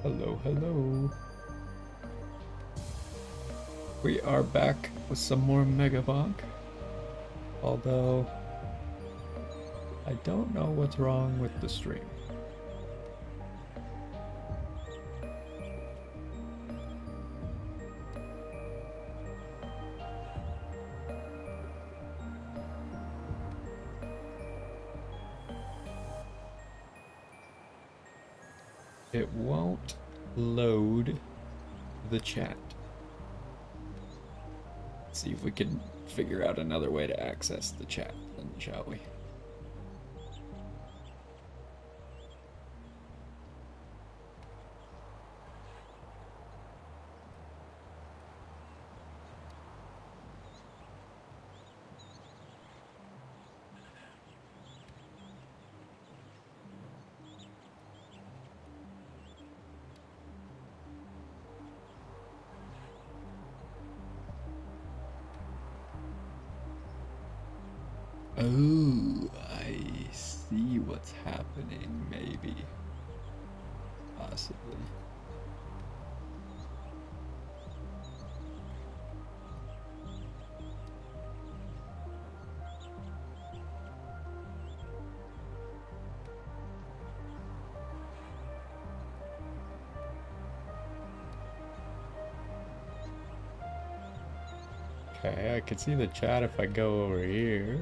Hello, hello. We are back with some more Megabonk. Although, I don't know what's wrong with the stream. It won't load the chat. Let's see if we can figure out another way to access the chat, then, shall we? Oh, I see what's happening, maybe. Possibly. Okay, I can see the chat if I go over here.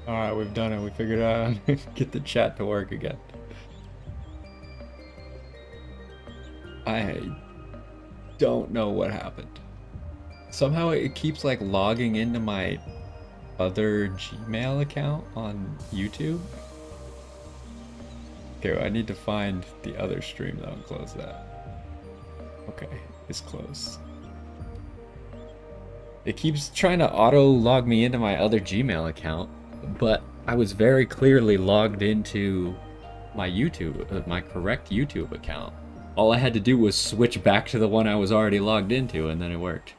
Alright, we've done it. We figured out how to get the chat to work again. I don't know what happened. Somehow it keeps like logging into my other Gmail account on YouTube. Okay, I need to find the other stream though and close that. Okay, it's closed. It keeps trying to auto log me into my other Gmail account, but I was very clearly logged into my YouTube, my correct YouTube account. All I had to do was switch back to the one I was already logged into, and then it worked.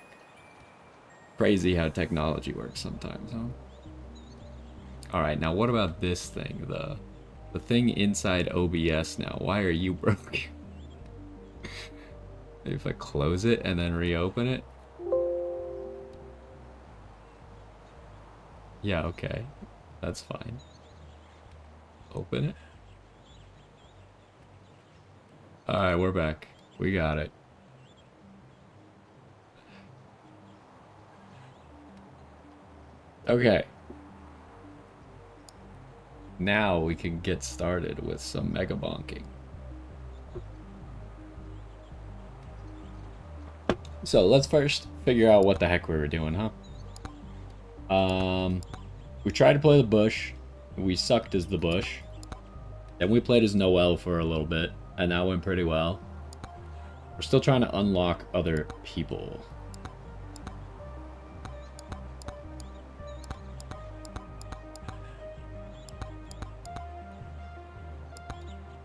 Crazy how technology works sometimes, huh? Alright, now what about this thing? The thing inside OBS now. Why are you broke? Maybe if I close it and then reopen it? Yeah, okay. That's fine. Open it. Alright, we're back. We got it. Okay. Now we can get started with some Megabonking. So let's first figure out what the heck we were doing, huh? We tried to play the bush. We sucked as the bush. Then we played as Noel for a little bit, and that went pretty well. We're still trying to unlock other people.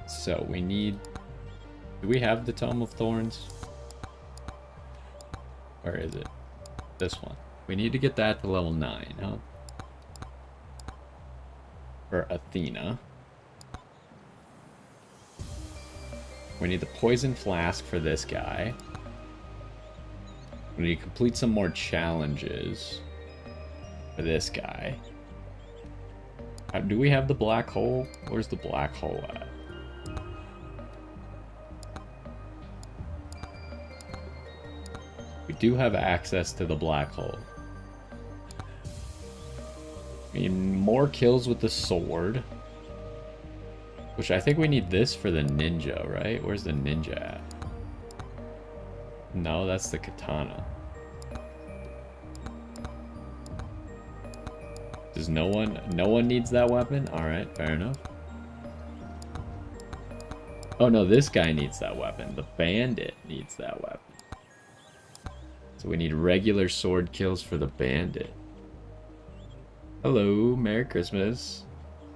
So we need... Do we have the Tome of Thorns? Where is it? This one. We need to get that to level 9, huh? For Athena. We need the Poison Flask for this guy. We need to complete some more challenges for this guy. Do we have the Black Hole? Where's the Black Hole at? We do have access to the Black Hole. I mean, more kills with the sword. Which I think we need this for the ninja, right? Where's the ninja at? No, that's the katana. Does no one needs that weapon? Alright, fair enough. Oh no, this guy needs that weapon. The bandit needs that weapon. So we need regular sword kills for the bandit. Hello, Merry Christmas.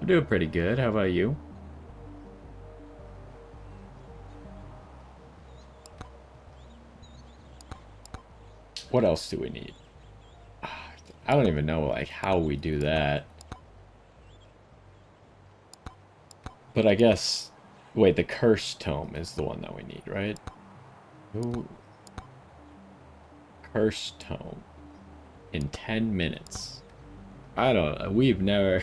I'm doing pretty good. How about you? What else do we need? I don't even know like how we do that. But I guess wait, the curse tome is the one that we need, right? Ooh. Curse tome in 10 minutes. I don't we've never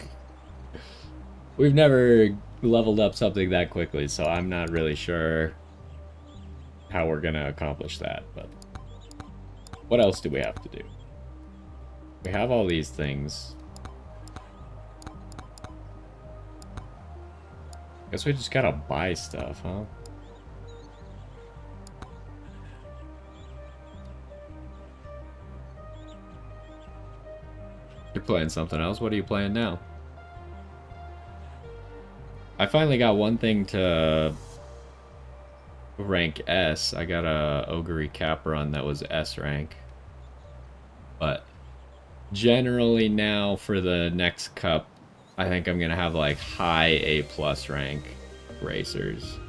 leveled up something that quickly, so I'm not really sure how we're gonna accomplish that, but what else do we have to do? We have all these things. Guess we just gotta buy stuff, huh? You're playing something else? What are you playing now? I finally got one thing to rank S. I got a Ogre Cap run that was S rank. But generally now for the next cup, I think I'm gonna have like high A+ rank racers.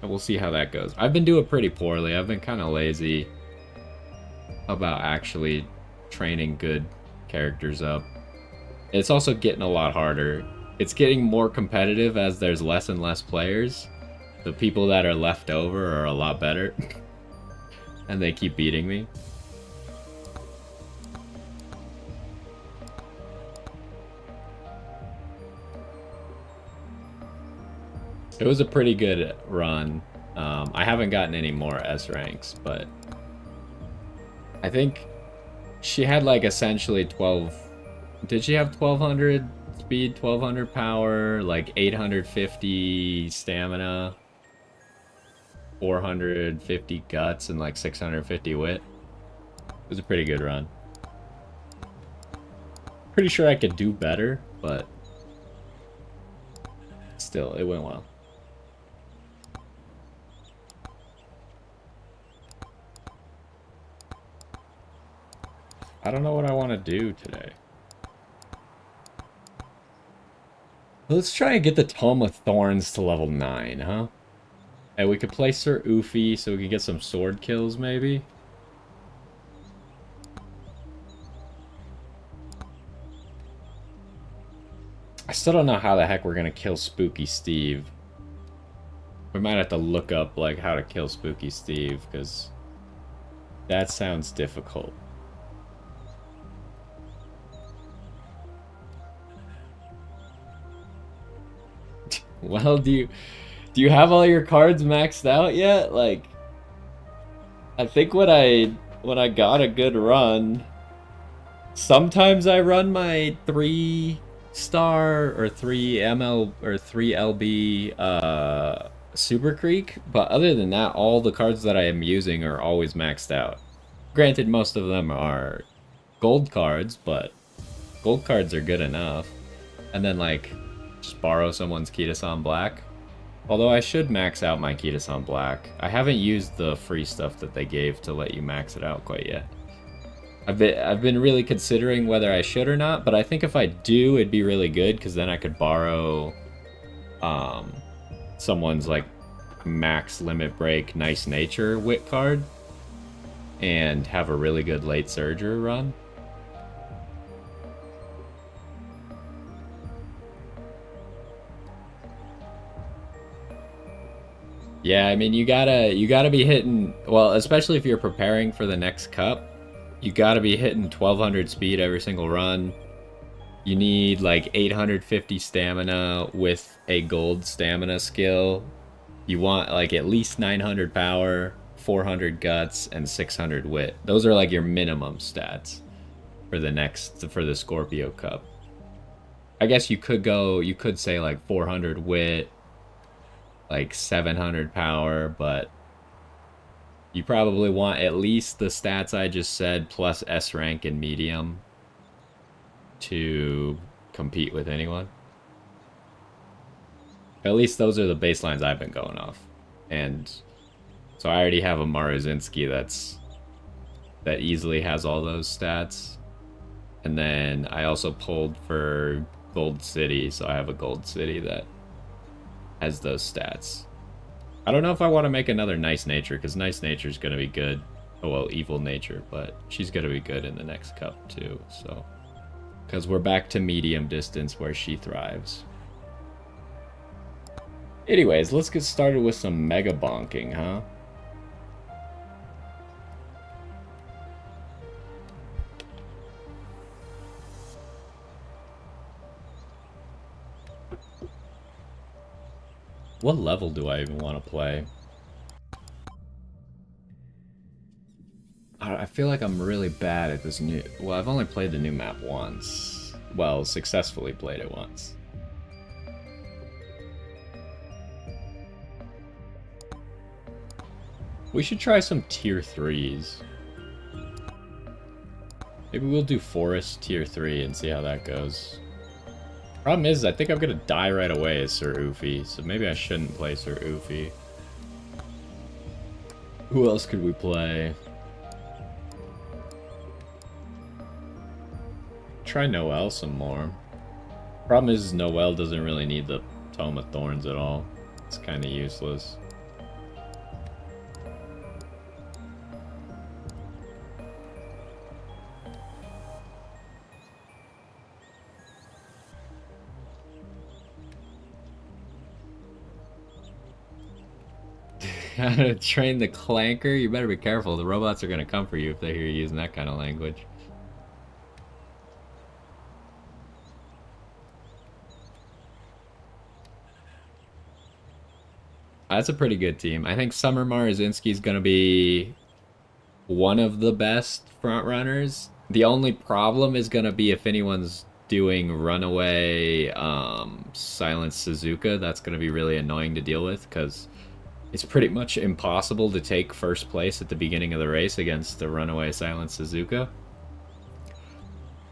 And we'll see how that goes. I've been doing pretty poorly. I've been kind of lazy about actually training good characters up. It's also getting a lot harder. It's getting more competitive as there's less and less players. The people that are left over are a lot better. And they keep beating me. It was a pretty good run. I haven't gotten any more S ranks, but I think she had like essentially 12. Did she have 1200 speed, 1200 power, like 850 stamina, 450 guts, and like 650 wit? It was a pretty good run. Pretty sure I could do better, but still, it went well. I don't know what I want to do today. Let's try and get the Tome of Thorns to level 9, huh? And we could play Sir Oofy so we can get some sword kills, maybe? I still don't know how the heck we're gonna kill Spooky Steve. We might have to look up, like, how to kill Spooky Steve, because that sounds difficult. Well, do you have all your cards maxed out yet? Like, I think when I got a good run, sometimes I run my 3-star or 3 ML or 3 LB Super Creek, but other than that, all the cards that I am using are always maxed out. Granted, most of them are gold cards, but gold cards are good enough. And then like just borrow someone's Kitasan Black. Although I should max out my Kitasan Black. I haven't used the free stuff that they gave to let you max it out quite yet. I've been really considering whether I should or not, but I think if I do, it'd be really good, because then I could borrow someone's like max limit break nice nature wit card and have a really good late surger run. Yeah, I mean, you gotta be hitting, well, especially if you're preparing for the next cup, you gotta be hitting 1200 speed every single run. You need like 850 stamina with a gold stamina skill. You want like at least 900 power, 400 guts, and 600 wit. Those are like your minimum stats for the Scorpio Cup. I guess you could say like 400 wit, like 700 power, but you probably want at least the stats I just said plus S rank and medium to compete with anyone. At least those are the baselines I've been going off. And so I already have a Maruzinski that easily has all those stats. And then I also pulled for gold city, so I have a gold city that has those stats. I don't know if I want to make another nice nature, because nice nature is going to be good. Oh, well, evil nature, but she's going to be good in the next cup, too, so. Because we're back to medium distance where she thrives. Anyways, let's get started with some mega bonking, huh? What level do I even want to play? I feel like I'm really bad at this new... Well, I've only played the new map once. Well, successfully played it once. We should try some tier 3s. Maybe we'll do Forest tier 3 and see how that goes. Problem is, I think I'm gonna die right away as Sir Oofy, so maybe I shouldn't play Sir Oofy. Who else could we play? Try Noelle some more. Problem is, Noelle doesn't really need the Tome of Thorns at all. It's kind of useless. Gotta train the clanker? You better be careful. The robots are gonna come for you if they hear you using that kind of language. That's a pretty good team. I think Summer Marazinski is gonna be one of the best front runners. The only problem is gonna be if anyone's doing Runaway Silent Suzuka. That's gonna be really annoying to deal with because it's pretty much impossible to take first place at the beginning of the race against the Runaway Silent Suzuka.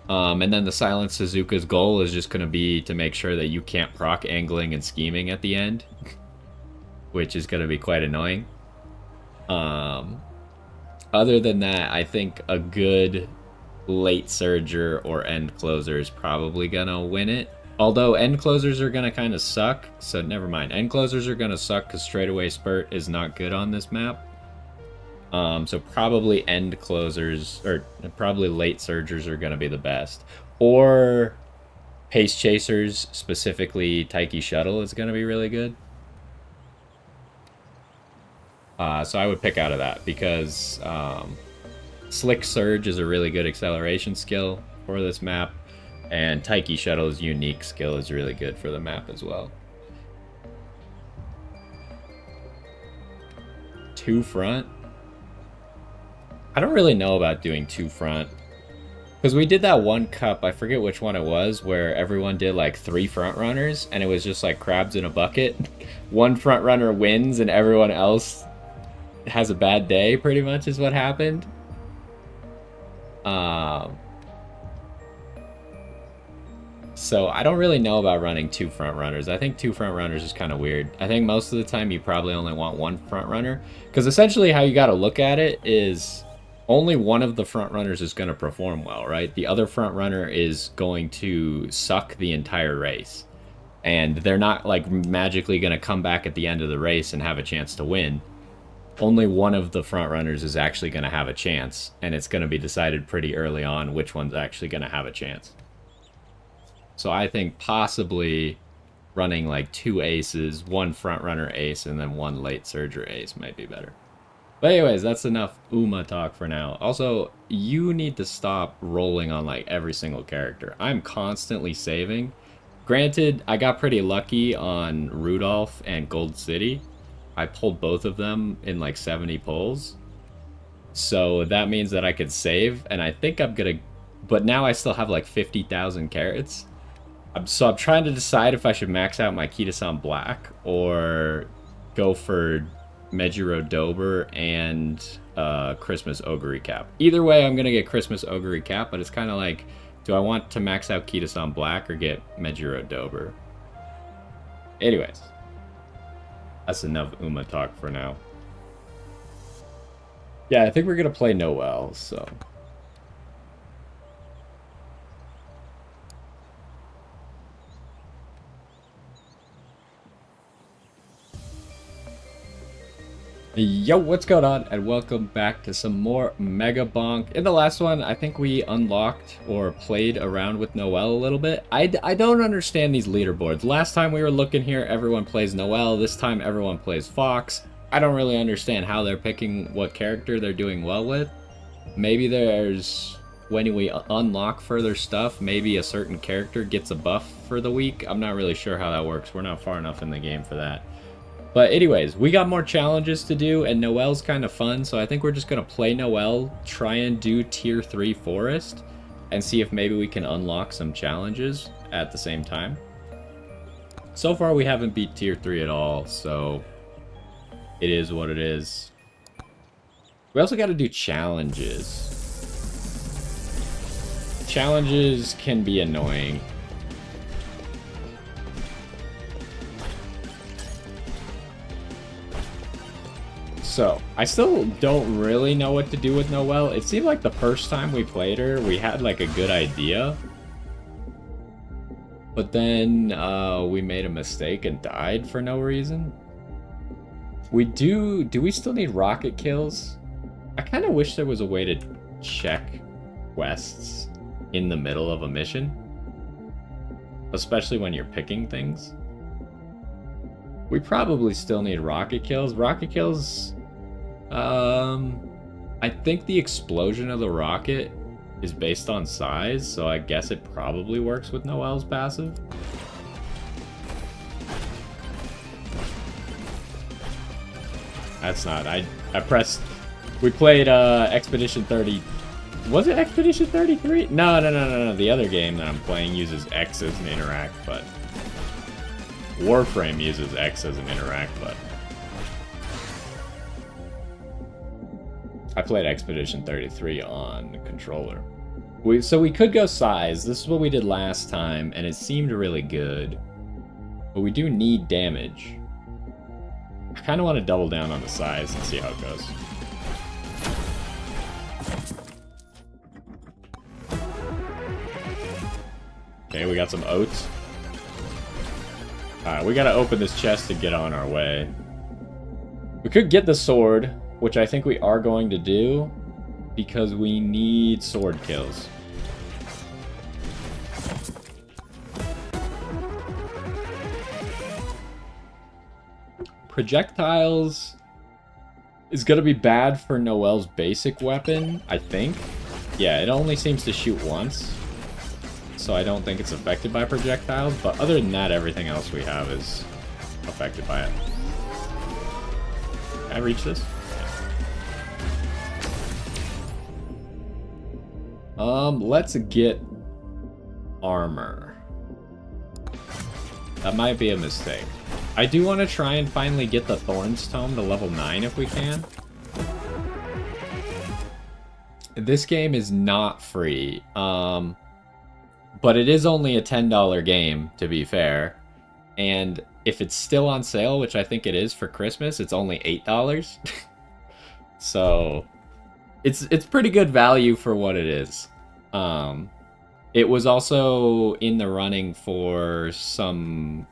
And then the Silent Suzuka's goal is just going to be to make sure that you can't proc angling and scheming at the end, which is going to be quite annoying. Other than that, I think a good late surger or end closer is probably going to win it. Although end closers are going to kind of suck, so never mind. End closers are going to suck because straightaway spurt is not good on this map. So probably end closers, or probably late surgers are going to be the best. Or pace chasers, specifically Taiki Shuttle, is going to be really good. So I would pick out of that because Slick Surge is a really good acceleration skill for this map. And Taiki Shuttle's unique skill is really good for the map as well. 2 front? I don't really know about doing 2 front. Because we did that one cup, I forget which one it was, where everyone did like 3 front runners, and it was just like crabs in a bucket. One front runner wins and everyone else has a bad day, pretty much is what happened. So I don't really know about running 2 front runners. I think 2 front runners is kind of weird. I think most of the time you probably only want 1 front runner. Because essentially how you got to look at it is only one of the front runners is going to perform well, right? The other front runner is going to suck the entire race. And they're not like magically going to come back at the end of the race and have a chance to win. Only one of the front runners is actually going to have a chance. And it's going to be decided pretty early on which one's actually going to have a chance. So I think possibly running like 2 aces, 1 front runner ace, and then 1 late surger ace might be better. But anyways, that's enough Uma talk for now. Also, you need to stop rolling on like every single character. I'm constantly saving. Granted, I got pretty lucky on Rudolph and Gold City. I pulled both of them in like 70 pulls. So that means that I could save, and I think I'm gonna... But now I still have like 50,000 carats. So I'm trying to decide if I should max out my Kita-san Black or go for Mejiro Dober and Christmas Ogre Cap. Either way, I'm going to get Christmas Ogre Cap, but it's kind of like, do I want to max out Kita-san Black or get Mejiro Dober? Anyways, that's enough Uma talk for now. Yeah, I think we're going to play Noelle, so... Yo, what's going on? And welcome back to some more Megabonk. In the last one, I think we unlocked or played around with Noelle a little bit. I don't understand these leaderboards. Last time we were looking here, everyone plays Noelle. This time, everyone plays Fox. I don't really understand how they're picking what character they're doing well with. Maybe there's, when we unlock further stuff, maybe a certain character gets a buff for the week. I'm not really sure how that works. We're not far enough in the game for that. But anyways, we got more challenges to do, and Noelle's kind of fun, so I think we're just going to play Noelle, try and do Tier 3 Forest, and see if maybe we can unlock some challenges at the same time. So far, we haven't beat Tier 3 at all, so it is what it is. We also got to do challenges. Challenges can be annoying. So, I still don't really know what to do with Noelle. It seemed like the first time we played her, we had like a good idea. But then we made a mistake and died for no reason. Do we still need rocket kills? I kind of wish there was a way to check quests in the middle of a mission. Especially when you're picking things. We probably still need rocket kills. Rocket kills... I think the explosion of the rocket is based on size, so I guess it probably works with Noelle's passive. That's not, I pressed, we played, Expedition 30, was it Expedition 33? No, the other game that I'm playing uses X as an interact, but Warframe uses X as an interact, but I played Expedition 33 on controller. So we could go size. This is what we did last time, and it seemed really good. But we do need damage. I kind of want to double down on the size and see how it goes. Okay, we got some oats. Alright, we gotta open this chest to get on our way. We could get the sword, which I think we are going to do, because we need sword kills. Projectiles is going to be bad for Noelle's basic weapon, I think. Yeah, it only seems to shoot once, so I don't think it's affected by projectiles, but other than that, everything else we have is affected by it. Can I reach this? Let's get armor. That might be a mistake. I do want to try and finally get the Thorns Tome to level 9 if we can. This game is not free, but it is only a $10 game, to be fair. And if it's still on sale, which I think it is for Christmas, it's only $8. So it's pretty good value for what it is. It was also in the running for some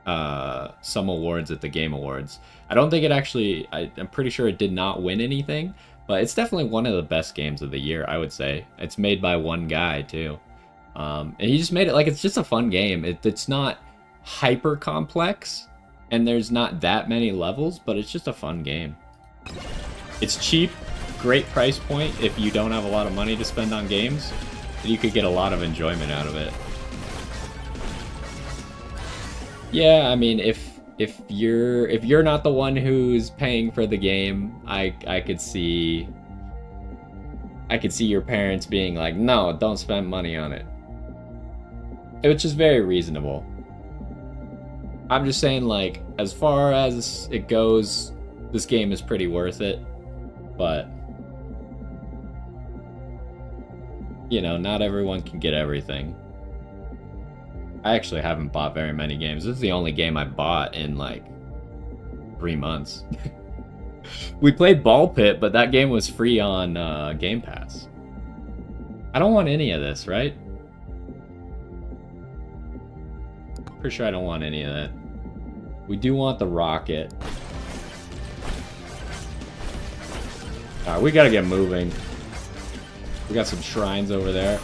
awards at the Game Awards. I don't think it actually, I'm pretty sure it did not win anything, but it's definitely one of the best games of the year, I would say. It's made by one guy, too. And he just made it like it's just a fun game. It's not hyper complex, and there's not that many levels, but it's just a fun game. It's cheap, great price point if you don't have a lot of money to spend on games. You could get a lot of enjoyment out of it. Yeah, I mean, if you're not the one who's paying for the game, I could see your parents being like, no, don't spend money on it. Which is very reasonable. I'm just saying, like, as far as it goes, this game is pretty worth it, but you know, not everyone can get everything. I actually haven't bought very many games. This is the only game I bought in like 3 months. We played Ball Pit, but that game was free on Game Pass. I don't want any of this, right? Pretty sure I don't want any of that. We do want the rocket. We gotta get moving. We got some shrines over there.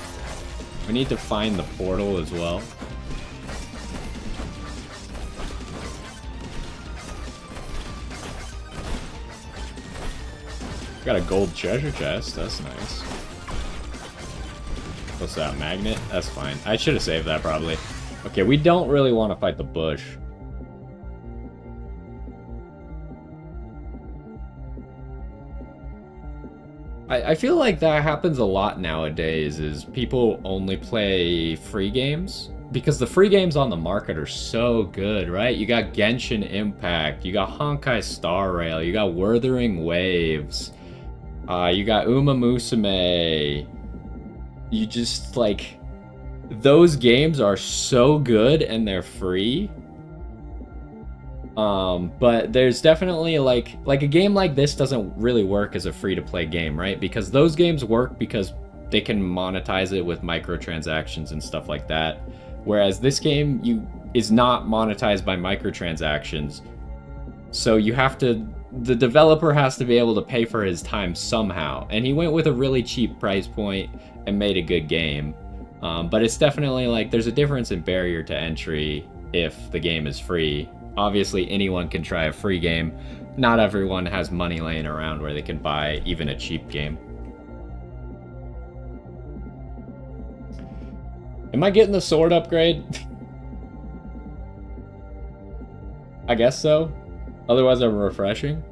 We need to find the portal as well. Got a gold treasure chest. That's nice. What's that? Magnet? That's fine. I should have saved that probably. Okay, we don't really want to fight the bush. I feel like that happens a lot nowadays, is people only play free games. Because the free games on the market are so good, right? You got Genshin Impact, you got Honkai Star Rail, you got Wuthering Waves, you got Uma Musume. You just, like... Those games are so good and they're free. But there's definitely like a game like this doesn't really work as a free-to-play game, right? Because those games work because they can monetize it with microtransactions and stuff like that. Whereas this game is not monetized by microtransactions. So you have to, the developer has to be able to pay for his time somehow. And he went with a really cheap price point and made a good game. But it's definitely like, there's a difference in barrier to entry if the game is free. Obviously, anyone can try a free game. Not everyone has money laying around where they can buy even a cheap game. Am I getting the sword upgrade? I guess so. Otherwise, I'm refreshing.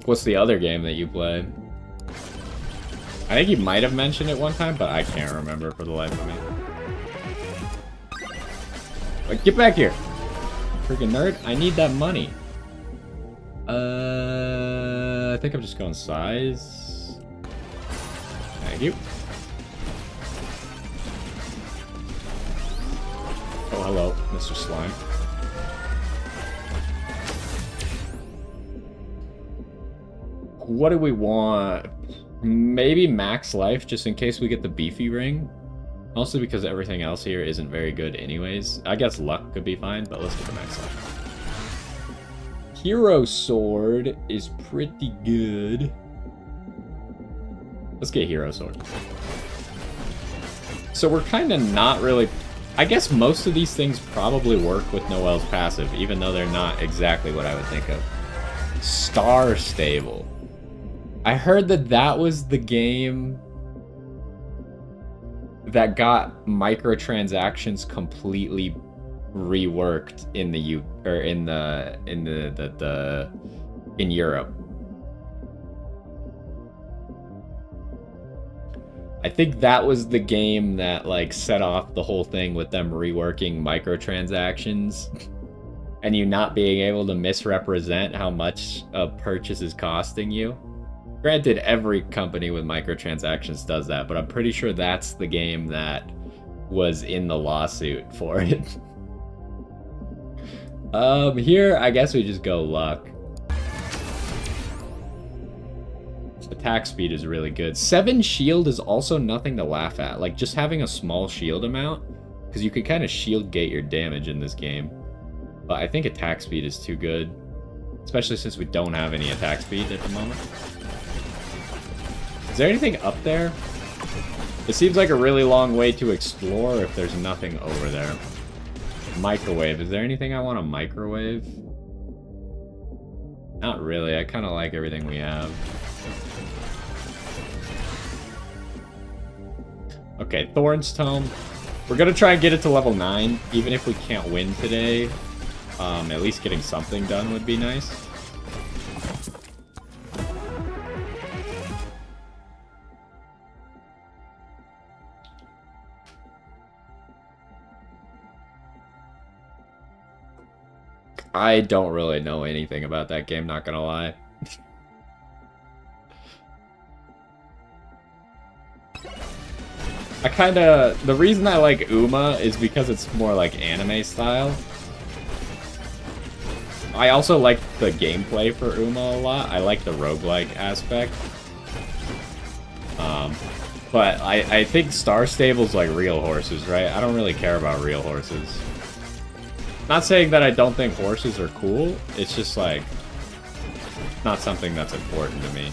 What's the other game that you play? I think he might have mentioned it one time, but I can't remember for the life of me. Like, get back here! Freaking nerd, I need that money. I think I'm just going size. Thank you. Oh, hello, Mr. Slime. What do we want? Maybe max life, just in case we get the beefy ring. Also because everything else here isn't very good anyways. I guess luck could be fine, but let's get the max life. Hero sword is pretty good. Let's get hero sword. So we're kind of not really... I guess most of these things probably work with Noelle's passive, even though they're not exactly what I would think of. Star Stable. I heard that that was the game that got microtransactions completely reworked in the in Europe. I think that was the game that like set off the whole thing with them reworking microtransactions and you not being able to misrepresent how much a purchase is costing you. Granted, every company with microtransactions does that, but I'm pretty sure that's the game that was in the lawsuit for it. Here, I guess we just go luck. Attack speed is really good. 7 shield is also nothing to laugh at. Like, just having a small shield amount, because you can kind of shield gate your damage in this game. But I think attack speed is too good, especially since we don't have any attack speed at the moment. Is there anything up there? It seems like a really long way to explore if there's nothing over there. Microwave. Is there anything I want to microwave? Not really. I kind of like everything we have. Okay, Thorn's Tome. We're going to try and get it to level 9, even if we can't win today. At least getting something done would be nice. I don't really know anything about that game, not gonna lie. The reason I like Uma is because it's more like anime style. I also like the gameplay for Uma a lot. I like the roguelike aspect. But I think Star Stable's like real horses, right? I don't really care about real horses. Not saying that I don't think horses are cool. It's just like not something that's important to me.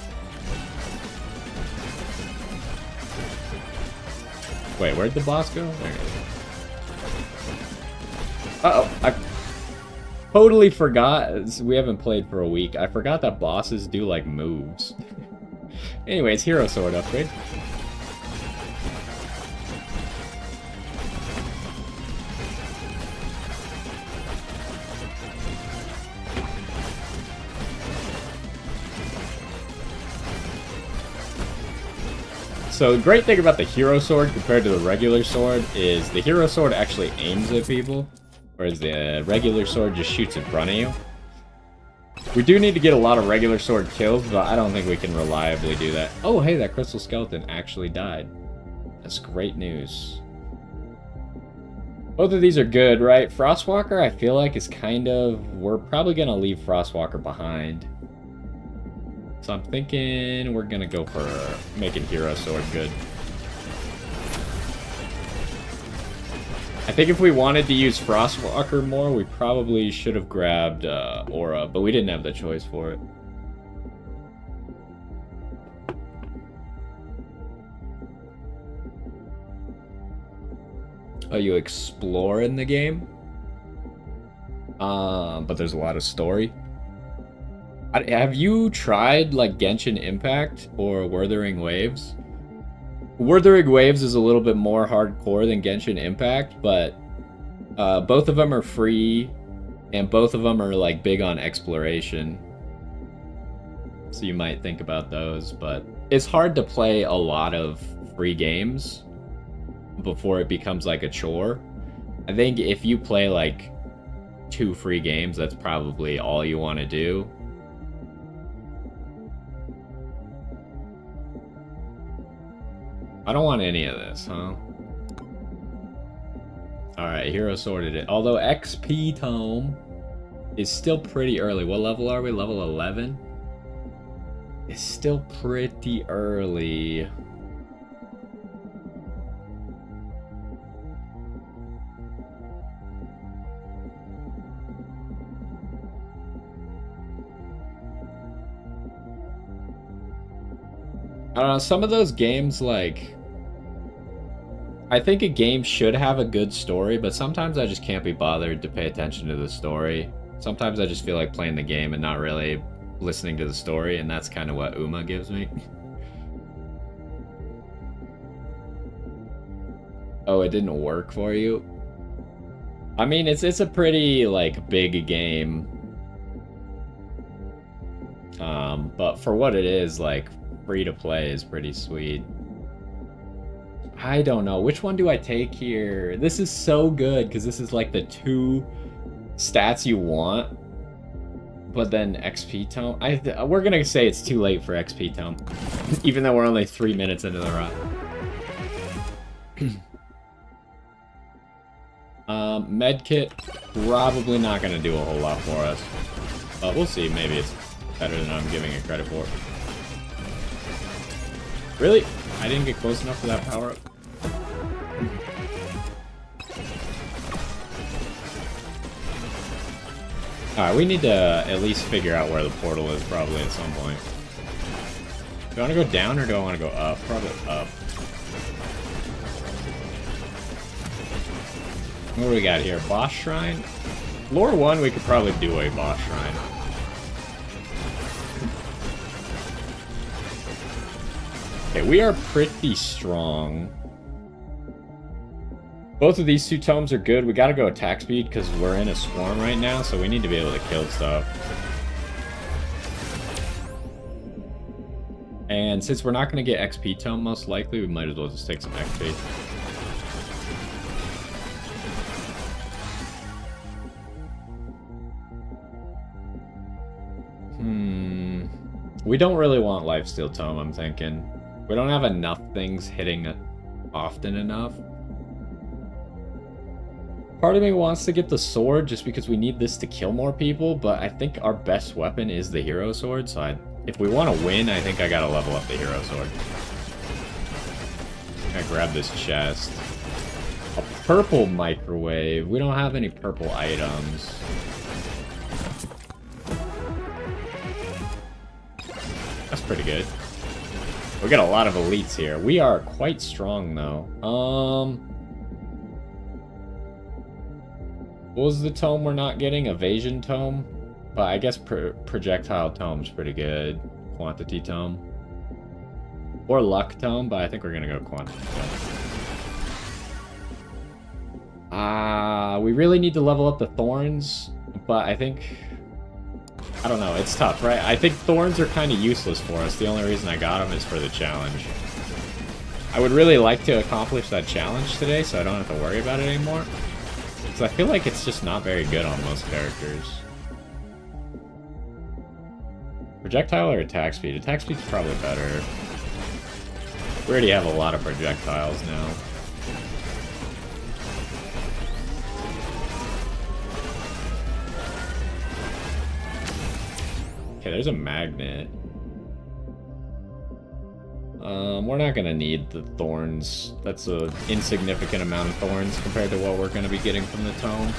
Wait, where'd the boss go? There it is. Uh-oh, I totally forgot. We haven't played for a week. I forgot that bosses do, like, moves. Anyways, hero sword upgrade. So the great thing about the hero sword compared to the regular sword is the hero sword actually aims at people, whereas the regular sword just shoots in front of you. We do need to get a lot of regular sword kills, but I don't think we can reliably do that. Oh, hey, that crystal skeleton actually died. That's great news. Both of these are good, right? Frostwalker, I feel like, is kind of... We're probably going to leave Frostwalker behind. So I'm thinking we're going to go for making hero sword good. I think if we wanted to use Frostwalker more, we probably should have grabbed Aura, but we didn't have the choice for it. Oh, you explore in the game? But there's a lot of story. Have you tried, like, Genshin Impact or Wuthering Waves? Wuthering Waves is a little bit more hardcore than Genshin Impact, but both of them are free, and both of them are, like, big on exploration. So you might think about those, but it's hard to play a lot of free games before it becomes, like, a chore. I think if you play, like, 2 free games, that's probably all you want to do. I don't want any of this, huh? Alright, hero sorted it. Although XP Tome is still pretty early. What level are we? Level 11? It's still pretty early. I don't know, some of those games, like... I think a game should have a good story, but sometimes I just can't be bothered to pay attention to the story. Sometimes I just feel like playing the game and not really listening to the story, and that's kind of what Uma gives me. Oh, it didn't work for you? I mean, it's a pretty, like, big game. But for what it is, like, free to play is pretty sweet. I don't know. Which one do I take here? This is so good because this is like the 2 stats you want. But then XP Tome. We're going to say it's too late for XP Tome. Even though we're only 3 minutes into the run. Medkit, probably not going to do a whole lot for us. But we'll see. Maybe it's better than I'm giving it credit for. Really? I didn't get close enough for that power-up? Alright, we need to at least figure out where the portal is probably at some point. Do I want to go down or do I want to go up? Probably up. What do we got here? Boss Shrine? Lore 1, we could probably do a boss shrine. Okay, we are pretty strong. Both of these 2 tomes are good. We gotta go attack speed because we're in a swarm right now, so we need to be able to kill stuff. And since we're not gonna get XP tome most likely, we might as well just take some XP. We don't really want Lifesteal Tome, I'm thinking. We don't have enough things hitting often enough. Part of me wants to get the sword just because we need this to kill more people, but I think our best weapon is the hero sword, so if we want to win, I think I gotta level up the hero sword. I grab this chest. purple microwave. We don't have any purple items. That's pretty good. We got a lot of elites here. We are quite strong, though. What was the tome we're not getting? Evasion tome? But I guess projectile tome's pretty good. Quantity tome. Or luck tome, but I think we're gonna go quantity tome. We really need to level up the thorns, but I think... I don't know, it's tough, right? I think thorns are kind of useless for us. The only reason I got them is for the challenge. I would really like to accomplish that challenge today, so I don't have to worry about it anymore. Because I feel like it's just not very good on most characters. Projectile or attack speed? Attack speed's probably better. We already have a lot of projectiles now. Okay, there's a magnet. We're not gonna need the thorns. That's an insignificant amount of thorns compared to what we're gonna be getting from the tome.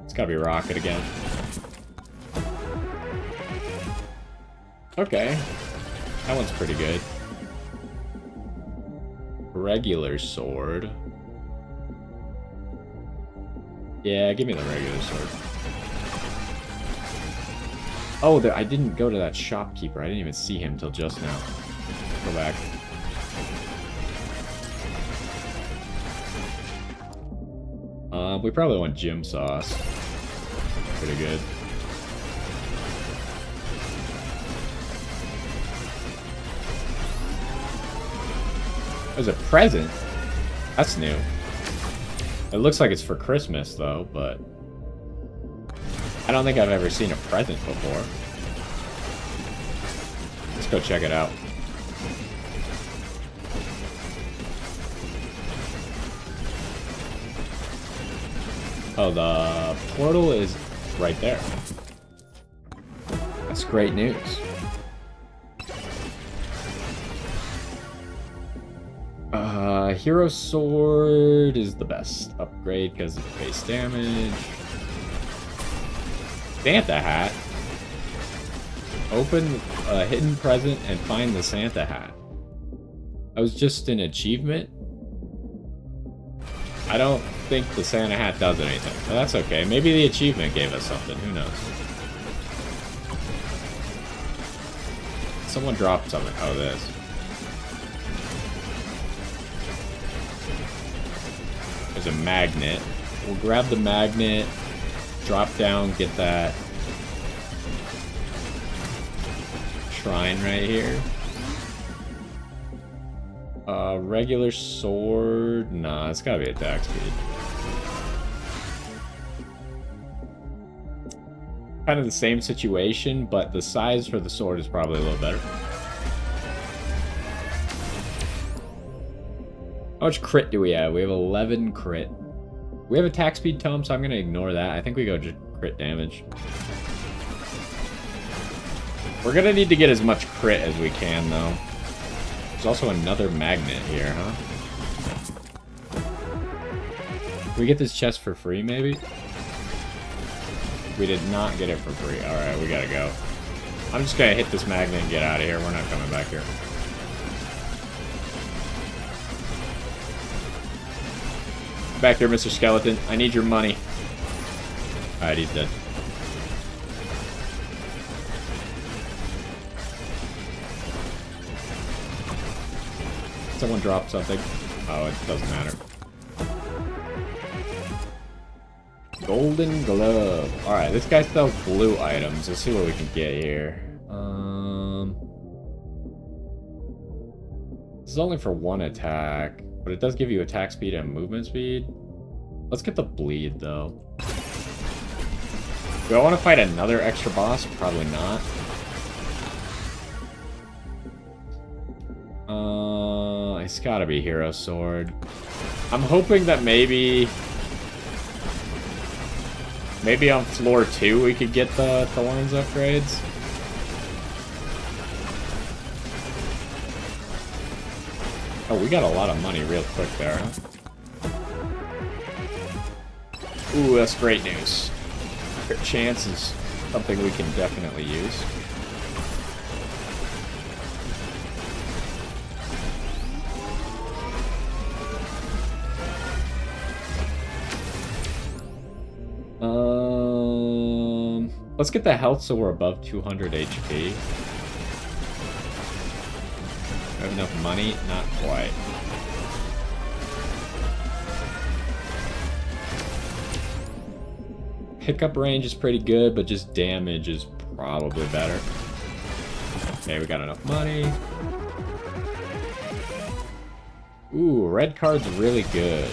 It's gotta be rocket again. Okay. That one's pretty good. Regular sword. Yeah, give me the regular sword. Oh, I didn't go to that shopkeeper. I didn't even see him till just now. Go back. We probably want gym sauce. Pretty good. There's a present? That's new. It looks like it's for Christmas, though, but... I don't think I've ever seen a present before. Let's go check it out. Oh, the portal is right there. That's great news. Hero Sword is the best upgrade because of base damage. Santa Hat. Open a hidden present and find the Santa Hat. That was just an achievement. I don't think the Santa Hat does anything, but that's okay. Maybe the achievement gave us something. Who knows? Someone dropped something. Oh, this. There's a magnet. We'll grab the magnet, drop down, get that shrine right here. Regular sword. Nah, it's gotta be attack speed. Kind of the same situation, but the size for the sword is probably a little better. How much crit do we have? We have 11 crit. We have attack speed tome, so I'm gonna ignore that. I think we go just crit damage. We're gonna need to get as much crit as we can, though. There's also another magnet here, huh? Can we get this chest for free, maybe? We did not get it for free. Alright, we gotta go. I'm just gonna hit this magnet and get out of here. We're not coming back here. Back here, Mr. Skeleton. I need your money. Alright, he's dead. Someone dropped something. Oh, it doesn't matter. Golden glove. Alright, this guy sells blue items. Let's see what we can get here. This is only for one attack, but it does give you attack speed and movement speed. Let's get the bleed, though. Do I want to fight another extra boss? Probably not. It's gotta be Hero Sword. I'm hoping that maybe on floor 2 we could get the Thorns upgrades. Oh, we got a lot of money real quick there, huh? Ooh, that's great news. Crit chance is something we can definitely use. Let's get the health so we're above 200 HP. Do I have enough money? Not quite. Pickup range is pretty good, but just damage is probably better. Okay, we got enough money. Ooh, red card's really good.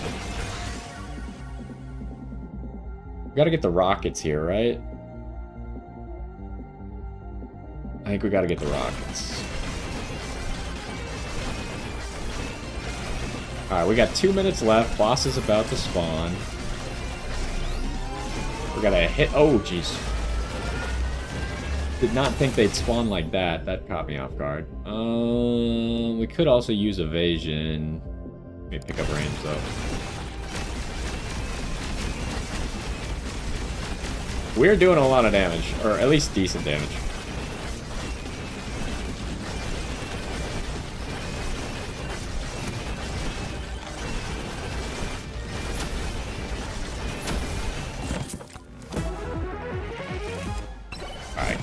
We gotta get the rockets here, right? I think we gotta get the rockets. Alright, we got 2 minutes left. Boss is about to spawn. We gotta hit... Oh, jeez. Did not think they'd spawn like that. That caught me off guard. We could also use evasion. Let me pick up range, though. We're doing a lot of damage. Or at least decent damage.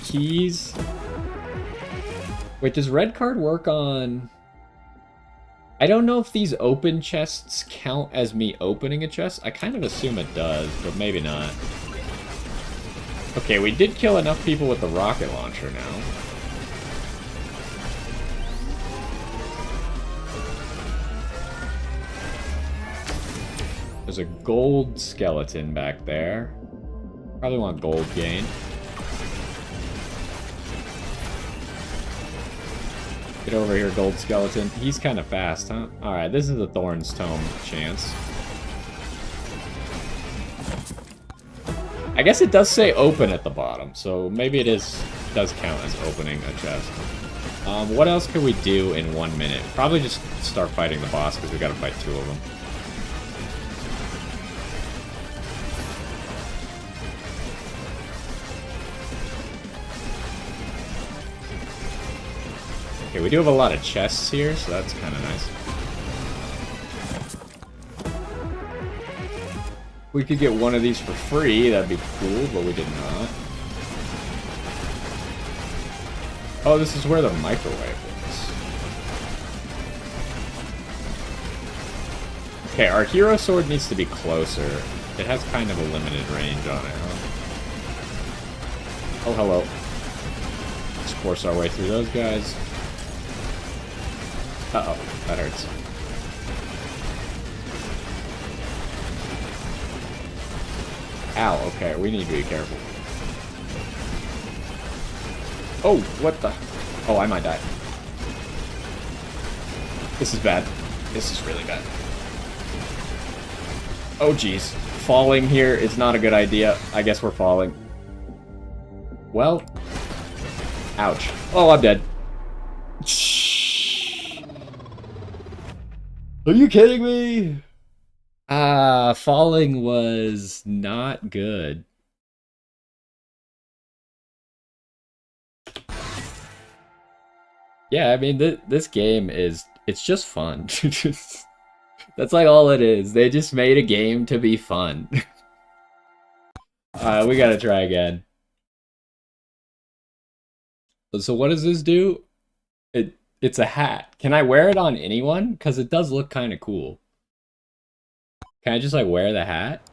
Keys. Wait, does red card work on... I don't know if these open chests count as me opening a chest. I kind of assume it does, but maybe not. Okay, we did kill enough people with the rocket launcher now. There's a gold skeleton back there. Probably want gold gain. Get over here, gold skeleton. He's kind of fast, huh? Alright, this is the Thorn's Tome chance. I guess it does say open at the bottom, so maybe it does count as opening a chest. What else can we do in 1 minute? Probably just start fighting the boss, because we gotta fight 2 of them. Okay, we do have a lot of chests here, so that's kind of nice. We could get one of these for free, that'd be cool, but we did not. Oh, this is where the microwave is. Okay, our hero sword needs to be closer. It has kind of a limited range on it, huh? Oh, hello. Let's force our way through those guys. Uh-oh, that hurts. Ow, okay, we need to be careful. Oh, what the? Oh, I might die. This is bad. This is really bad. Oh, jeez. Falling here is not a good idea. I guess we're falling. Well. Ouch. Oh, I'm dead. Are you kidding me? Falling was not good. Yeah, I mean, this game it's just fun. That's like all it is. They just made a game to be fun. We gotta try again. So what does this do? It's a hat. Can I wear it on anyone? Because it does look kind of cool. Can I just, like, wear the hat?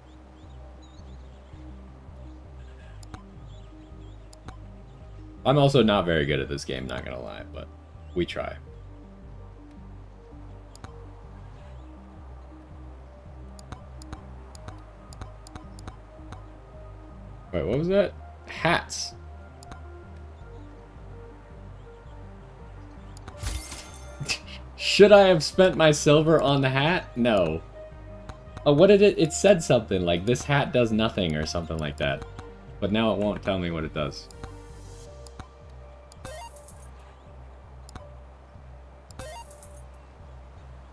I'm also not very good at this game, not gonna lie, but we try. Wait, what was that? Hats. Should I have spent my silver on the hat? No. Oh, what did it? It said something like, this hat does nothing or something like that. But now it won't tell me what it does.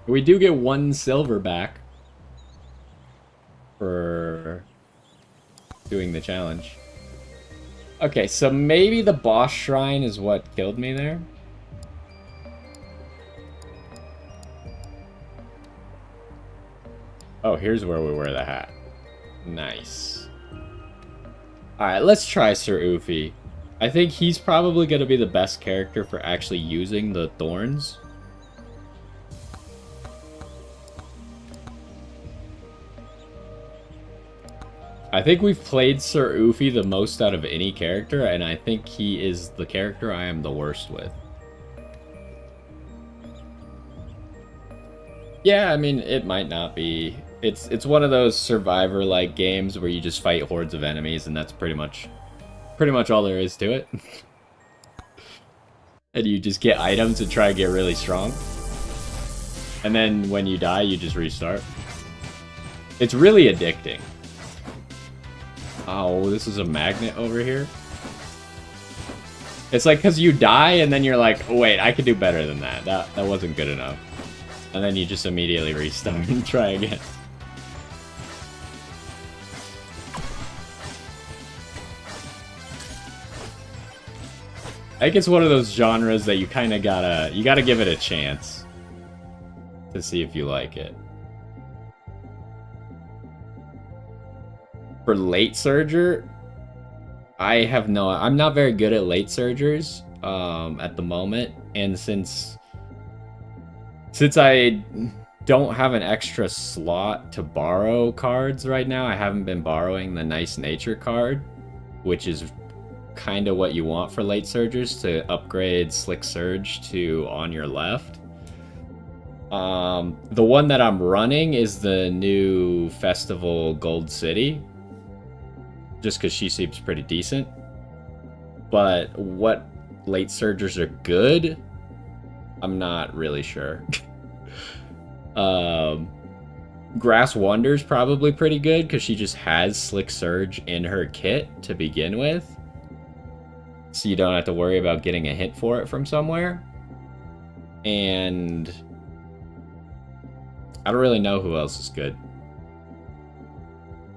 We do get 1 silver back for doing the challenge. Okay, so maybe the boss shrine is what killed me there. Oh, here's where we wear the hat. Nice. Alright, let's try Sir Ufi. I think he's probably going to be the best character for actually using the thorns. I think we've played Sir Ufi the most out of any character, and I think he is the character I am the worst with. Yeah, I mean, it might not be. It's one of those Survivor-like games where you just fight hordes of enemies, and that's pretty much all there is to it. And you just get items and try to get really strong. And then when you die, you just restart. It's really addicting. Oh, this is a magnet over here. It's like, because you die, and then you're like, oh, wait, I could do better than that. That wasn't good enough. And then you just immediately restart and try again. I think it's one of those genres that you kind of gotta give it a chance to see if you like it. For late surger, I'm not very good at late surgers at the moment, and since I don't have an extra slot to borrow cards right now, I haven't been borrowing the Nice Nature card, which is kind of what you want for late surgers to upgrade Slick Surge to on your left. The one that I'm running is the new Festival Gold City, just because she seems pretty decent. But what late surgers are good, I'm not really sure. Grass Wonder's probably pretty good because she just has Slick Surge in her kit to begin with, so you don't have to worry about getting a hit for it from somewhere. And I don't really know who else is good.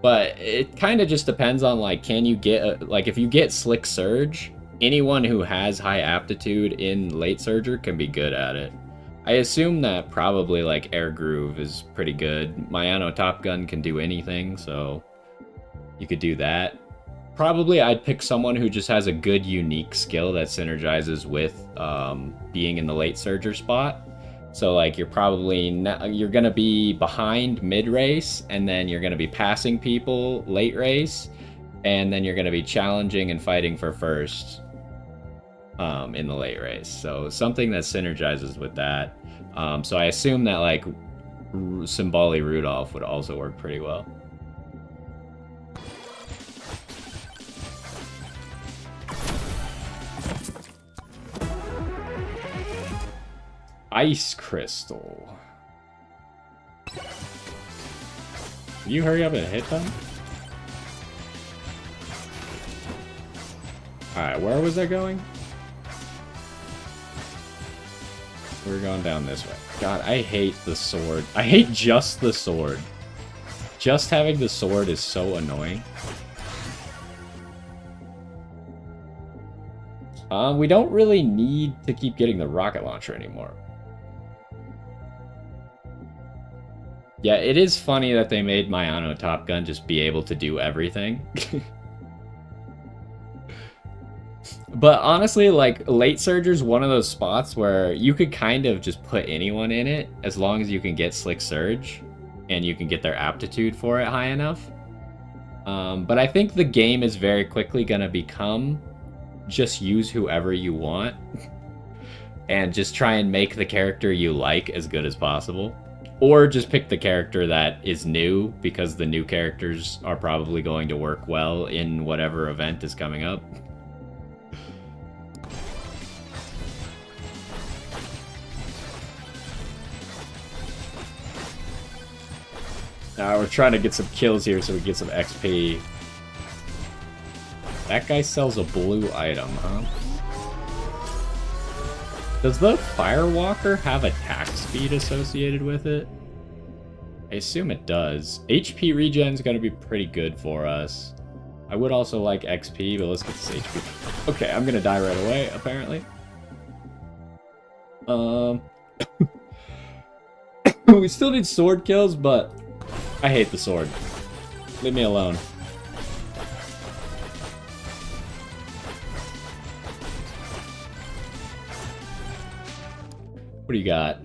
But it kind of just depends on, like, can you get, like, if you get Slick Surge, anyone who has high aptitude in late surger can be good at it. I assume that probably, like, Air Groove is pretty good. Mayano Top Gun can do anything, so you could do that. Probably I'd pick someone who just has a good unique skill that synergizes with being in the late surger spot. So, like, you're going to be behind mid-race, and then you're going to be passing people late race, and then you're going to be challenging and fighting for first in the late race. So, something that synergizes with that. So, I assume that, like, Symboli Rudolph would also work pretty well. Ice Crystal. Can you hurry up and hit them? Alright, where was I going? We're going down this way. God, I hate the sword. I hate just the sword. Just having the sword is so annoying. We don't really need to keep getting the rocket launcher anymore. Yeah, it is funny that they made Mayano Top Gun just be able to do everything. But honestly, like, late surger's one of those spots where you could kind of just put anyone in it as long as you can get Slick Surge and you can get their aptitude for it high enough. But I think the game is very quickly going to become just use whoever you want and just try and make the character you like as good as possible. Or just pick the character that is new, because the new characters are probably going to work well in whatever event is coming up. We're trying to get some kills here so we get some XP. That guy sells a blue item, huh? Does the Firewalker have attack speed associated with it? I assume it does. HP regen is going to be pretty good for us. I would also like XP, but let's get this HP. Okay, I'm going to die right away, apparently. We still need sword kills, but I hate the sword. Leave me alone. What do you got?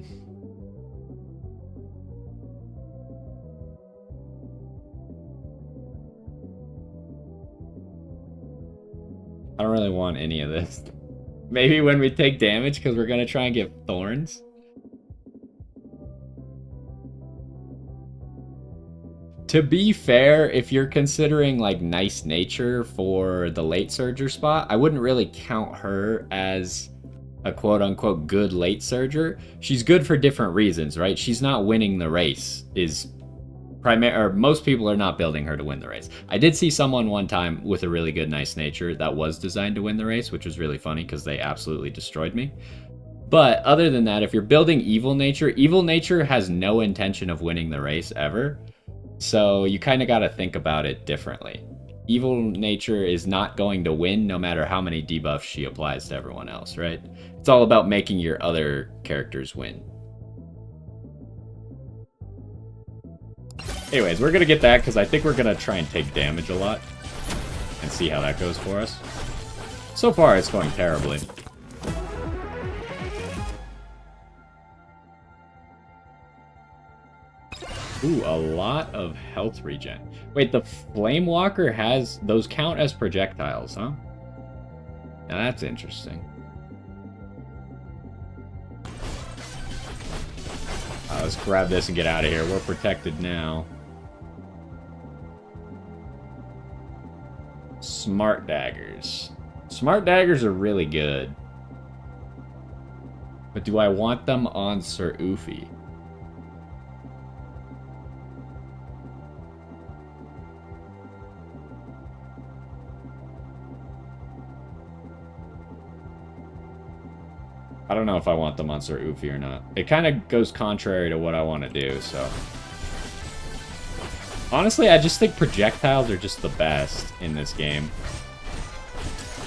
I don't really want any of this. Maybe when we take damage, because we're going to try and get thorns. To be fair, if you're considering like nice nature for the late surger spot, I wouldn't really count her as a quote-unquote good late surger. She's good for different reasons, right? She's not winning the race is or most people are not building her to win the race. I did see someone one time with a really good nice nature that was designed to win the race, which was really funny because they absolutely destroyed me. But other than that, if you're building evil nature has no intention of winning the race ever. So you kind of got to think about it differently. Evil nature is not going to win no matter how many debuffs she applies to everyone else, right? It's all about making your other characters win. Anyways, we're going to get that because I think we're going to try and take damage a lot and see how that goes for us. So far, it's going terribly. Ooh, a lot of health regen. Wait, the Flame Walker has... Those count as projectiles, huh? Now that's interesting. Let's grab this and get out of here. We're protected now. Smart daggers. Smart daggers are really good. But do I want them on Sir Oofy? I don't know if I want them on Sir Oofy or not. It kind of goes contrary to what I want to do, so... Honestly, I just think projectiles are just the best in this game.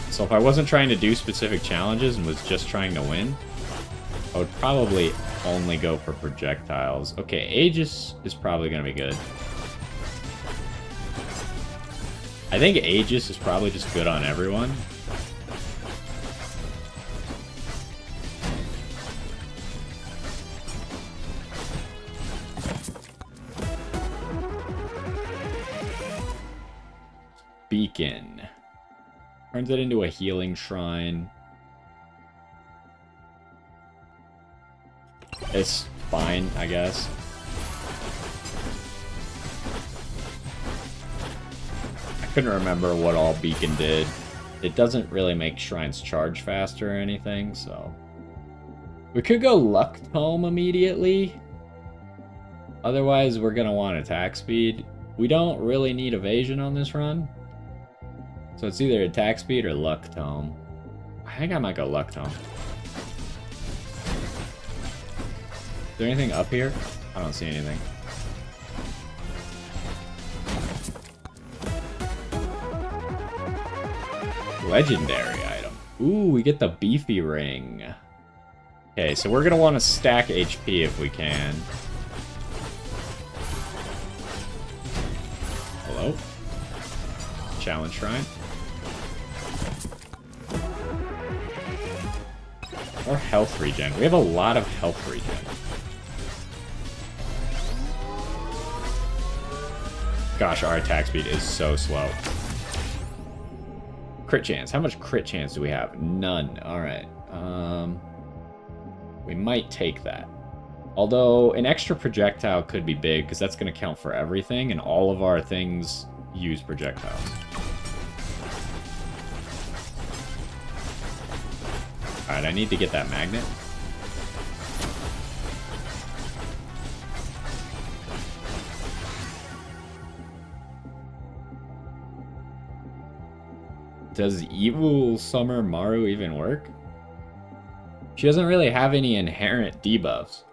So if I wasn't trying to do specific challenges and was just trying to win, I would probably only go for projectiles. Okay, Aegis is probably going to be good. I think Aegis is probably just good on everyone. Beacon. Turns it into a healing shrine. It's fine, I guess. I couldn't remember what all Beacon did. It doesn't really make shrines charge faster or anything, so... We could go Luck Tome immediately. Otherwise, we're gonna want attack speed. We don't really need evasion on this run. So it's either attack speed or Luck Tome. I think I might go Luck Tome. Is there anything up here? I don't see anything. Legendary item. Ooh, we get the beefy ring. Okay, so we're gonna want to stack HP if we can. Hello? Challenge shrine. Or health regen. We have a lot of health regen. Gosh, our attack speed is so slow. Crit chance. How much crit chance do we have? None. Alright. We might take that. Although, an extra projectile could be big, because that's going to count for everything, and all of our things use projectiles. Alright, I need to get that magnet. Does Evil Summer Maru even work? She doesn't really have any inherent debuffs.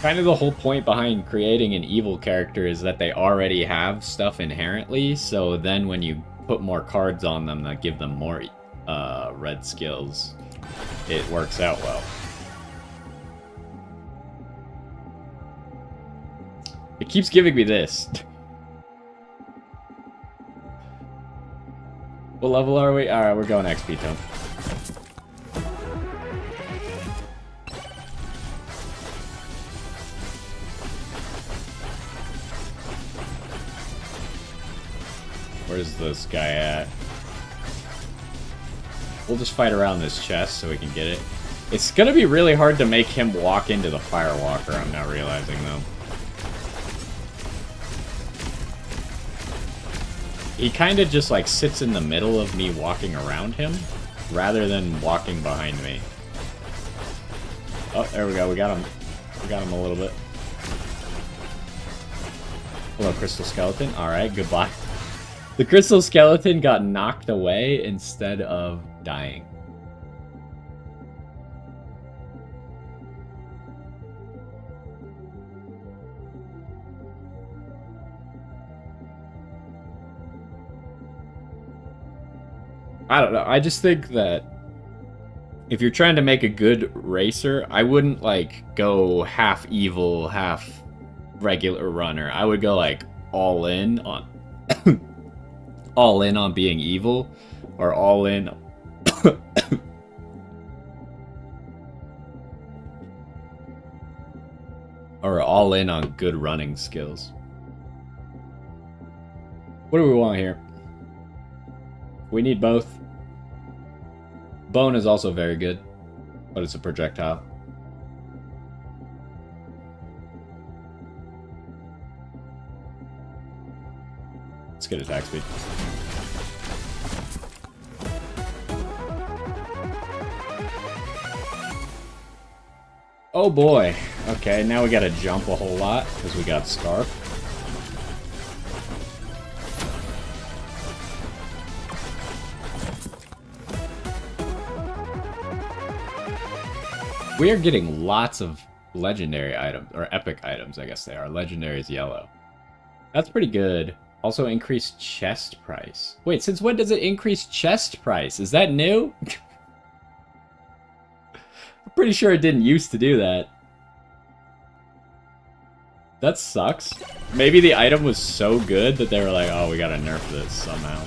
Kind of the whole point behind creating an evil character is that they already have stuff inherently, so then when you put more cards on them that give them more red skills, it works out well. It keeps giving me this. What level are we? Alright, we're going XP tone. Where's this guy at? We'll just fight around this chest so we can get it. It's gonna be really hard to make him walk into the Firewalker, I'm now realizing though. He kind of just like sits in the middle of me walking around him, rather than walking behind me. Oh, there we go, we got him. We got him a little bit. Hello, Crystal Skeleton. Alright, goodbye. The Crystal Skeleton got knocked away instead of dying. I don't know, I just think that if you're trying to make a good racer, I wouldn't, like, go half evil, half regular runner. I would go, like, all in on... all in on being evil, or all in... or all in on good running skills. What do we want here? We need both. Bone is also very good, but it's a projectile. Let's get attack speed. Oh boy. Okay, now we gotta jump a whole lot because we got Scarf. We are getting lots of legendary items, or epic items, I guess they are. Legendary is yellow. That's pretty good. Also increased chest price. Wait, since when does it increase chest price? Is that new? I'm pretty sure it didn't used to do that. That sucks. Maybe the item was so good that they were like, oh, we gotta nerf this somehow.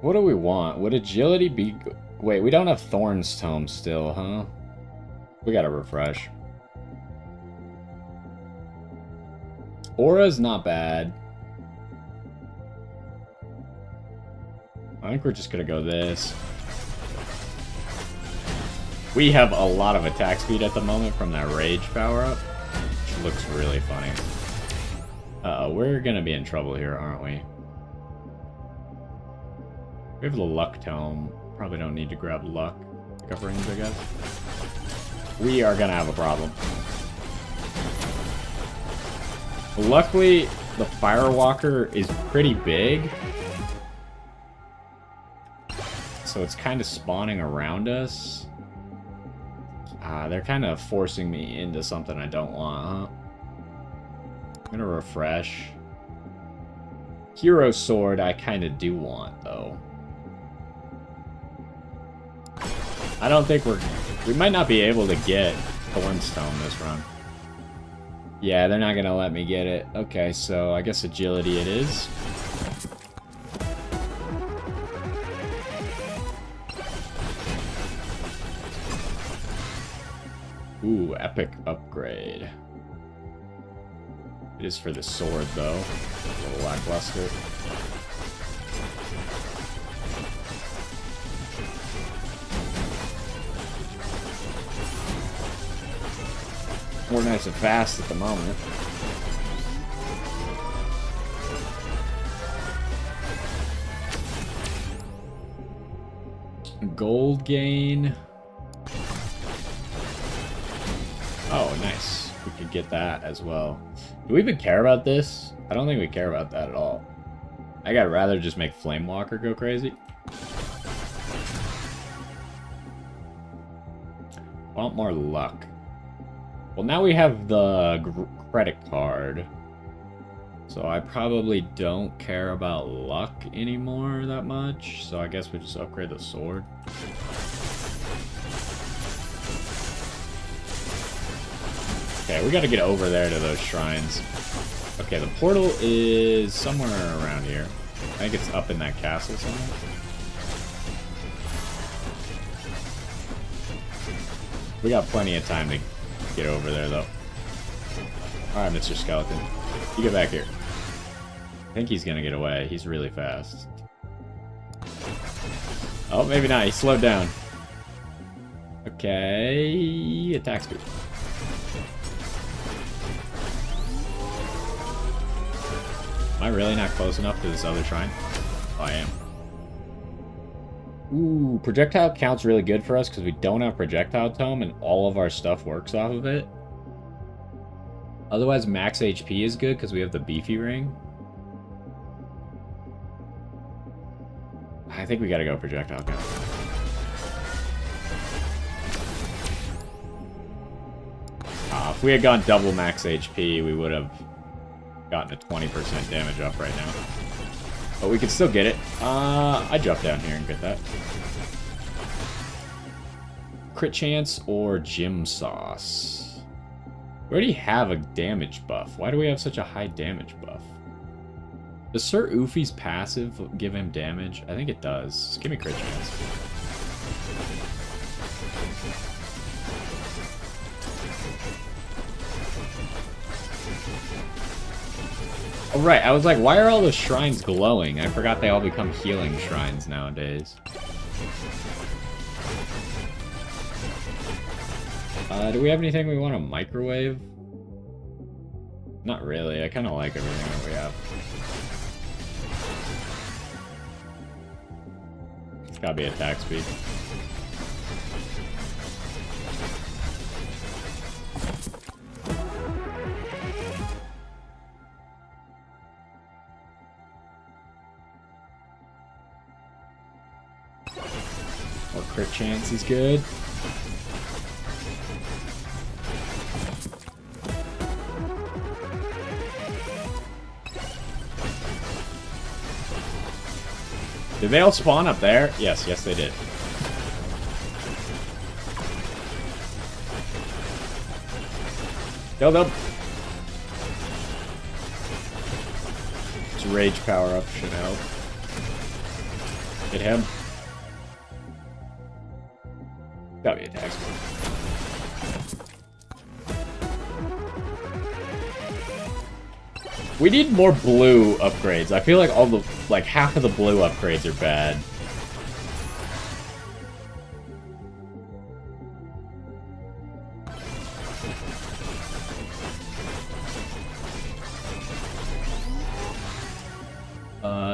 What do we want? Would agility be... Wait, we don't have Thorn's Tome still, huh? We gotta refresh. Aura's not bad. I think we're just gonna go this. We have a lot of attack speed at the moment from that Rage power-up, which looks really funny. Uh-oh, we're gonna be in trouble here, aren't we? We have the Luck Tome. Probably don't need to grab Luck. Pick up rings, I guess. We are gonna have a problem. Luckily, the Firewalker is pretty big. So it's kind of spawning around us. They're kind of forcing me into something I don't want, huh? I'm gonna refresh. Hero Sword I kind of do want, though. I don't think we might not be able to get Thornstone this run. Yeah, they're not gonna let me get it. Okay, so I guess agility it is. Ooh, epic upgrade. It is for the sword, though. A little lackluster. We're nice and fast at the moment. gold gain. Oh, nice. We could get that as well. Do we even care about this? I don't think we care about that at all. I gotta rather just make Flamewalker go crazy. Want more luck. Well, now we have the credit card. So I probably don't care about luck anymore that much. So I guess we just upgrade the sword. Okay, we gotta get over there to those shrines. Okay, the portal is somewhere around here. I think it's up in that castle somewhere. We got plenty of time to get over there, though. Alright, Mr. Skeleton. You get back here. I think he's gonna get away. He's really fast. Oh, maybe not. He slowed down. Okay. Attack speed. Am I really not close enough to this other shrine? Oh, I am. Ooh, projectile count's really good for us because we don't have projectile tome and all of our stuff works off of it. Otherwise, max HP is good because we have the beefy ring. I think we gotta go projectile count. If we had gone double max HP, we would have gotten a 20% damage up right now. But we could still get it. I jump down here and get that. Crit chance or gym sauce? We already have a damage buff. Why do we have such a high damage buff? Does Sir Oofy's passive give him damage? I think it does. Just give me crit chance. Oh, right. I was like, why are all the shrines glowing? I forgot they all become healing shrines nowadays. Do we have anything we want to microwave? Not really. I kind of like everything that we have. It's gotta be attack speed. Or crit chance is good. Did they all spawn up there? Yes, yes they did. Kill them. His rage power up should help. Get him. Gotta be attack speed. We need more blue upgrades. I feel like all the half of the blue upgrades are bad.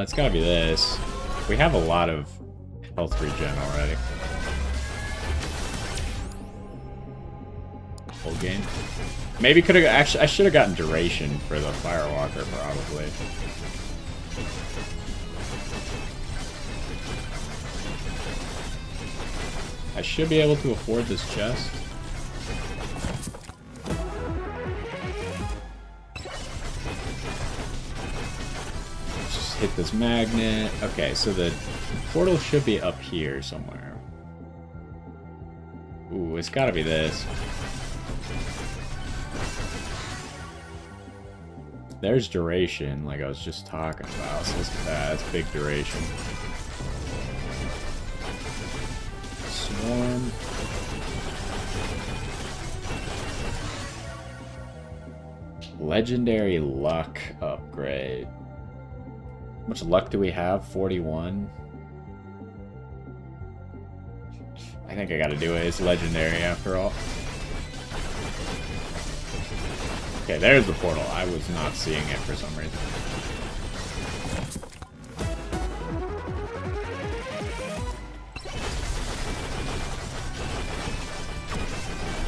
It's gotta be this. We have a lot of health regen already. Full game. Maybe could have actually. I should have gotten duration for the Firewalker probably. I should be able to afford this chest. Just hit this magnet. Okay, so the portal should be up here somewhere. Ooh, it's gotta be this. There's duration, like I was just talking about. So that's big duration. Swarm. Legendary luck upgrade. How much luck do we have? 41. I think I gotta do it. It's legendary after all. Okay, there's the portal. I was not seeing it for some reason.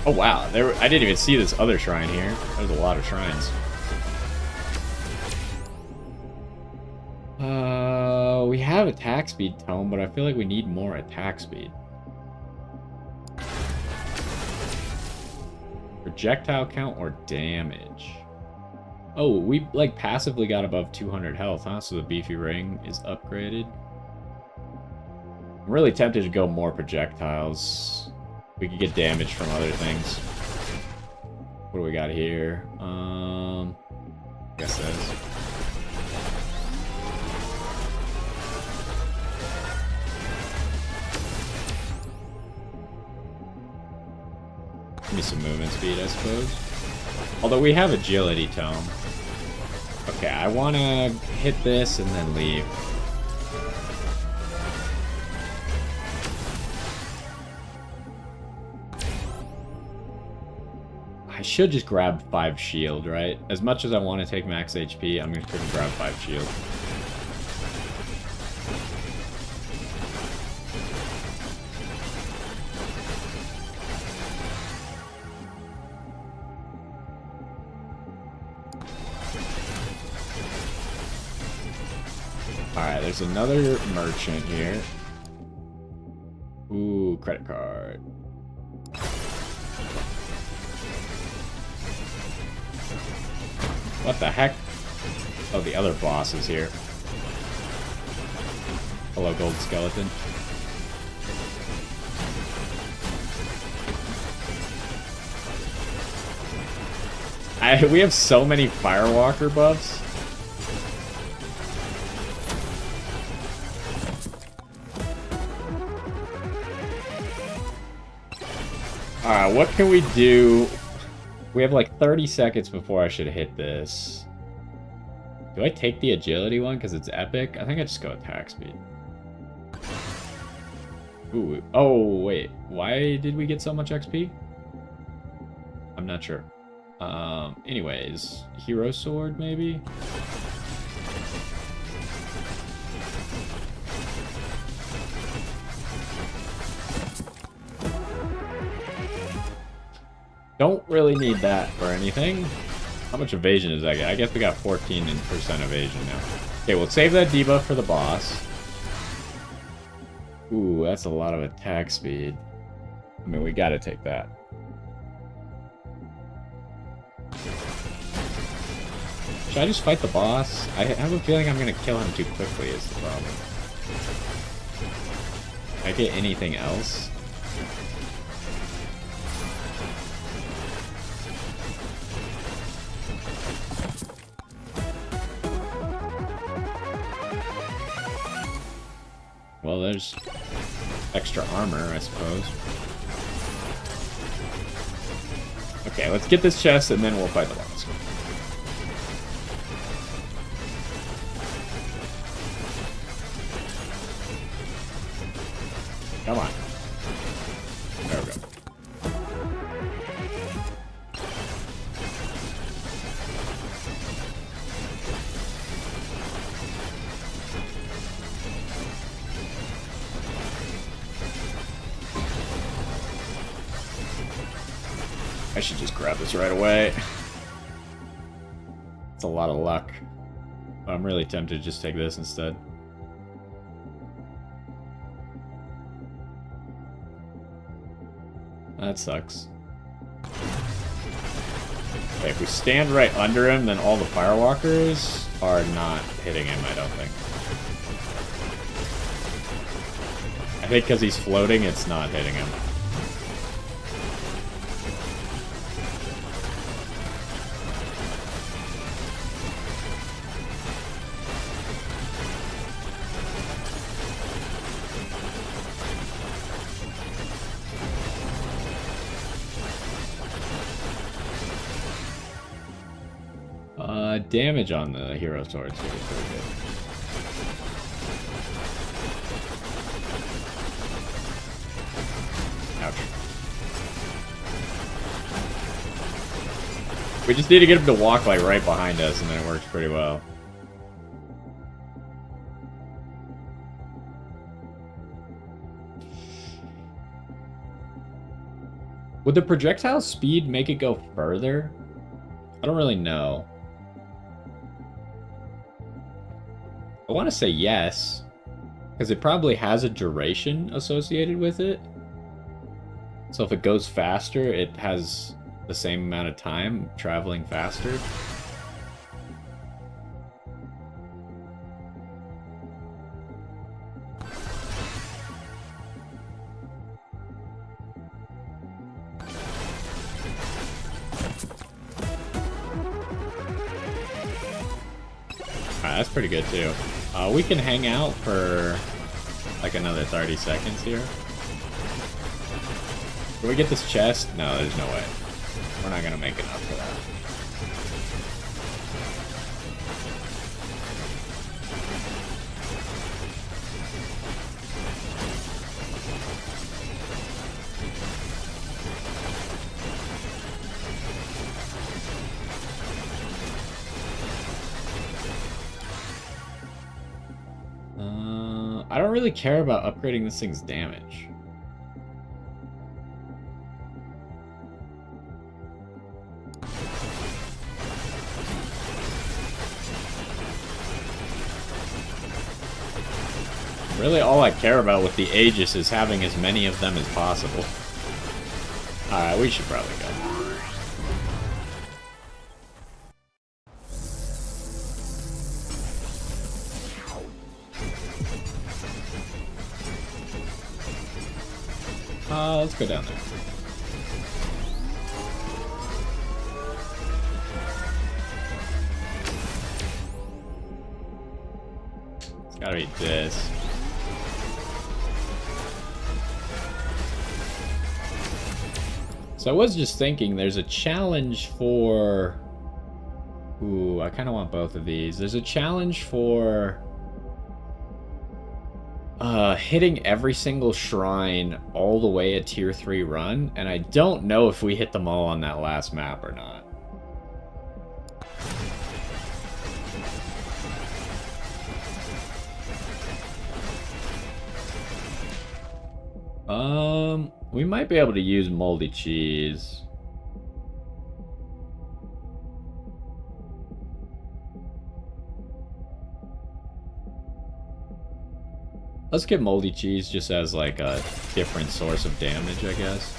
Oh wow, I didn't even see this other shrine here. There's a lot of shrines. We have attack speed tome, but I feel like we need more attack speed. Projectile count or damage? Oh, we like passively got above 200 health, huh? So the beefy ring is upgraded. I'm really tempted to go more projectiles. We could get damage from other things. What do we got here? I guess this. Give me some movement speed, I suppose. Although we have agility tome. Okay, I want to hit this and then leave. I should just grab 5 shield, right? As much as I want to take max HP, I'm going to grab 5 shield. Alright, there's another merchant here. Ooh, credit card. What the heck? Oh, the other boss is here. Hello, gold skeleton. We have so many Firewalker buffs. Alright, what can we do? We have like 30 seconds before I should hit this. Do I take the agility one because it's epic? I think I just go attack speed. Ooh, oh wait, why did we get so much XP? I'm not sure. Anyways, hero sword maybe? Don't really need that for anything. How much evasion does that get? I guess we got 14% evasion now. Okay, we'll save that debuff for the boss. Ooh, that's a lot of attack speed. I mean, we gotta take that. Should I just fight the boss? I have a feeling I'm gonna kill him too quickly is the problem. Can I get anything else? Well, there's extra armor, I suppose. Okay, let's get this chest and then we'll fight the boss. Come on. There we go. I should just grab this right away. It's a lot of luck. I'm really tempted to just take this instead. That sucks. Okay, if we stand right under him, then all the Firewalkers are not hitting him, I don't think. I think because he's floating, it's not hitting him. Damage on the hero sword is pretty good. Ouch. We just need to get him to walk like right behind us and then it works pretty well. Would the projectile speed make it go further? I don't really know. I want to say yes, because it probably has a duration associated with it. So if it goes faster, it has the same amount of time traveling faster. That's pretty good too. We can hang out for like another 30 seconds here. Can we get this chest? No, there's no way. We're not gonna make enough for that. I don't really care about upgrading this thing's damage. Really, all I care about with the Aegis is having as many of them as possible. Alright, we should probably go. Let's go down there. It's gotta be this. So I was just thinking, there's a challenge for... Ooh, I kind of want both of these. There's a challenge for... hitting every single shrine all the way a tier 3 run, and I don't know if we hit them all on that last map or not. We might be able to use moldy cheese. Let's get moldy cheese just as like a different source of damage, I guess.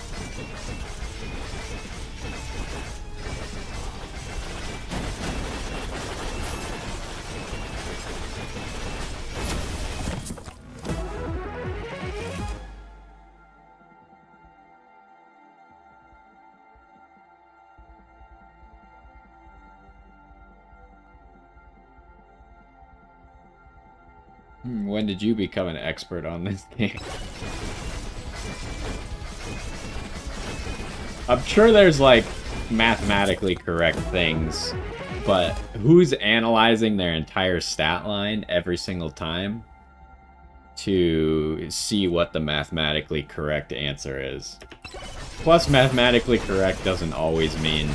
When did you become an expert on this game? I'm sure there's like mathematically correct things, but who's analyzing their entire stat line every single time to see what the mathematically correct answer is? Plus, mathematically correct doesn't always mean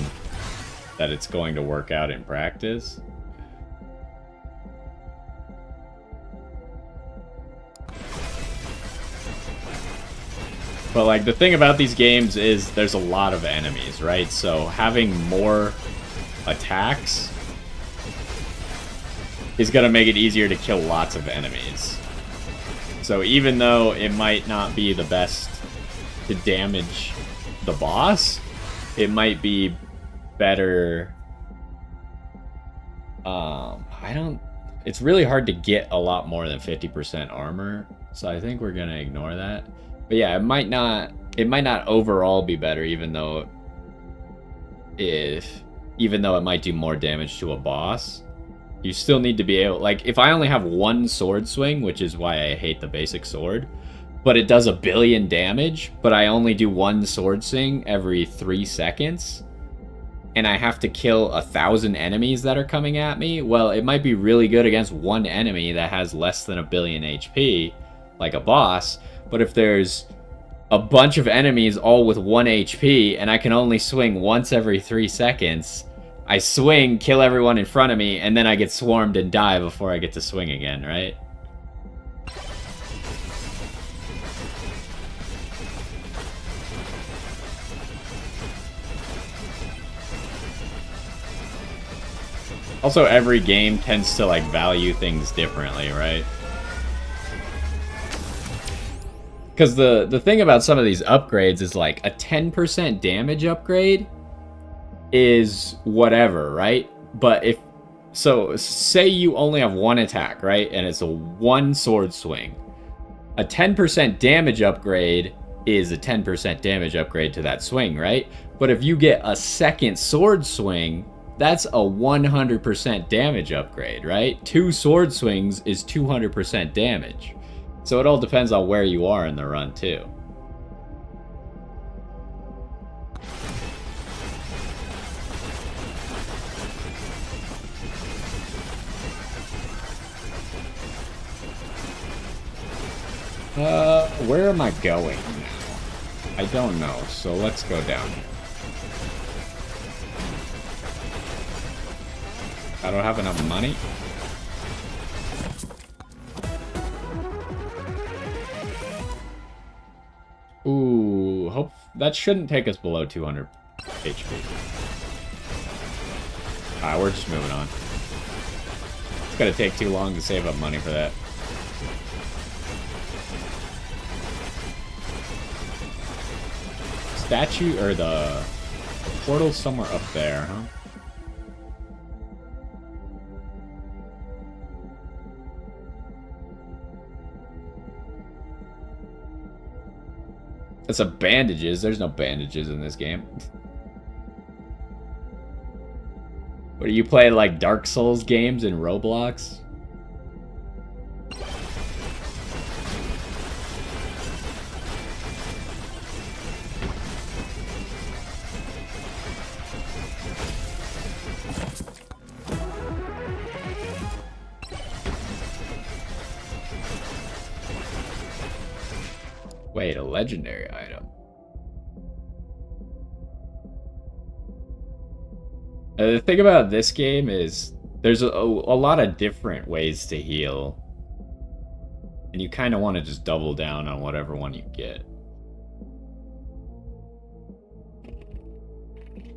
that it's going to work out in practice. But like the thing about these games is there's a lot of enemies, right? So having more attacks is gonna make it easier to kill lots of enemies. So even though it might not be the best to damage the boss, it might be better. It's really hard to get a lot more than 50% armor, so I think we're gonna ignore that. But yeah, it might not overall be better, even though it might do more damage to a boss. You still need to be able, like, if I only have one sword swing, which is why I hate the basic sword, but it does 1 billion damage, but I only do one sword swing every 3 seconds, and I have to kill 1,000 enemies that are coming at me, well, it might be really good against one enemy that has less than 1 billion HP, like a boss. But if there's a bunch of enemies all with 1 HP and I can only swing once every 3 seconds, I swing, kill everyone in front of me, and then I get swarmed and die before I get to swing again, right? Also, every game tends to, like, value things differently, right? Because the thing about some of these upgrades is, like, a 10% damage upgrade is whatever, right? But if... So, say you only have one attack, right? And it's a one sword swing. A 10% damage upgrade is a 10% damage upgrade to that swing, right? But if you get a second sword swing, that's a 100% damage upgrade, right? 2 sword swings is 200% damage. So it all depends on where you are in the run, too. Where am I going now? I don't know, so let's go down here. I don't have enough money. Ooh, hope that shouldn't take us below 200 HP. Alright, we're just moving on. It's gonna take too long to save up money for that. Statue, or the portal's somewhere up there, huh? That's a bandages. There's no bandages in this game. What, do you play like Dark Souls games in Roblox? Wait, a legendary item. The thing about this game is there's a lot of different ways to heal. And you kind of want to just double down on whatever one you get.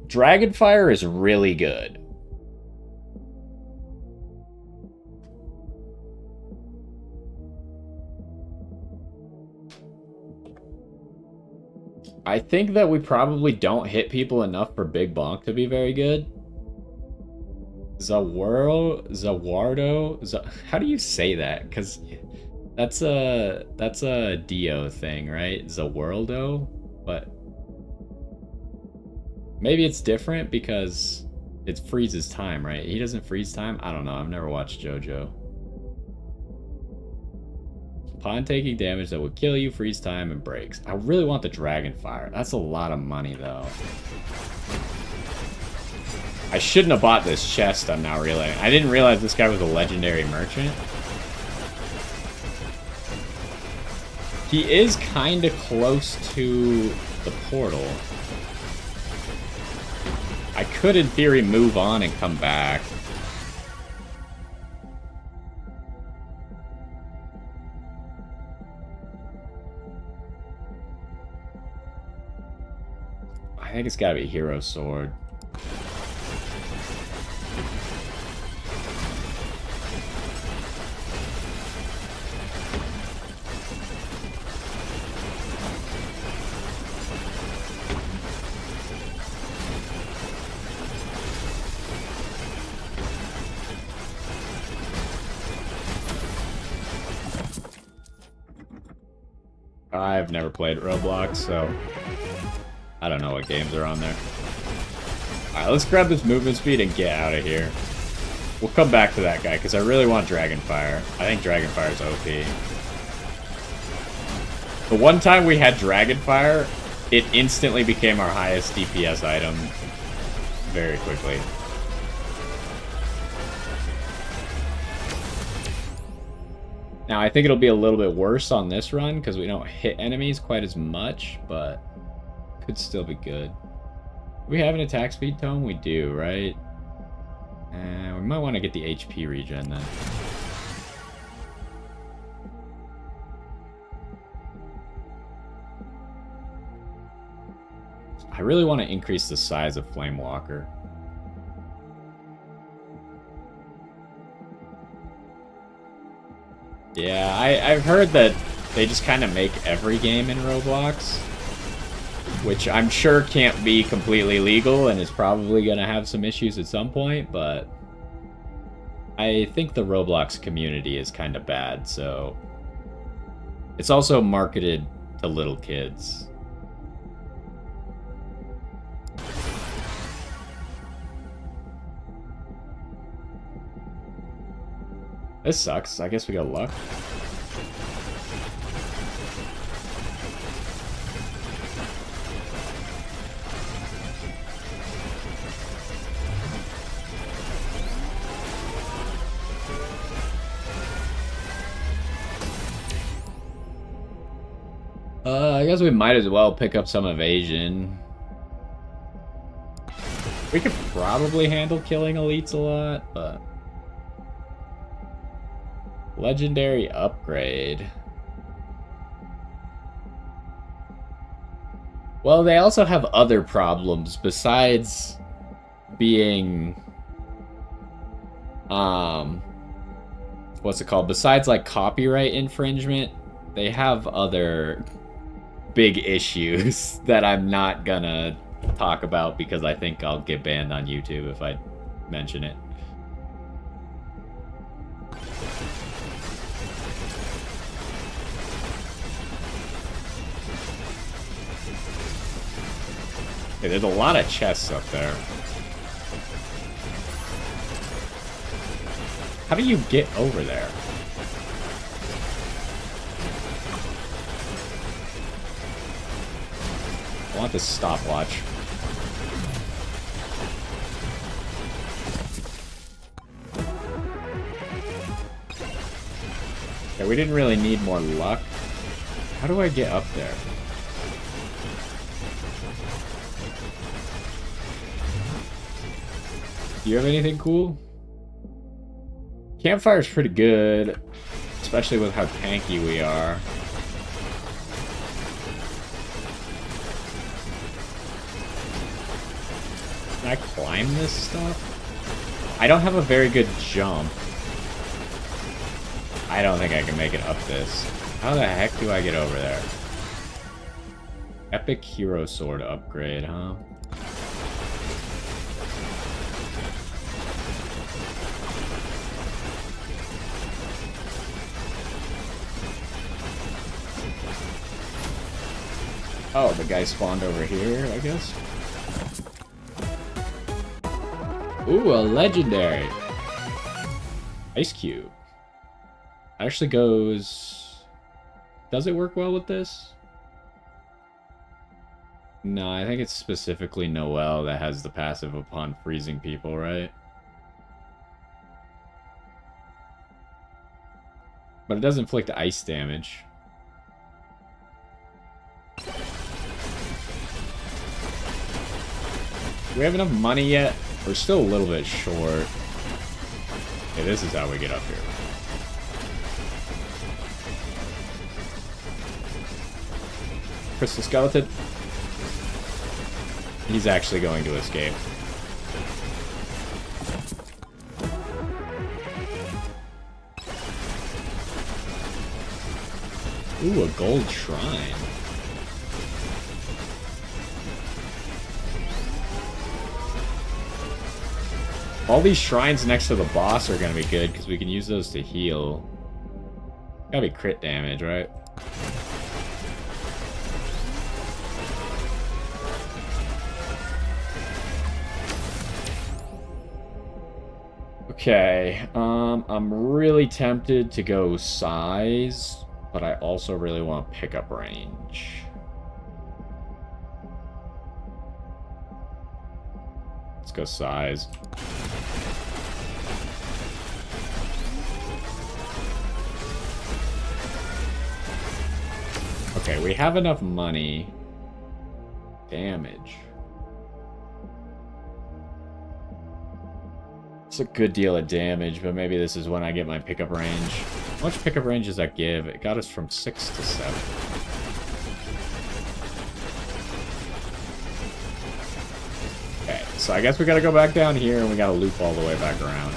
Dragonfire is really good. I think that we probably don't hit people enough for Big Bonk to be very good. Zawardo? How do you say that? Because that's a Dio thing, right? Zawardo? But maybe it's different because it freezes time, right? He doesn't freeze time? I don't know. I've never watched JoJo. Upon taking damage that would kill you, freeze time, and breaks. I really want the Dragonfire. That's a lot of money, though. I shouldn't have bought this chest, I'm now realizing. I didn't realize this guy was a legendary merchant. He is kind of close to the portal. I could, in theory, move on and come back. I think it's gotta be Hero Sword. I've never played Roblox, so I don't know what games are on there. Alright, let's grab this movement speed and get out of here. We'll come back to that guy, because I really want Dragonfire. I think Dragonfire's OP. The one time we had Dragonfire, it instantly became our highest DPS item very quickly. Now, I think it'll be a little bit worse on this run, because we don't hit enemies quite as much, but could still be good. Do we have an attack speed tome? We do, right? We might want to get the HP regen then. I really want to increase the size of Flame Walker. Yeah, I've heard that they just kind of make every game in Roblox, which I'm sure can't be completely legal and is probably going to have some issues at some point, but I think the Roblox community is kind of bad, so it's also marketed to little kids. This sucks. I guess we got luck. I guess we might as well pick up some evasion. We could probably handle killing elites a lot, but... Legendary upgrade. Well, they also have other problems besides being... What's it called? Besides, like, copyright infringement, they have other big issues that I'm not gonna talk about because I think I'll get banned on YouTube if I mention it. Okay, there's a lot of chests up there. How do you get over there? I want this stopwatch. Okay, we didn't really need more luck. How do I get up there? Do you have anything cool? Campfire's pretty good, especially with how tanky we are. Can I climb this stuff? I don't have a very good jump. I don't think I can make it up this. How the heck do I get over there? Epic Hero Sword upgrade, huh? Oh, the guy spawned over here, I guess? Ooh, a legendary. Ice Cube. Actually goes... Does it work well with this? No, I think it's specifically Noelle that has the passive upon freezing people, right? But it does inflict ice damage. Do we have enough money yet? We're still a little bit short. Okay, this is how we get up here. Crystal Skeleton. He's actually going to escape. Ooh, a gold shrine. All these shrines next to the boss are going to be good because we can use those to heal. Gotta be crit damage, right? Okay, I'm really tempted to go size, but I also really want pickup range. Let's go size. Okay, we have enough money. Damage. It's a good deal of damage, but maybe this is when I get my pickup range. How much pickup range does that give? It got us from 6 to 7. Okay, so I guess we gotta go back down here and we gotta loop all the way back around.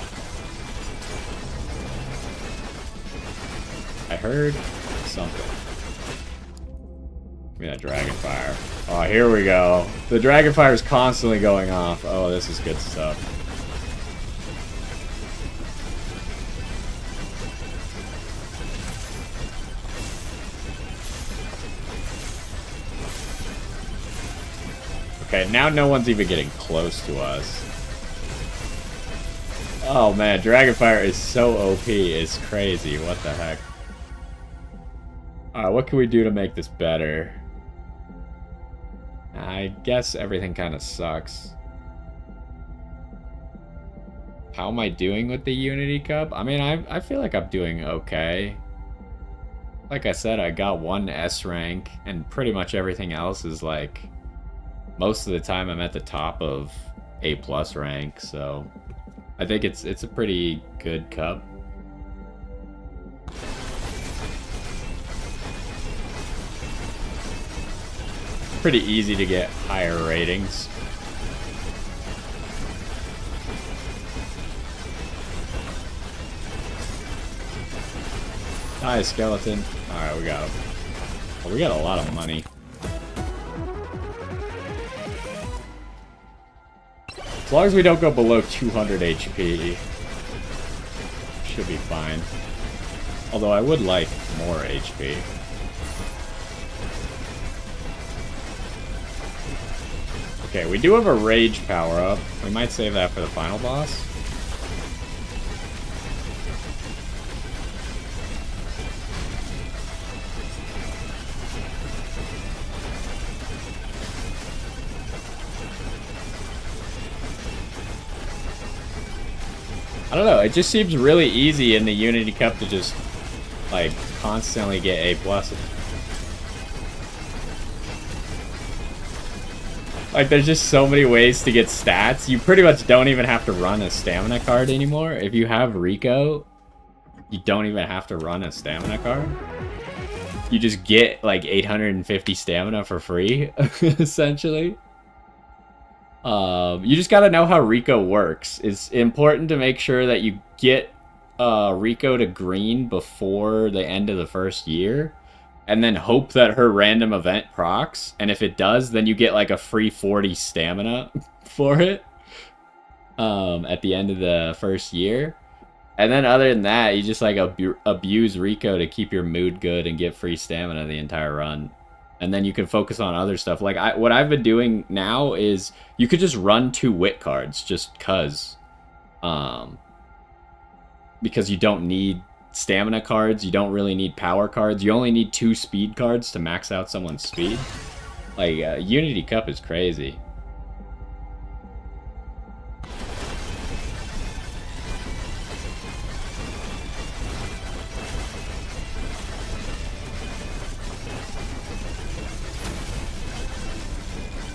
heard something. Give me that dragon fire. Oh, here we go. The dragon fire is constantly going off. Oh, this is good stuff. Okay, now no one's even getting close to us. Oh man, Dragonfire is so OP, it's crazy. What the heck? Alright, what can we do to make this better? I guess everything kind of sucks. How am I doing with the Unity Cup? I mean, I feel like I'm doing okay. Like I said, I got one S rank, and pretty much everything else is like... Most of the time I'm at the top of A+ rank, so... I think it's a pretty good cup. Pretty easy to get higher ratings. Hi, skeleton. Alright, we got him. Oh, we got a lot of money. As long as we don't go below 200 HP, should be fine. Although I would like more HP. Okay, we do have a rage power-up. We might save that for the final boss. I don't know, it just seems really easy in the Unity Cup to just, like, constantly get A+. Like, there's just so many ways to get stats. You pretty much don't even have to run a stamina card anymore. If you have Rico, you don't even have to run a stamina card. You just get, like, 850 stamina for free, essentially. You just gotta know how Rico works. It's important to make sure that you get Rico to green before the end of the first year, and then hope that her random event procs, and if it does, then you get like a free 40 stamina for it at the end of the first year. And then other than that, you just like abuse Rico to keep your mood good and get free stamina the entire run. And then you can focus on other stuff. Like, what I've been doing now is you could just run 2 wit cards just because you don't need stamina cards. You don't really need power cards. You only need 2 speed cards to max out someone's speed. Like, Unity Cup is crazy.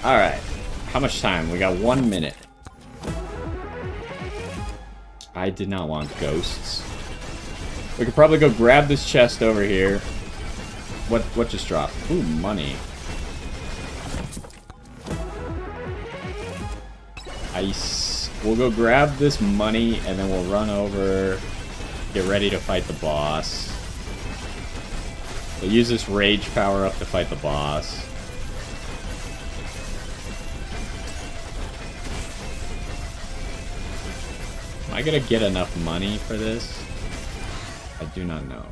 Alright, how much time? We got 1 minute. I did not want ghosts. We could probably go grab this chest over here. What just dropped? Ooh, money. Ice. We'll go grab this money and then we'll run over, get ready to fight the boss. We'll use this rage power up to fight the boss. Am I gonna get enough money for this? I do not know.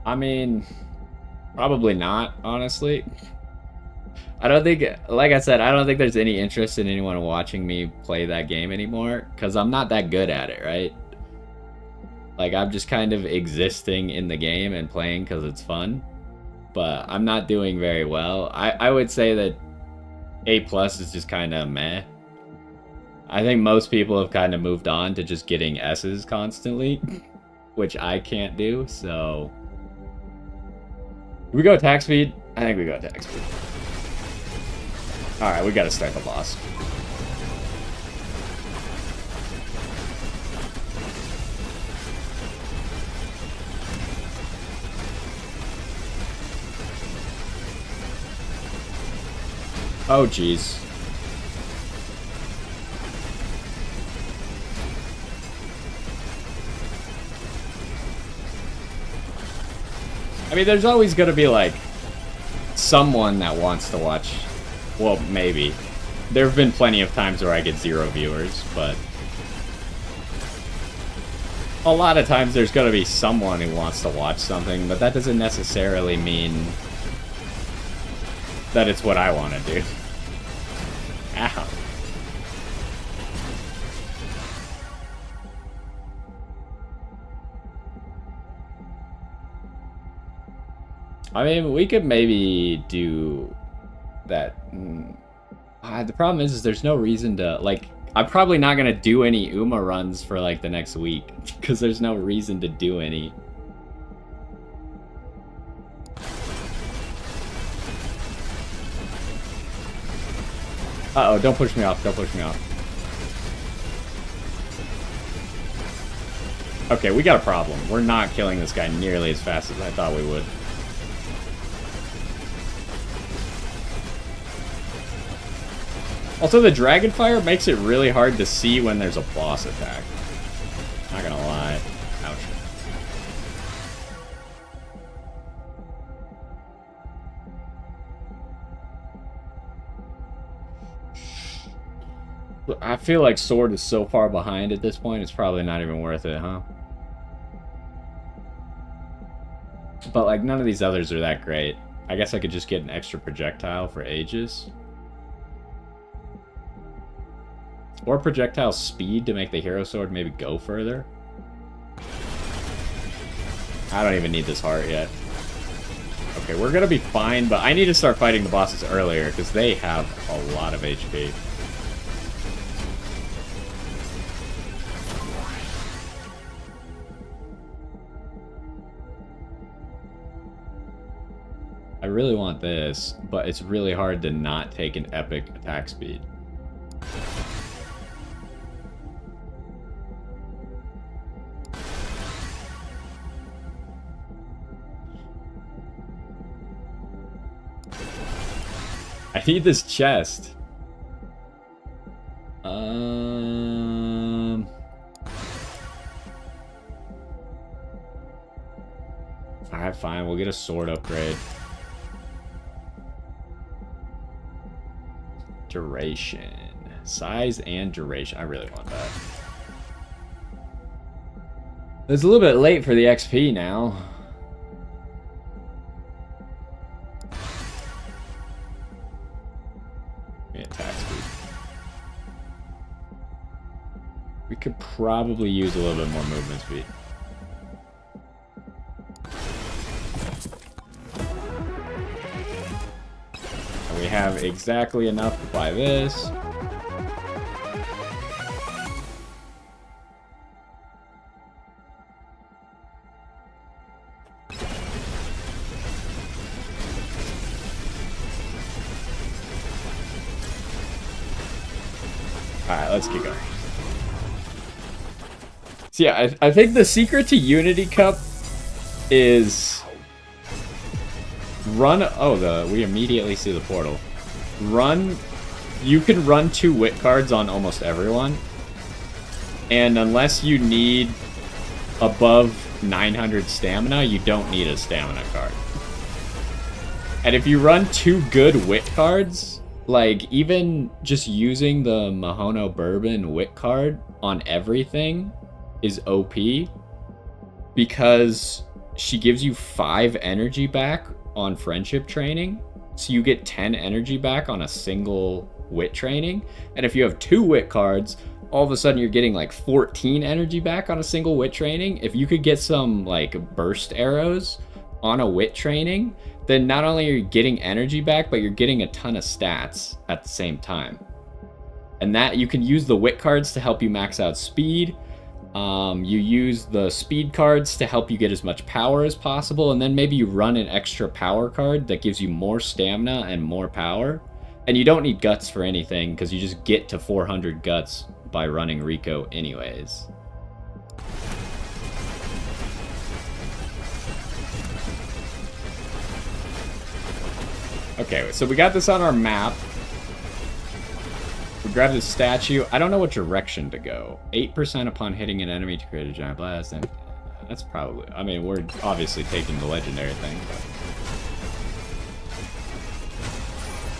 I mean, probably not, honestly. I don't think, like I said, I don't think there's any interest in anyone watching me play that game anymore, because I'm not that good at it, right? Like, I'm just kind of existing in the game and playing because it's fun, but I'm not doing very well. I would say that A+ is just kind of meh. I think most people have kind of moved on to just getting S's constantly, which I can't do, so... We go attack speed? I think we go attack speed. Alright, we gotta start the boss. Oh, jeez. I mean, there's always gonna be, like, someone that wants to watch. Well, maybe. There have been plenty of times where I get 0 viewers, but a lot of times there's gonna be someone who wants to watch something, but that doesn't necessarily mean that it's what I want to do. Ow. I mean, we could maybe do that. The problem is there's no reason to, like, I'm probably not going to do any Uma runs for, like, the next week, because there's no reason to do any. Uh-oh, don't push me off, don't push me off. Okay, we got a problem. We're not killing this guy nearly as fast as I thought we would. Also, the Dragonfire makes it really hard to see when there's a boss attack. Not gonna lie. Ouch. I feel like Sword is so far behind at this point, it's probably not even worth it, huh? But, like, none of these others are that great. I guess I could just get an extra projectile for Aegis. Or projectile speed to make the Hero Sword maybe go further. I don't even need this heart yet. Okay, we're gonna be fine, but I need to start fighting the bosses earlier, because they have a lot of HP. I really want this, but it's really hard to not take an epic attack speed. I need this chest. Alright, fine. We'll get a sword upgrade. Duration. Size and duration. I really want that. It's a little bit late for the XP now. Attack speed. We could probably use a little bit more movement speed. And we have exactly enough to buy this. Alright, let's keep going. So yeah, I think the secret to Unity Cup is run... Oh, we immediately see the portal. You can run 2 wit cards on almost everyone. And unless you need above 900 stamina, you don't need a stamina card. And if you run 2 good wit cards... Like, even just using the Mahono Bourbon wit card on everything is OP. Because she gives you 5 energy back on friendship training. So you get 10 energy back on a single wit training. And if you have 2 wit cards, all of a sudden you're getting like 14 energy back on a single wit training. If you could get some like burst arrows on a wit training, then not only are you getting energy back, but you're getting a ton of stats at the same time. And that you can use the wit cards to help you max out speed. You use the speed cards to help you get as much power as possible, and then maybe you run an extra power card that gives you more stamina and more power. And you don't need guts for anything, because you just get to 400 guts by running Rico anyways. Okay, so we got this on our map. We grabbed this statue. I don't know what direction to go. 8% upon hitting an enemy to create a giant blast. And That's probably... I mean, we're obviously taking the legendary thing, but...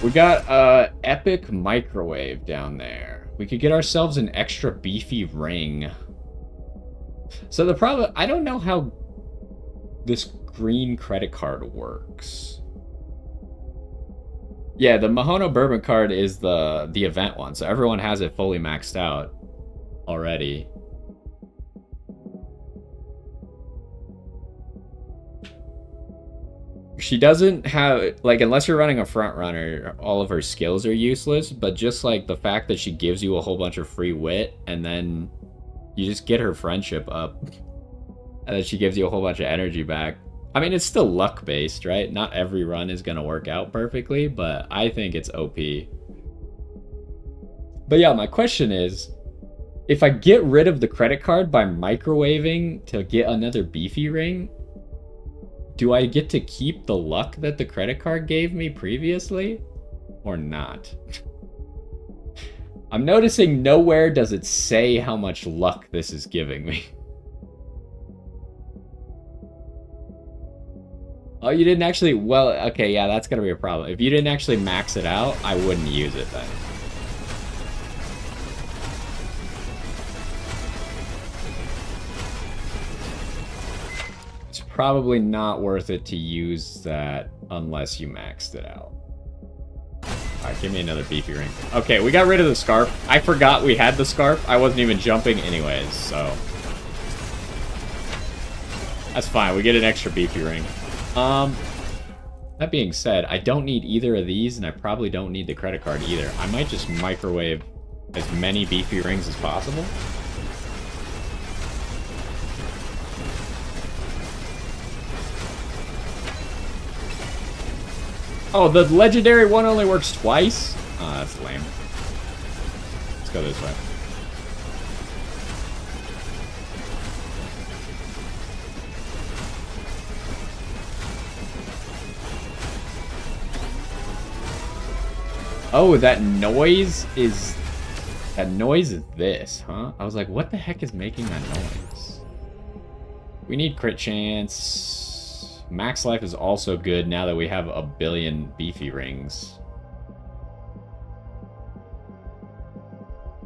We got epic microwave down there. We could get ourselves an extra beefy ring. So the problem... I don't know how this green credit card works. Yeah, the Mahono Bourbon card is the event one, so everyone has it fully maxed out already. She doesn't have, like, unless you're running a front runner, all of her skills are useless, but just, like, the fact that she gives you a whole bunch of free wit, and then you just get her friendship up, and then she gives you a whole bunch of energy back. I mean, it's still luck-based, right? Not every run is gonna work out perfectly, but I think it's OP. But yeah, my question is, if I get rid of the credit card by microwaving to get another beefy ring, do I get to keep the luck that the credit card gave me previously? Or not? I'm noticing nowhere does it say how much luck this is giving me. Oh, you didn't actually... Well, okay, yeah, that's gonna be a problem. If you didn't actually max it out, I wouldn't use it then. Probably not worth it to use that unless you maxed it out. Alright, give me another beefy ring. Okay, we got rid of the scarf. I forgot we had the scarf. I wasn't even jumping anyways, so... That's fine, we get an extra beefy ring. That being said, I don't need either of these, and I probably don't need the credit card either. I might just microwave as many beefy rings as possible. Oh, the legendary one only works twice? Oh, that's lame. Let's go this way. Oh, that noise is... That noise is this, huh? I was like, what the heck is making that noise? We need crit chance... Max life is also good now that we have a billion beefy rings.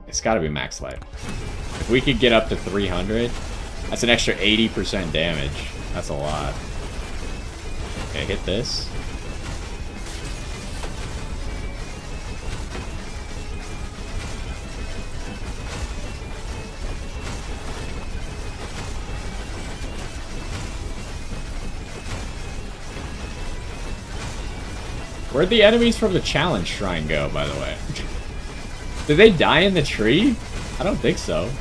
It's gotta be max life. If we could get up to 300, that's an extra 80% damage. That's a lot. Okay, hit this. Where'd the enemies from the challenge shrine go, by the way? Did they die in the tree? I don't think so.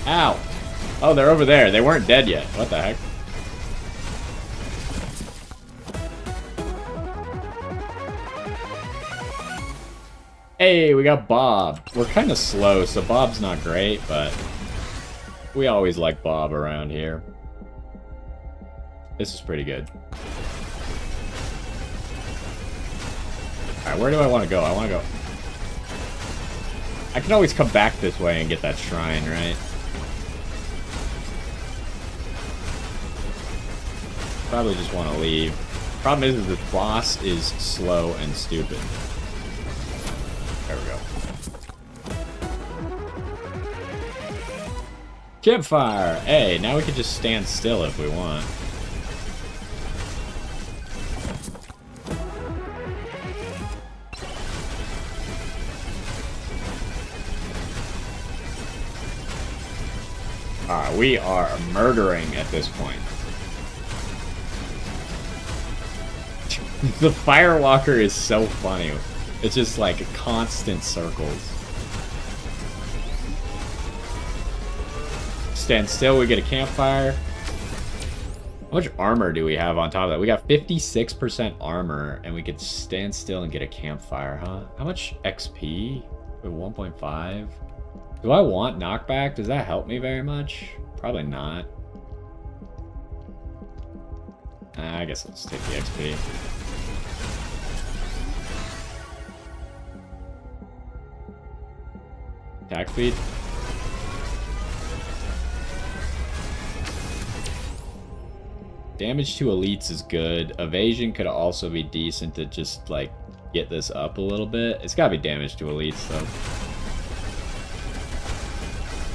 Ow. Oh, they're over there. They weren't dead yet. What the heck? Hey, we got Bob. We're kind of slow, so Bob's not great, but we always like Bob around here. This is pretty good. Alright, where do I want to go? I want to go... I can always come back this way and get that shrine, right? Probably just want to leave. Problem is the boss is slow and stupid. There we go. Campfire! Hey, now we can just stand still if we want. Alright, we are murdering at this point. The Firewalker is so funny. It's just like constant circles. Stand still, we get a campfire. How much armor do we have on top of that? We got 56% armor, and we could stand still and get a campfire, huh? How much XP? 1.5? Do I want knockback? Does that help me very much? Probably not. I guess I'll just take the XP. Attack speed? Damage to elites is good. Evasion could also be decent to just, like, get this up a little bit. It's gotta be damage to elites, though.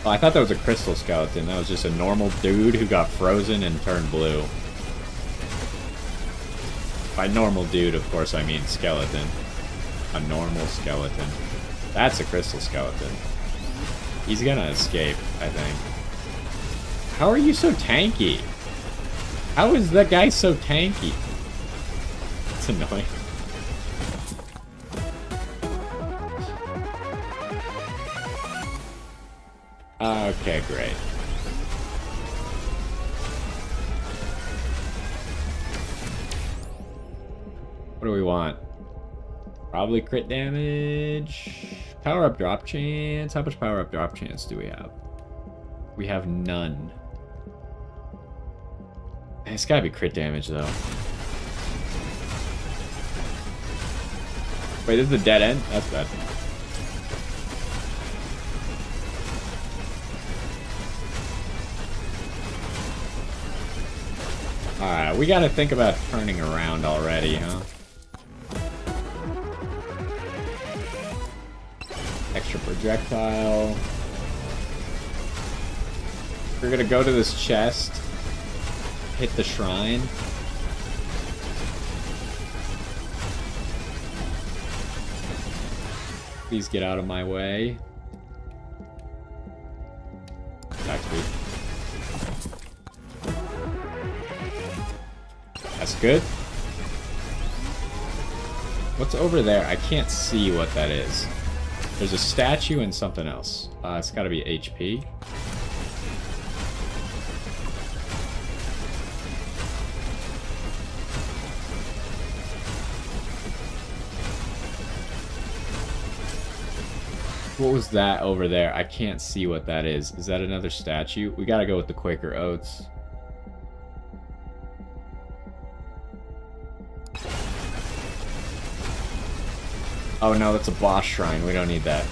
Oh, I thought that was a crystal skeleton. That was just a normal dude who got frozen and turned blue. By normal dude, of course, I mean skeleton. A normal skeleton. That's a crystal skeleton. He's gonna escape, I think. How are you so tanky? How is that guy so tanky? It's annoying. Okay, great. What do we want? Probably crit damage. Power up drop chance. How much power up drop chance do we have? We have none. It's gotta be crit damage though. Wait, this is a dead end? That's bad. Alright, we gotta think about turning around already, huh? Extra projectile. We're gonna go to this chest. Hit the shrine. Please get out of my way. Attack speed. That's good. What's over there? I can't see what that is. There's a statue and something else. It's gotta be HP. What was that over there? I can't see what that is. Is that another statue? We gotta go with the Quaker Oats. Oh no, that's a boss shrine. We don't need that.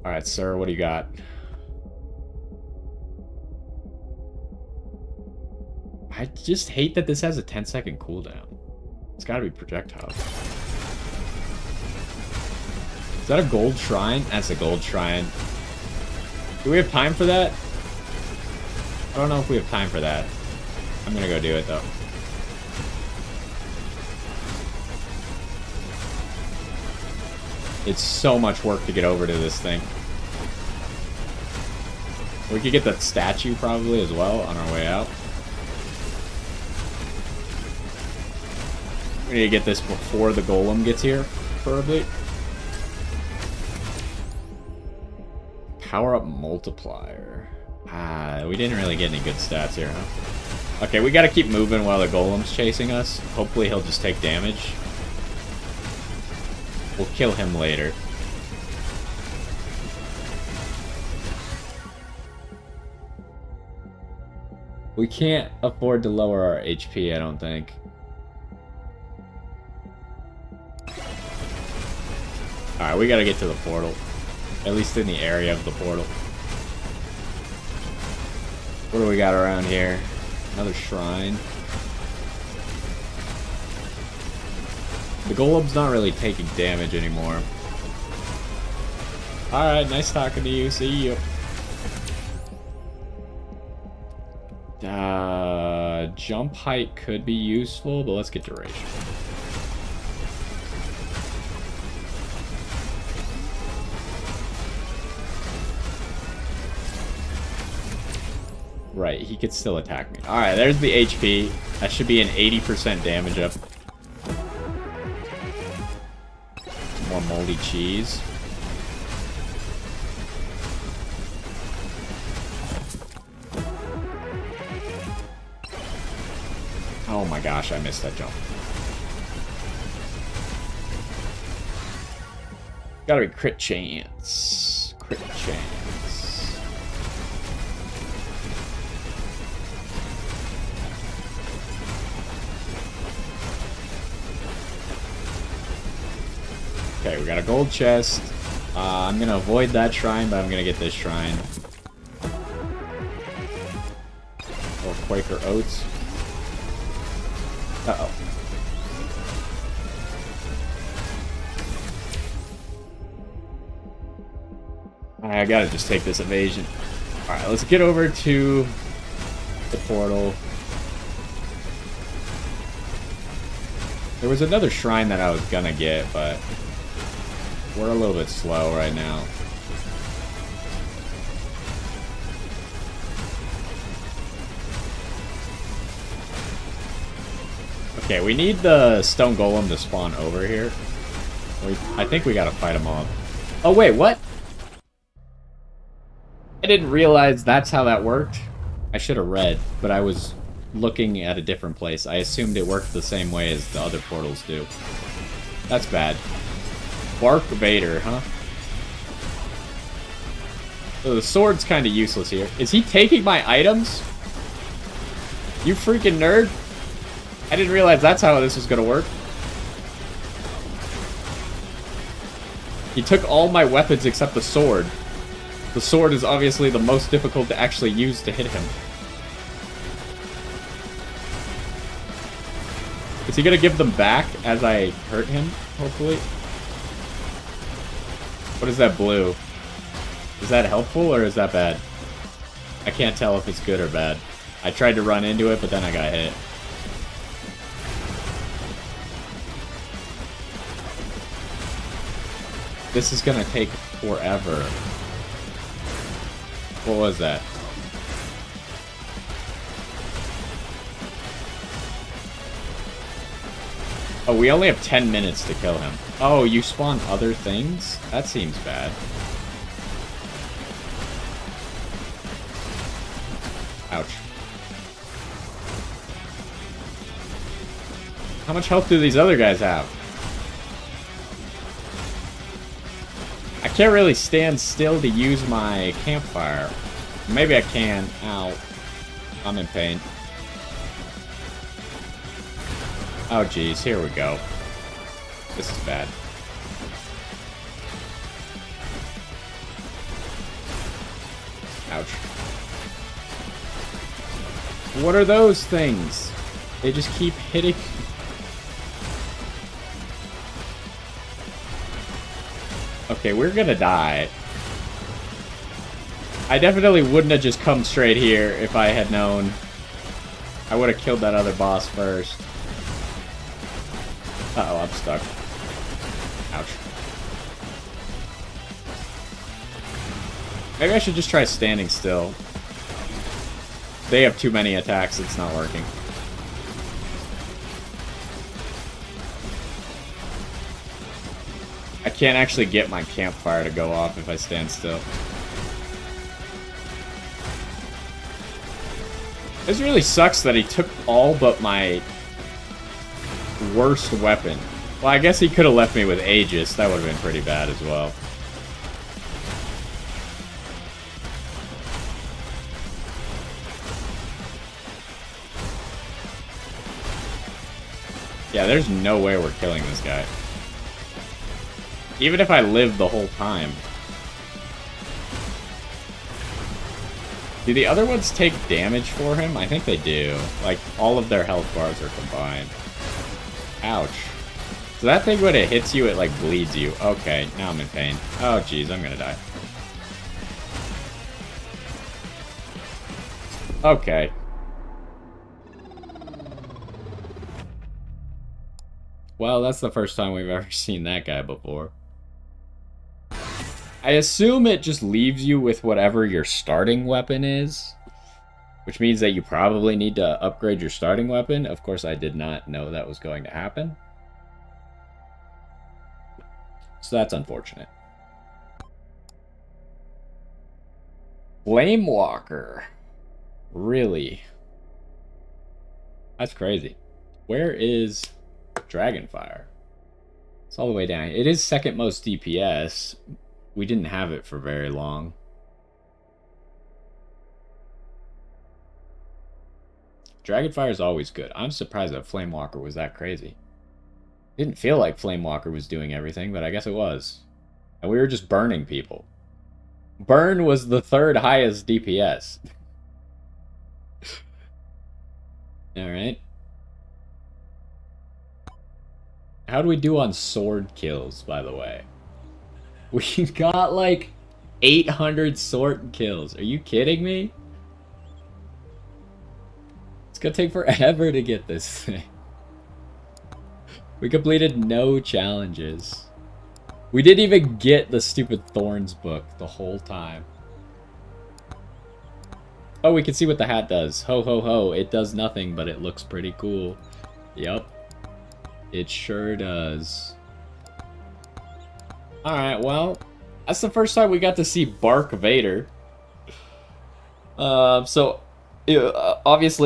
Alright, sir, what do you got? I just hate that this has a 10-second cooldown. It's gotta be projectiles. Is that a gold shrine? That's a gold shrine. Do we have time for that? I don't know if we have time for that. I'm gonna go do it though. It's so much work to get over to this thing. We could get that statue probably as well on our way out. We need to get this before the golem gets here, preferably. Power up multiplier. We didn't really get any good stats here, huh? Okay, we gotta keep moving while the golem's chasing us. Hopefully he'll just take damage. We'll kill him later. We can't afford to lower our HP, I don't think. Alright, we gotta get to the portal. At least in the area of the portal. What do we got around here? Another shrine. The golem's not really taking damage anymore. Alright, nice talking to you. See you. Jump height could be useful, but let's get duration. Right, he could still attack me. Alright, there's the HP. That should be an 80% damage up. More moldy cheese. Oh my gosh, I missed that jump. Gotta be crit chance. Crit chance. Okay, we got a gold chest. I'm gonna avoid that shrine, but I'm gonna get this shrine. Or Quaker Oats. Uh-oh. I gotta just take this evasion. Alright, let's get over to the portal. There was another shrine that I was gonna get, but we're a little bit slow right now. Okay, we need the stone golem to spawn over here. I think we gotta fight him off. Oh wait, what? I didn't realize that's how that worked. I should have read, but I was looking at a different place. I assumed it worked the same way as the other portals do. That's bad. Bark Vader, huh? So the sword's kind of useless here. Is he taking my items? You freaking nerd. I didn't realize that's how this was going to work. He took all my weapons except the sword. The sword is obviously the most difficult to actually use to hit him. Is he going to give them back as I hurt him, hopefully? What is that blue? Is that helpful or is that bad? I can't tell if it's good or bad. I tried to run into it, but then I got hit. This is gonna take forever. What was that? Oh, we only have 10 minutes to kill him. Oh, you spawn other things? That seems bad. Ouch. How much health do these other guys have? I can't really stand still to use my campfire. Maybe I can. Ow. I'm in pain. Oh, geez. Here we go. This is bad. Ouch. What are those things? They just keep hitting. Okay, we're gonna die. I definitely wouldn't have just come straight here if I had known. I would have killed that other boss first. Uh-oh, I'm stuck. Ouch. Maybe I should just try standing still. They have too many attacks, it's not working. I can't actually get my campfire to go off if I stand still. This really sucks that he took all but my worst weapon. Well, I guess he could have left me with Aegis. That would have been pretty bad as well. Yeah, there's no way we're killing this guy. Even if I live the whole time. Do the other ones take damage for him? I think they do. Like, all of their health bars are combined. Ouch. So that thing, when it hits you, it, like, bleeds you. Okay, now I'm in pain. Oh, jeez, I'm gonna die. Okay. Well, that's the first time we've ever seen that guy before. I assume it just leaves you with whatever your starting weapon is. Which means that you probably need to upgrade your starting weapon. Of course, I did not know that was going to happen. So that's unfortunate. Flamewalker. Really? That's crazy. Where is Dragonfire? It's all the way down. It is second most DPS. We didn't have it for very long. Dragonfire is always good. I'm surprised that Flamewalker was that crazy. Didn't feel like Flamewalker was doing everything, but I guess it was. And we were just burning people. Burn was the third highest DPS. Alright. How do we do on sword kills, by the way? We got like 800 sword kills. Are you kidding me? It's gonna take forever to get this thing. We completed no challenges. We didn't even get the stupid Thorns book the whole time. Oh, we can see what the hat does. Ho ho ho, it does nothing, but it looks pretty cool. Yup. It sure does. Alright, well, that's the first time we got to see Bark Vader. Obviously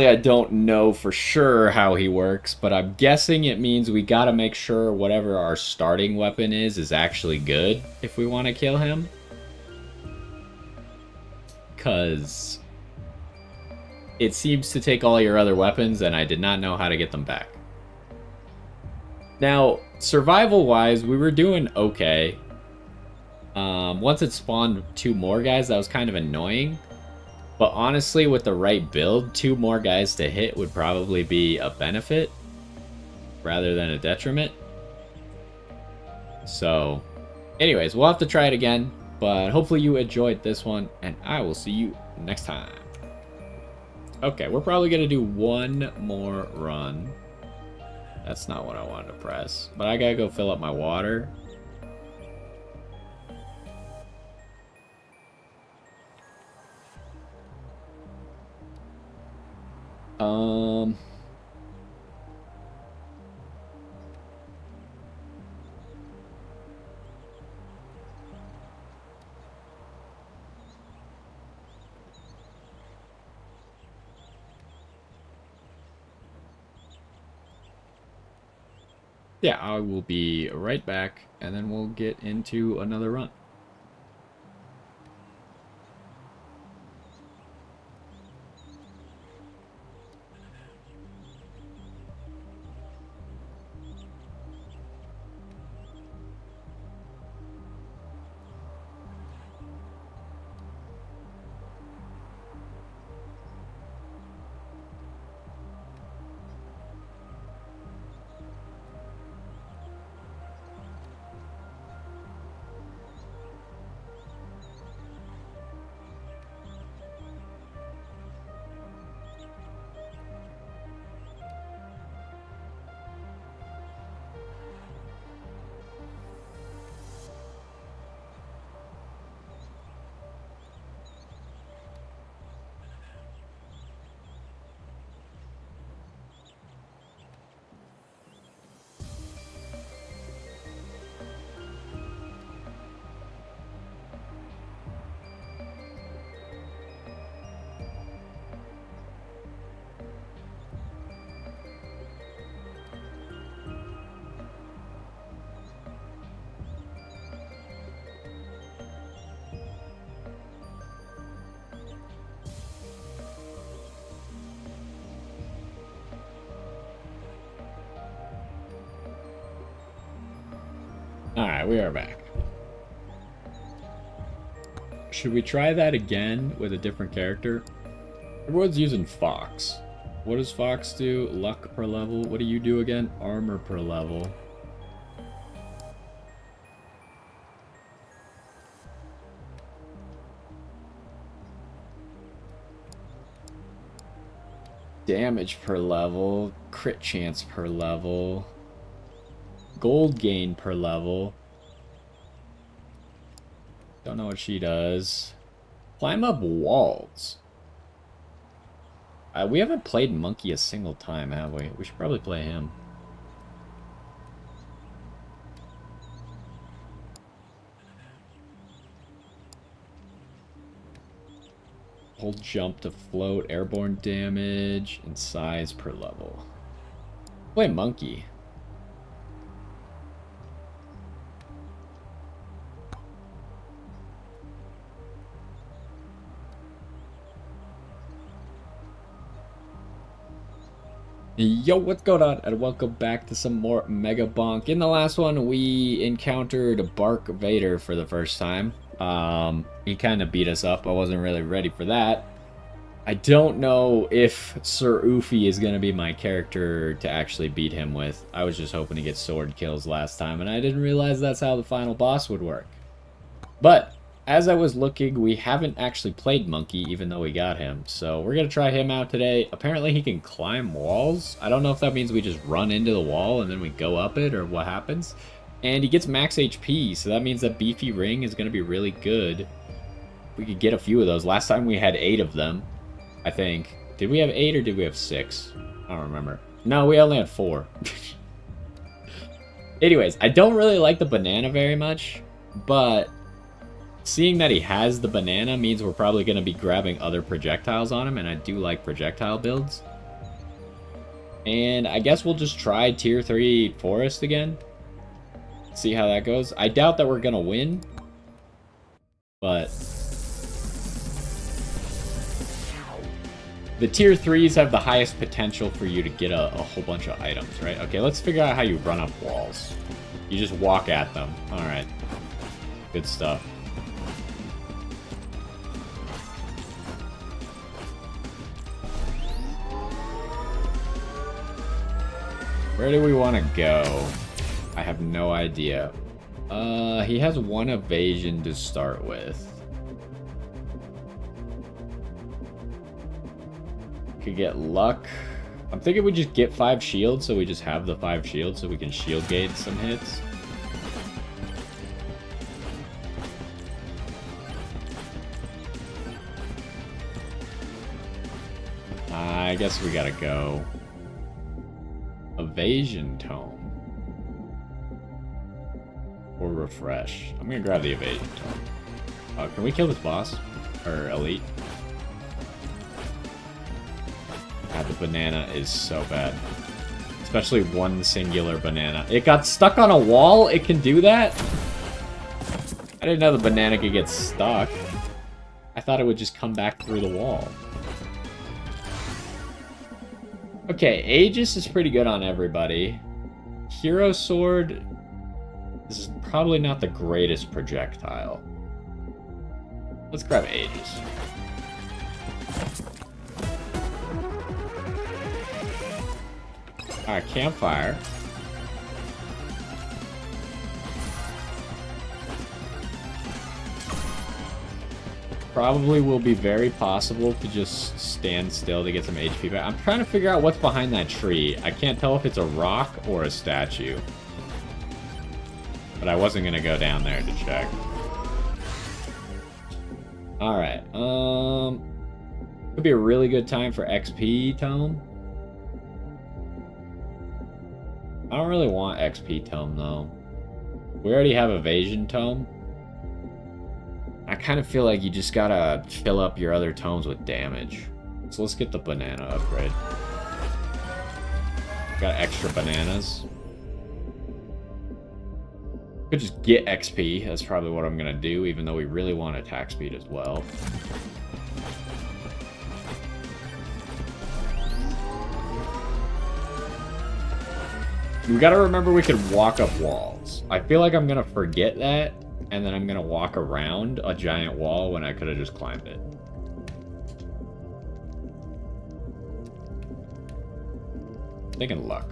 I don't know for sure how he works, but I'm guessing it means we gotta make sure whatever our starting weapon is actually good if we want to kill him. Because it seems to take all your other weapons, and I did not know how to get them back. Now, survival-wise, we were doing okay. Once it spawned 2 more guys, that was kind of annoying. But honestly, with the right build, 2 more guys to hit would probably be a benefit rather than a detriment. So, anyways, we'll have to try it again. But hopefully you enjoyed this one, and I will see you next time. Okay, we're probably going to do one more run. That's not what I wanted to press. But I gotta go fill up my water. Yeah, I will be right back, and then we'll get into another run. Alright, we are back. Should we try that again with a different character? Everyone's using Fox. What does Fox do? Luck per level. What do you do again? Armor per level. Damage per level. Crit chance per level. Gold gain per level. Don't know what she does. Climb up walls. We haven't played Monkey a single time, have we? We should probably play him. Hold jump to float, airborne damage, and size per level. Play Monkey. Yo, what's going on? And welcome back to some more Megabonk. In the last one, we encountered Bark Vader for the first time. He kind of beat us up. I wasn't really ready for that. I don't know if Sir Oofy is going to be my character to actually beat him with. I was just hoping to get sword kills last time, and I didn't realize that's how the final boss would work. But as I was looking, we haven't actually played Monkey, even though we got him. So we're going to try him out today. Apparently he can climb walls. I don't know if that means we just run into the wall and then we go up it or what happens. And he gets max HP, so that means that Beefy Ring is going to be really good. We could get a few of those. Last time we had 8 of them, I think. Did we have 8 or did we have 6? I don't remember. No, we only had 4. Anyways, I don't really like the banana very much, but seeing that he has the banana means we're probably going to be grabbing other projectiles on him, and I do like projectile builds. And I guess we'll just try Tier 3 Forest again. See how that goes. I doubt that we're going to win, but the Tier 3s have the highest potential for you to get a whole bunch of items, right? Okay, let's figure out how you run up walls. You just walk at them. Alright. Good stuff. Where do we want to go? I have no idea. He has 1 evasion to start with. Could get luck. I'm thinking we just get 5 shields, so we just have the 5 shields so we can shield gauge some hits. I guess we gotta go. Evasion Tome. Or Refresh. I'm gonna grab the Evasion Tome. Can we kill this boss? Or Elite? God, the banana is so bad. Especially one singular banana. It got stuck on a wall? It can do that? I didn't know the banana could get stuck. I thought it would just come back through the wall. Okay, Aegis is pretty good on everybody. Hero Sword is probably not the greatest projectile. Let's grab Aegis. Alright, Campfire. Probably will be very possible to just stand still to get some HP back. I'm trying to figure out what's behind that tree. I can't tell if it's a rock or a statue. But I wasn't going to go down there to check. Alright, could be a really good time for XP Tome. I don't really want XP Tome, though. We already have Evasion Tome. I kind of feel like you just gotta fill up your other tomes with damage. So let's get the banana upgrade. Got extra bananas. Could just get XP. That's probably what I'm gonna do, even though we really want attack speed as well. We gotta remember we can walk up walls. I feel like I'm gonna forget that, and then I'm gonna walk around a giant wall when I could have just climbed it. Thinking luck.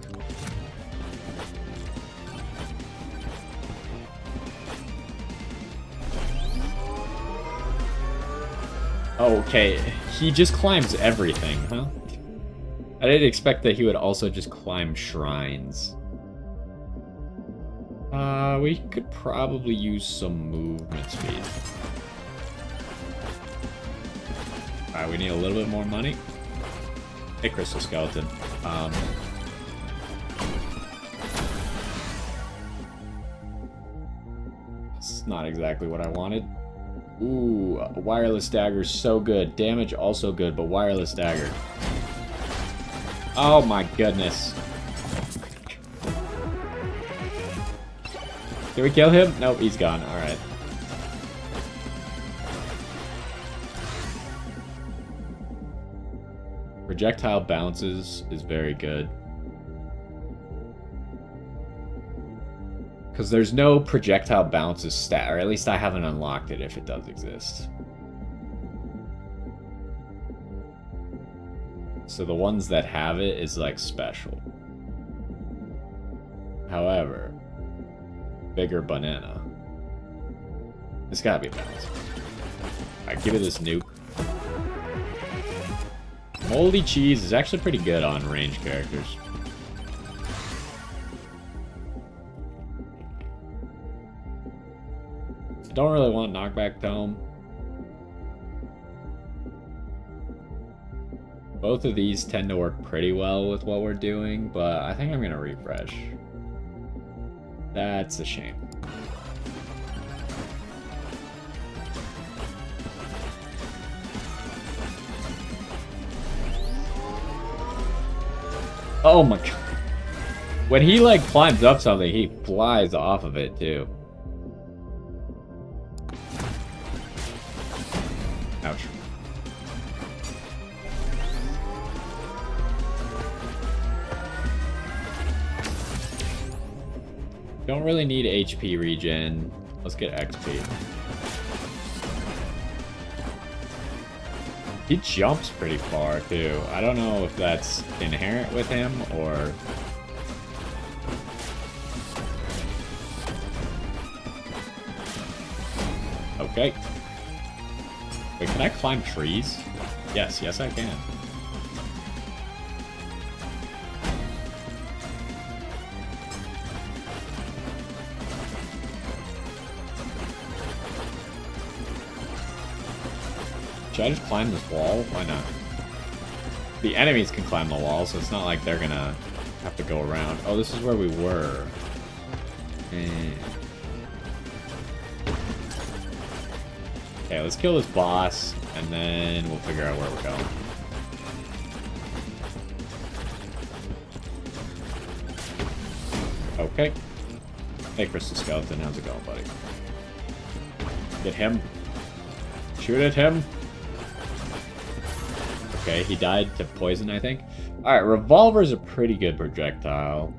Okay, he just climbs everything, huh? I didn't expect that he would also just climb shrines. We could probably use some movement speed. Alright, we need a little bit more money. Hey, Crystal Skeleton. It's not exactly what I wanted. Ooh, wireless dagger is so good. Damage also good, but wireless dagger. Oh my goodness. Did we kill him? Nope, he's gone. Alright. Projectile bounces is very good. Because there's no projectile bounces stat, or at least I haven't unlocked it if it does exist. So the ones that have it is like special. However, bigger banana. It's gotta be a bounce. Alright, give it this nuke. Moldy cheese is actually pretty good on range characters. I don't really want knockback tome. Both of these tend to work pretty well with what we're doing, but I think I'm gonna refresh. That's a shame. Oh my god. When he like climbs up something, he flies off of it too. Ouch. Don't really need HP regen. Let's get XP. He jumps pretty far too. I don't know if that's inherent with him or... Okay. Wait, can I climb trees? Yes, yes I can. Should I just climb this wall? Why not? The enemies can climb the wall, so it's not like they're gonna have to go around. Oh, this is where we were. Okay, let's kill this boss, and then we'll figure out where we're going. Okay. Hey, Crystal Skeleton, how's it going, buddy? Get him. Shoot at him. Okay, he died to poison, I think. Alright, revolver's a pretty good projectile.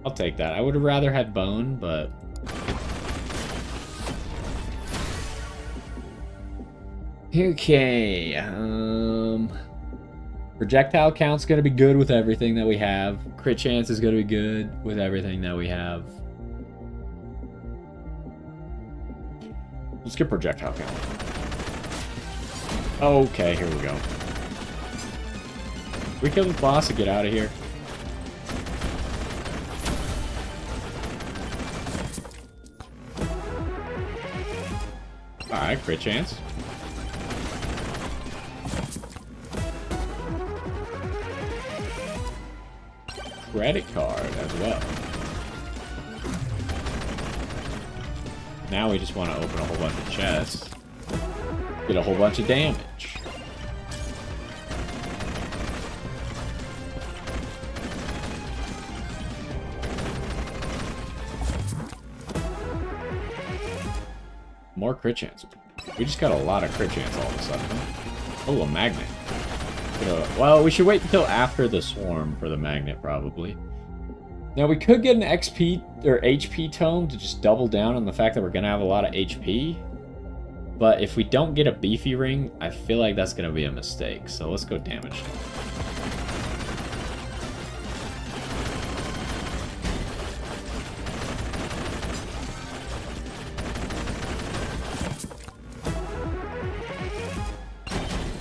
I'll take that. I would have rather had bone, but... Okay, projectile count's gonna be good with everything that we have. Crit chance is gonna be good with everything that we have. Let's get projectile count. Okay, here we go. We kill the boss and get out of here. Alright, crit chance. Credit card as well. Now we just want to open a whole bunch of chests. Get a whole bunch of damage. More crit chance. We just got a lot of crit chance all of a sudden. Oh, a magnet. Well, we should wait until after the swarm for the magnet, probably. Now, we could get an XP or HP tome to just double down on the fact that we're going to have a lot of HP. But if we don't get a beefy ring, I feel like that's going to be a mistake. So let's go damage.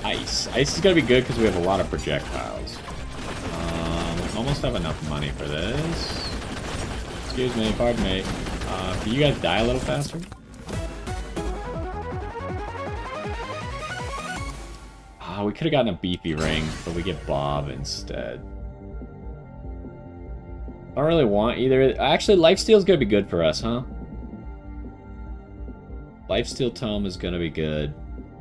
Ice. Ice is going to be good because we have a lot of projectiles. We almost have enough money for this. Excuse me, pardon me. Can you guys die a little faster? We could have gotten a beefy ring, but we get Bob instead. I don't really want either. Actually, Lifesteal is going to be good for us, huh? Lifesteal Tome is going to be good.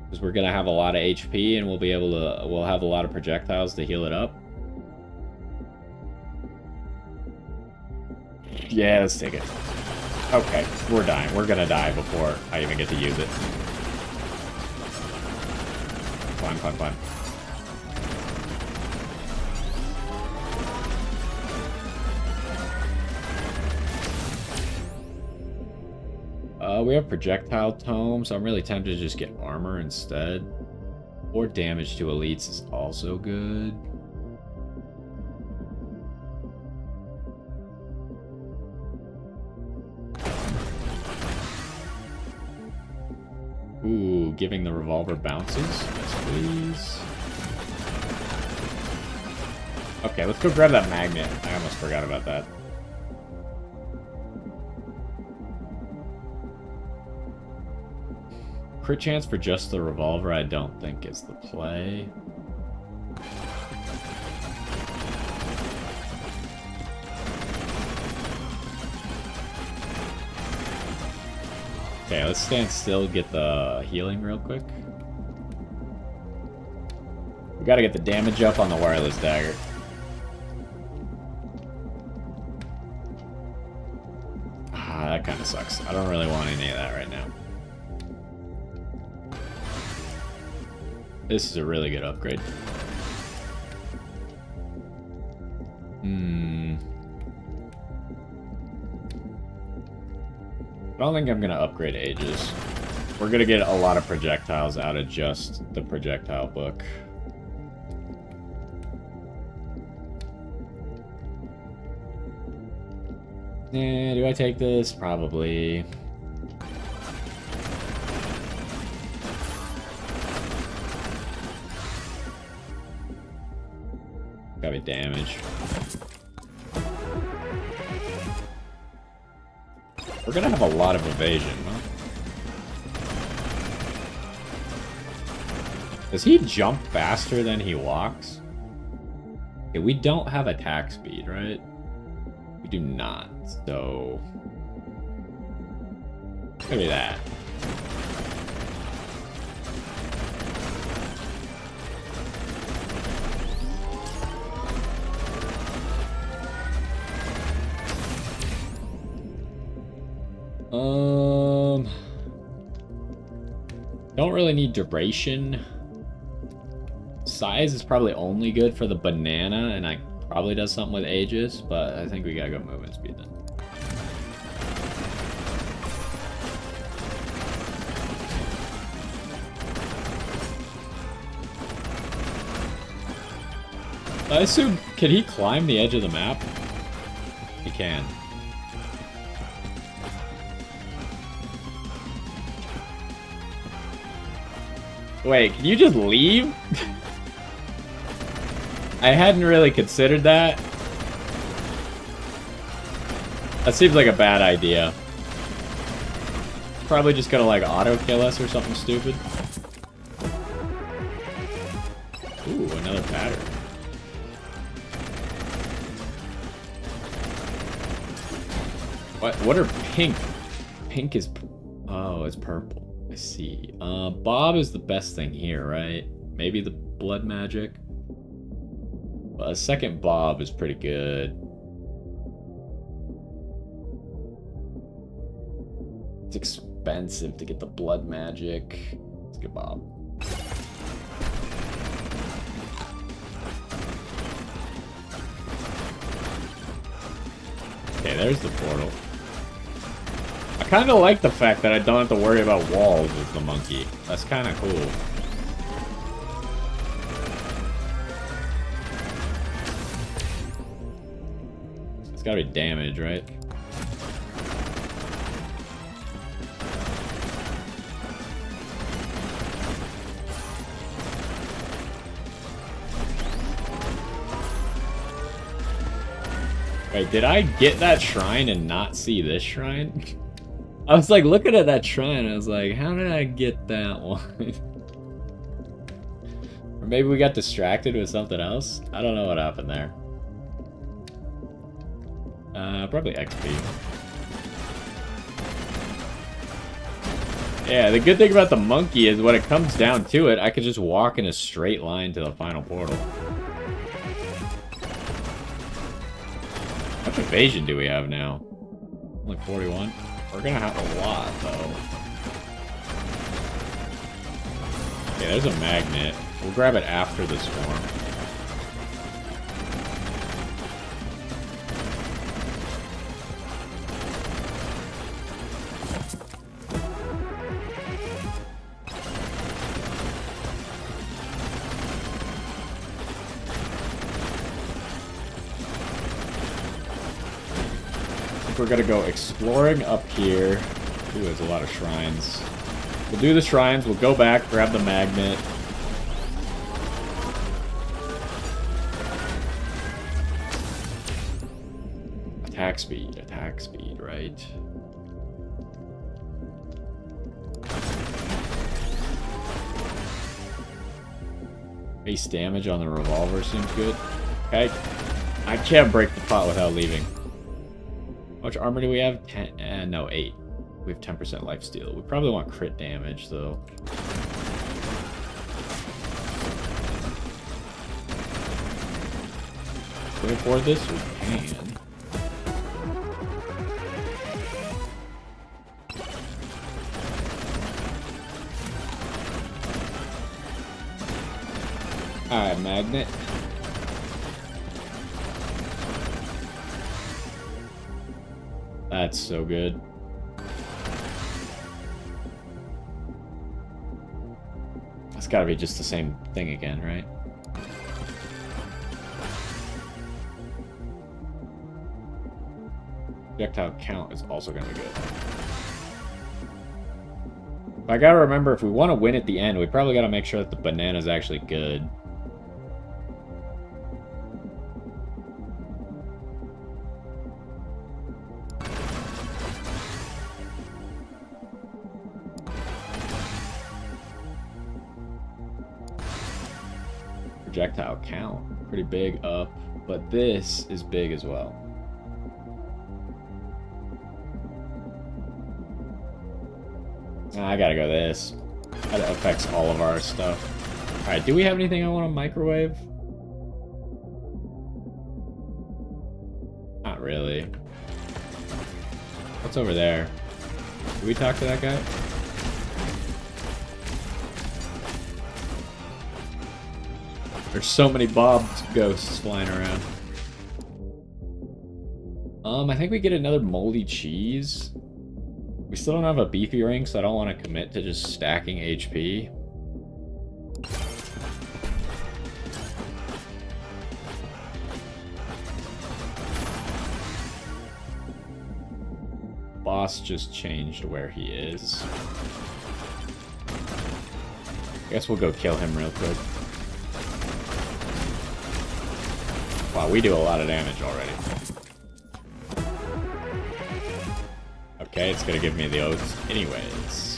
Because we're going to have a lot of HP and we'll be able to... We'll have a lot of projectiles to heal it up. Yeah, let's take it. Okay, we're dying. We're going to die before I even get to use it. Fine. Fine, fine, fine. We have projectile tome, so I'm really tempted to just get armor instead. Or damage to elites is also good. Ooh, giving the revolver bounces. Yes, please. Okay, let's go grab that magnet. I almost forgot about that. Crit chance for just the revolver, I don't think is the play. Okay, let's stand still, get the healing real quick. We gotta get the damage up on the wireless dagger. Ah, that kind of sucks. I don't really want any of that right now. This is a really good upgrade. I don't think I'm gonna upgrade Aegis. We're gonna get a lot of projectiles out of just the projectile book. Do I take this? Probably. Gotta be damage. We're gonna have a lot of evasion, huh? Does he jump faster than he walks? Okay, we don't have attack speed, right? We do not, so... It's gonna be that. Don't really need duration. Size is probably only good for the banana, and I probably does something with Aegis, but I think we gotta go movement speed then. I assume, can he climb the edge of the map? He can. Wait, can you just leave? I hadn't really considered that. That seems like a bad idea. Probably just gonna like auto kill us or something stupid. Ooh, another pattern. What are pink? Pink is... Oh, it's purple. I see. Bob is the best thing here, right? Maybe the blood magic. But a second Bob is pretty good. It's expensive to get the blood magic. Let's get Bob. Okay, there's the portal. I kind of like the fact that I don't have to worry about walls with the monkey. That's kind of cool. It's gotta be damage, right? Wait, did I get that shrine and not see this shrine? I was like looking at that shrine, I was like, how did I get that one? Or maybe we got distracted with something else? I don't know what happened there. Probably XP. Yeah, the good thing about the monkey is when it comes down to it, I could just walk in a straight line to the final portal. How much evasion do we have now? Only 41? We're gonna have a lot, though. Okay, there's a magnet. We'll grab it after the swarm. We're gonna go exploring up here. Ooh, there's a lot of shrines. We'll do the shrines, we'll go back, grab the magnet. Attack speed, right? Base damage on the revolver seems good. Okay. I can't break the pot without leaving. How much armor do we have? 10, no, 8. We have 10% lifesteal. We probably want crit damage, though. Can we afford this? We can. Alright, magnet. That's so good. That's gotta be just the same thing again, right? Projectile count is also gonna be good. But I gotta remember, if we want to win at the end, we probably gotta make sure that the banana's actually good. Projectile count, pretty big up, but this is big as well. I gotta go this. That affects all of our stuff. Alright, do we have anything I want to microwave? Not really. What's over there? Did we talk to that guy? There's so many bob ghosts flying around. I think we get another moldy cheese. We still don't have a beefy ring, so I don't want to commit to just stacking HP. Boss just changed where he is. I guess we'll go kill him real quick. Wow, we do a lot of damage already. Okay, it's gonna give me the oaths anyways.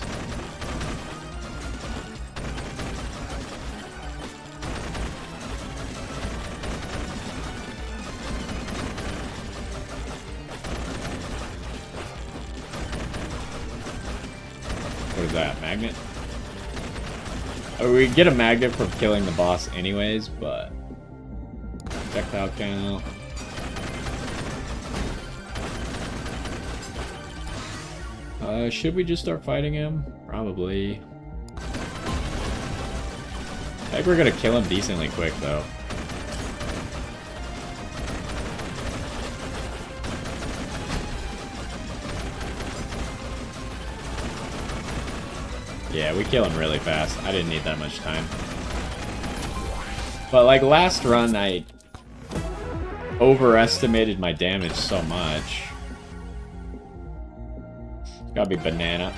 What is that, magnet? Oh, we get a magnet from killing the boss anyways, but... Projectile count. Should we just start fighting him? Probably. I think we're gonna kill him decently quick, though. Yeah, we kill him really fast. I didn't need that much time. But, like, last run, I overestimated my damage so much. Gotta be banana.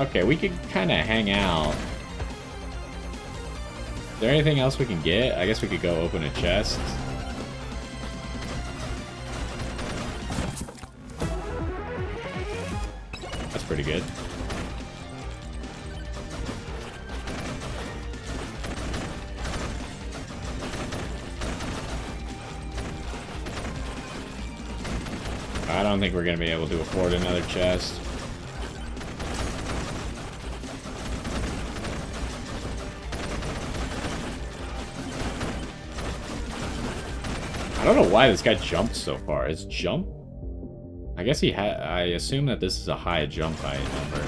Okay, we could kind of hang out. Is there anything else we can get? I guess we could go open a chest. That's pretty good. I don't think we're going to be able to afford another chest. I don't know why this guy jumped so far. His jump? I guess he had... I assume that this is a high jump height number.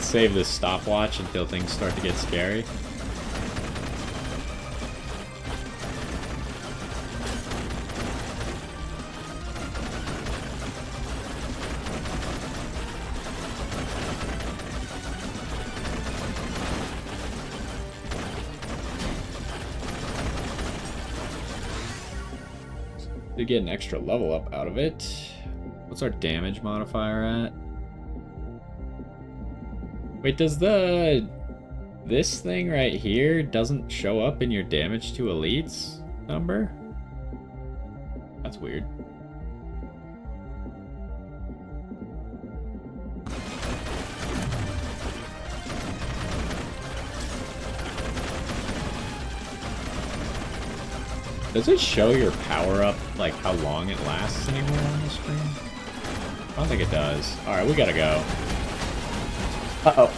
Let's save this stopwatch until things start to get scary. To get an extra level up out of it. What's our damage modifier at? Wait, does this thing right here doesn't show up in your damage to elites number? That's weird. Does it show your power up, like how long it lasts anymore on the screen? I don't think it does. Alright, we gotta go. Uh-oh.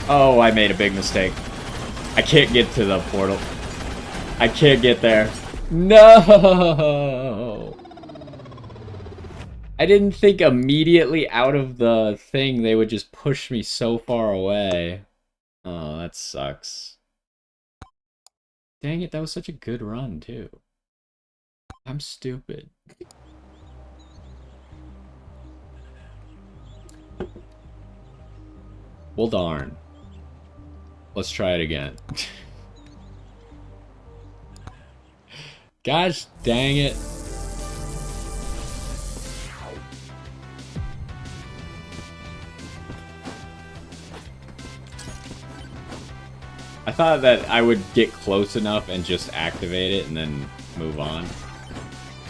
Oh, I made a big mistake. I can't get to the portal. I can't get there. No! I didn't think immediately out of the thing they would just push me so far away. Oh, that sucks. Dang it, that was such a good run, too. I'm stupid. Well, darn. Let's try it again. Gosh dang it. I thought that I would get close enough and just activate it and then move on.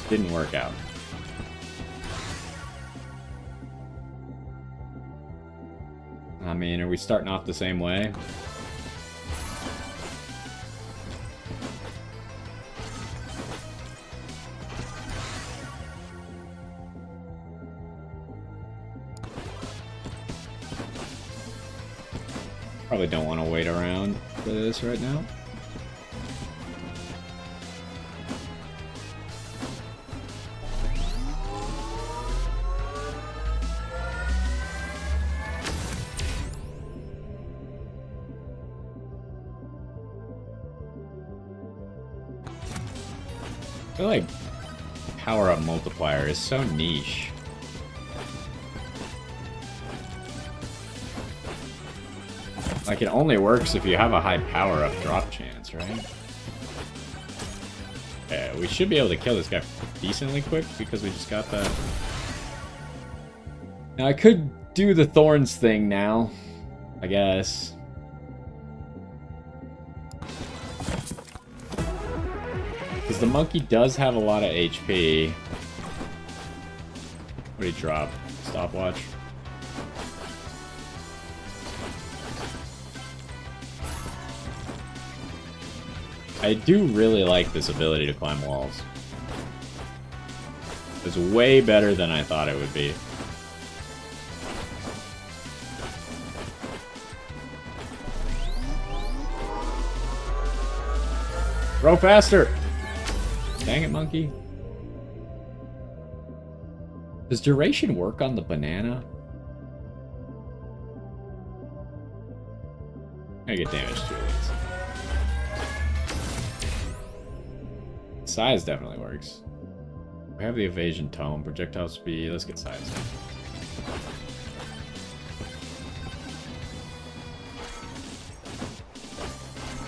Didn't work out. I mean, are we starting off the same way? Probably don't want to wait around for this right now. I feel like power-up multiplier is so niche. Like, it only works if you have a high power-up drop chance, right? Okay, we should be able to kill this guy decently quick because we just got that. Now, I could do the thorns thing now, I guess. Because the monkey does have a lot of HP. What did he drop? Stopwatch. I do really like this ability to climb walls. It's way better than I thought it would be. Throw faster! Dang it, monkey. Does duration work on the banana? I get damage to it. Size definitely works. We have the evasion tome, projectile speed. Let's get size.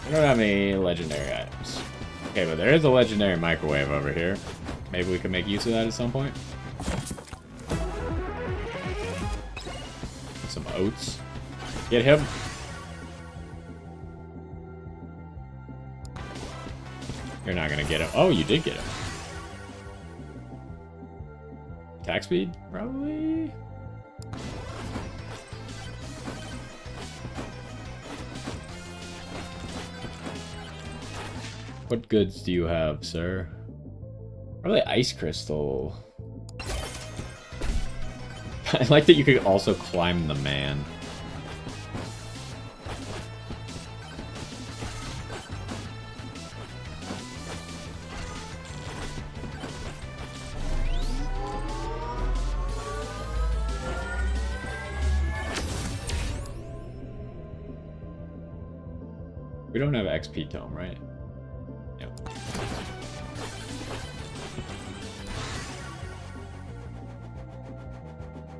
I don't have any legendary items. Okay, but there is a legendary microwave over here. Maybe we can make use of that at some point. Some oats. Get him. You're not gonna get him. Oh, you did get him. Attack speed? Probably. What goods do you have, sir? Probably ice crystal. I like that you could also climb the man. We don't have XP tome, right? Yep.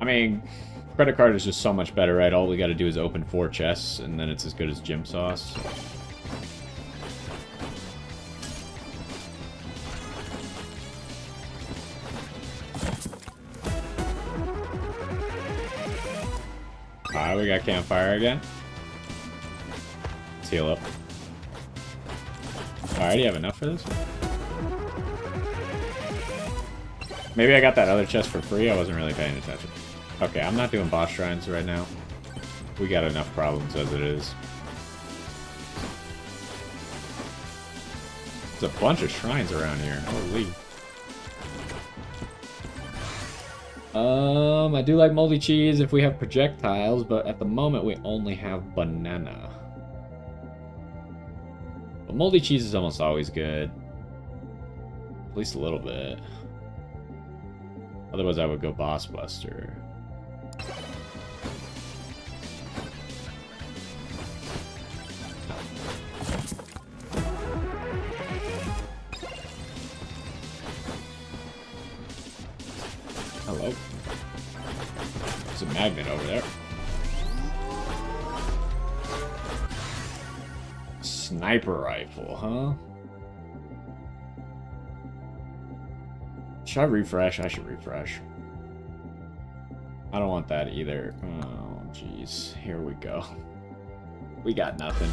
I mean, credit card is just so much better, right? All we gotta do is open 4 chests, and then it's as good as gym sauce. Alright, we got campfire again. Let's heal up. Alright, do you have enough for this? Maybe I got that other chest for free. I wasn't really paying attention. Okay, I'm not doing boss shrines right now. We got enough problems as it is. There's a bunch of shrines around here. Holy. I do like moldy cheese if we have projectiles, but at the moment we only have banana. But moldy cheese is almost always good. At least a little bit. Otherwise I would go Boss Buster. Hello. There's a magnet over there. Sniper rifle, huh? Should I refresh? I should refresh. I don't want that either. Oh, jeez. Here we go. We got nothing.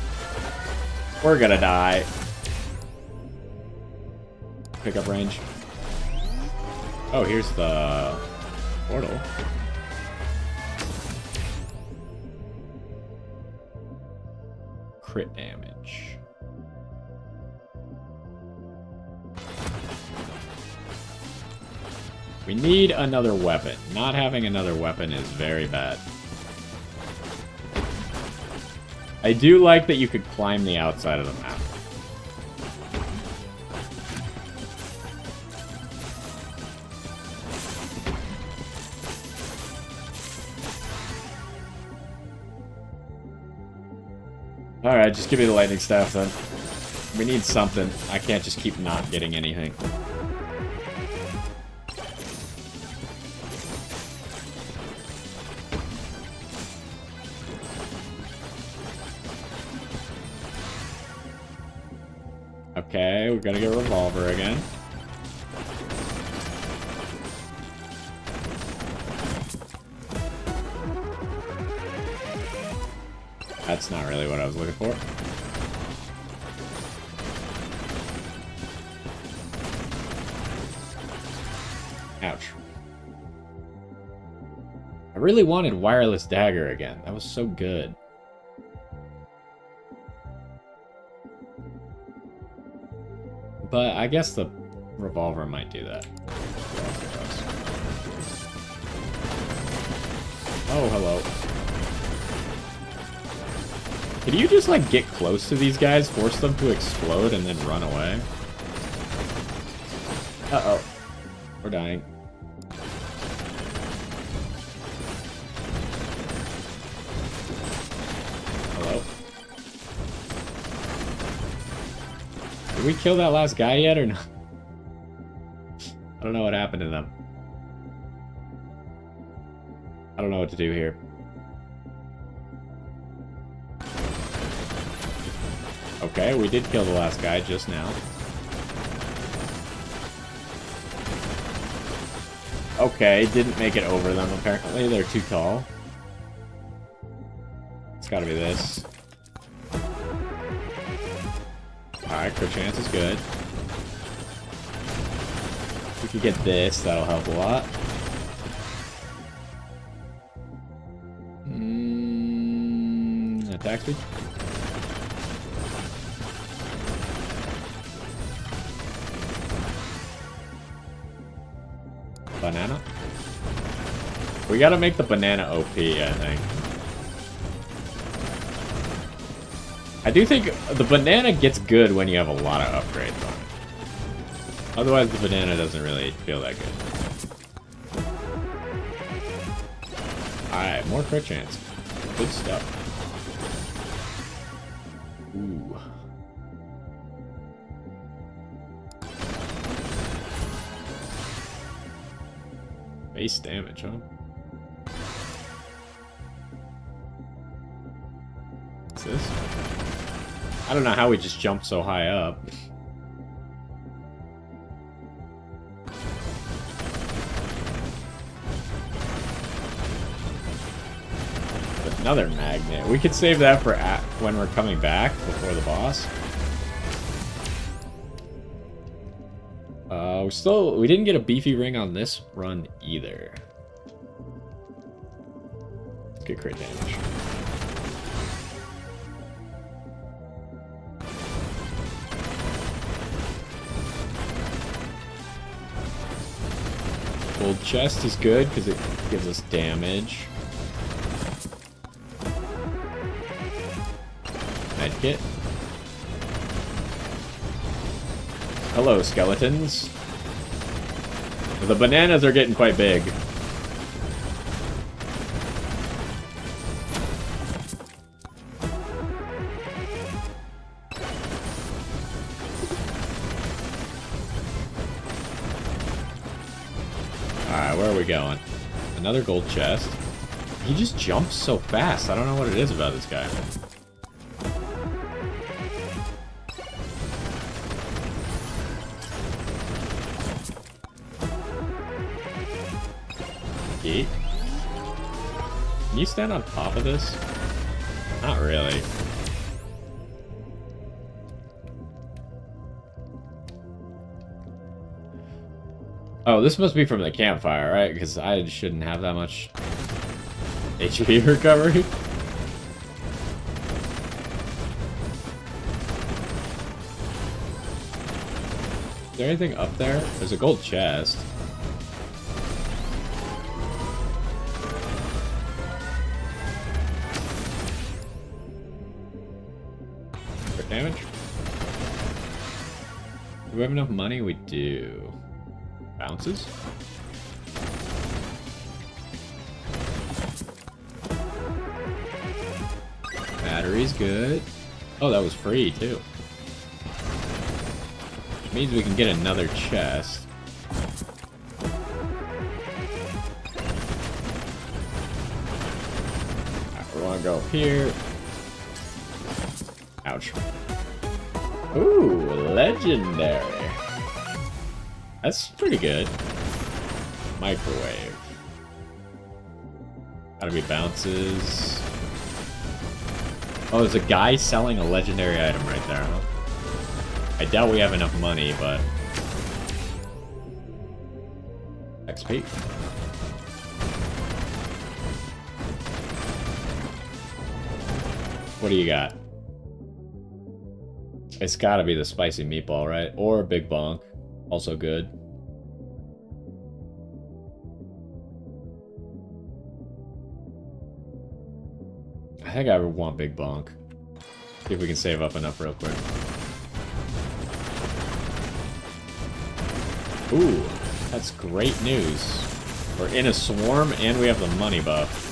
We're gonna die. Pickup range. Oh, here's the portal. Crit damage. We need another weapon. Not having another weapon is very bad. I do like that you could climb the outside of the map. Alright, just give me the lightning staff then. We need something. I can't just keep not getting anything. Okay, we're gonna get a revolver again. That's not really what I was looking for. Ouch. I really wanted wireless dagger again. That was so good. But I guess the revolver might do that. Oh, hello. Could you just, like, get close to these guys, force them to explode, and then run away? Uh-oh. We're dying. Hello? Did we kill that last guy yet, or not? I don't know what happened to them. I don't know what to do here. Okay, we did kill the last guy just now. Okay, didn't make it over them apparently. They're too tall. It's gotta be this. Alright, crit chance is good. If we could get this, that'll help a lot. Attack speed? Banana? We gotta make the banana OP, I think. I do think the banana gets good when you have a lot of upgrades on it. Otherwise, the banana doesn't really feel that good. Alright, more crit chance. Good stuff. Ooh. Base damage, huh? What's this? I don't know how we just jumped so high up. Another magnet. We could save that for when we're coming back before the boss. We didn't get a beefy ring on this run either. Let's get crit damage. Gold chest is good because it gives us damage. Medkit. Hello, skeletons. The bananas are getting quite big. Alright, where are we going? Another gold chest. He just jumps so fast. I don't know what it is about this guy. Can you stand on top of this? Not really. Oh, this must be from the campfire, right? Because I shouldn't have that much HP recovery. Is there anything up there? There's a gold chest. Damage? Do we have enough money? We do. Bounces? Battery's good. Oh, that was free too. Which means we can get another chest. Alright, we want to go up here. Ouch. Ooh, legendary. That's pretty good. Microwave. Gotta be bounces. Oh, there's a guy selling a legendary item right there, huh? I doubt we have enough money, but... XP. What do you got? It's gotta be the spicy meatball, right? Or Big Bonk. Also good. I think I would want Big Bonk. See if we can save up enough real quick. Ooh, that's great news. We're in a swarm and we have the money buff.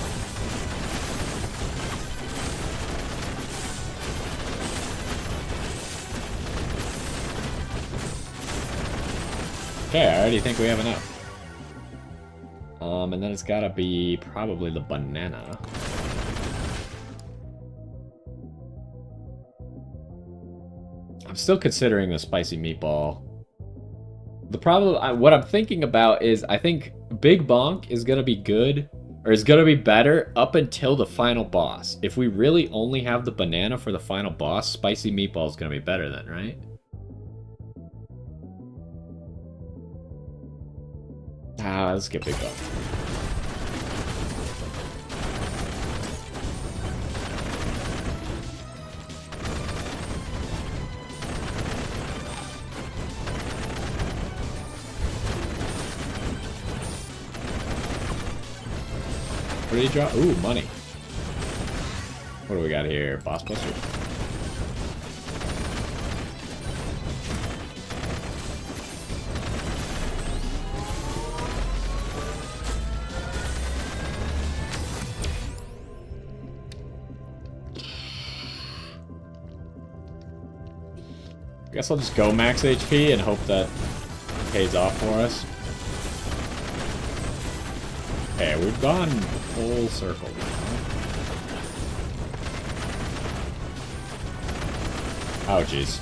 Okay, I already think we have enough. And then it's gotta be probably the banana. I'm still considering the spicy meatball. The problem, what I'm thinking about is, I think Big Bonk is gonna be good, or is gonna be better up until the final boss. If we really only have the banana for the final boss, spicy meatball is gonna be better then, right? Let's get Big Bonk. What did he drop? Ooh, money. What do we got here? Boss Buster. I guess I'll just go max HP and hope that pays off for us. Okay, we've gone full circle now. Oh, jeez.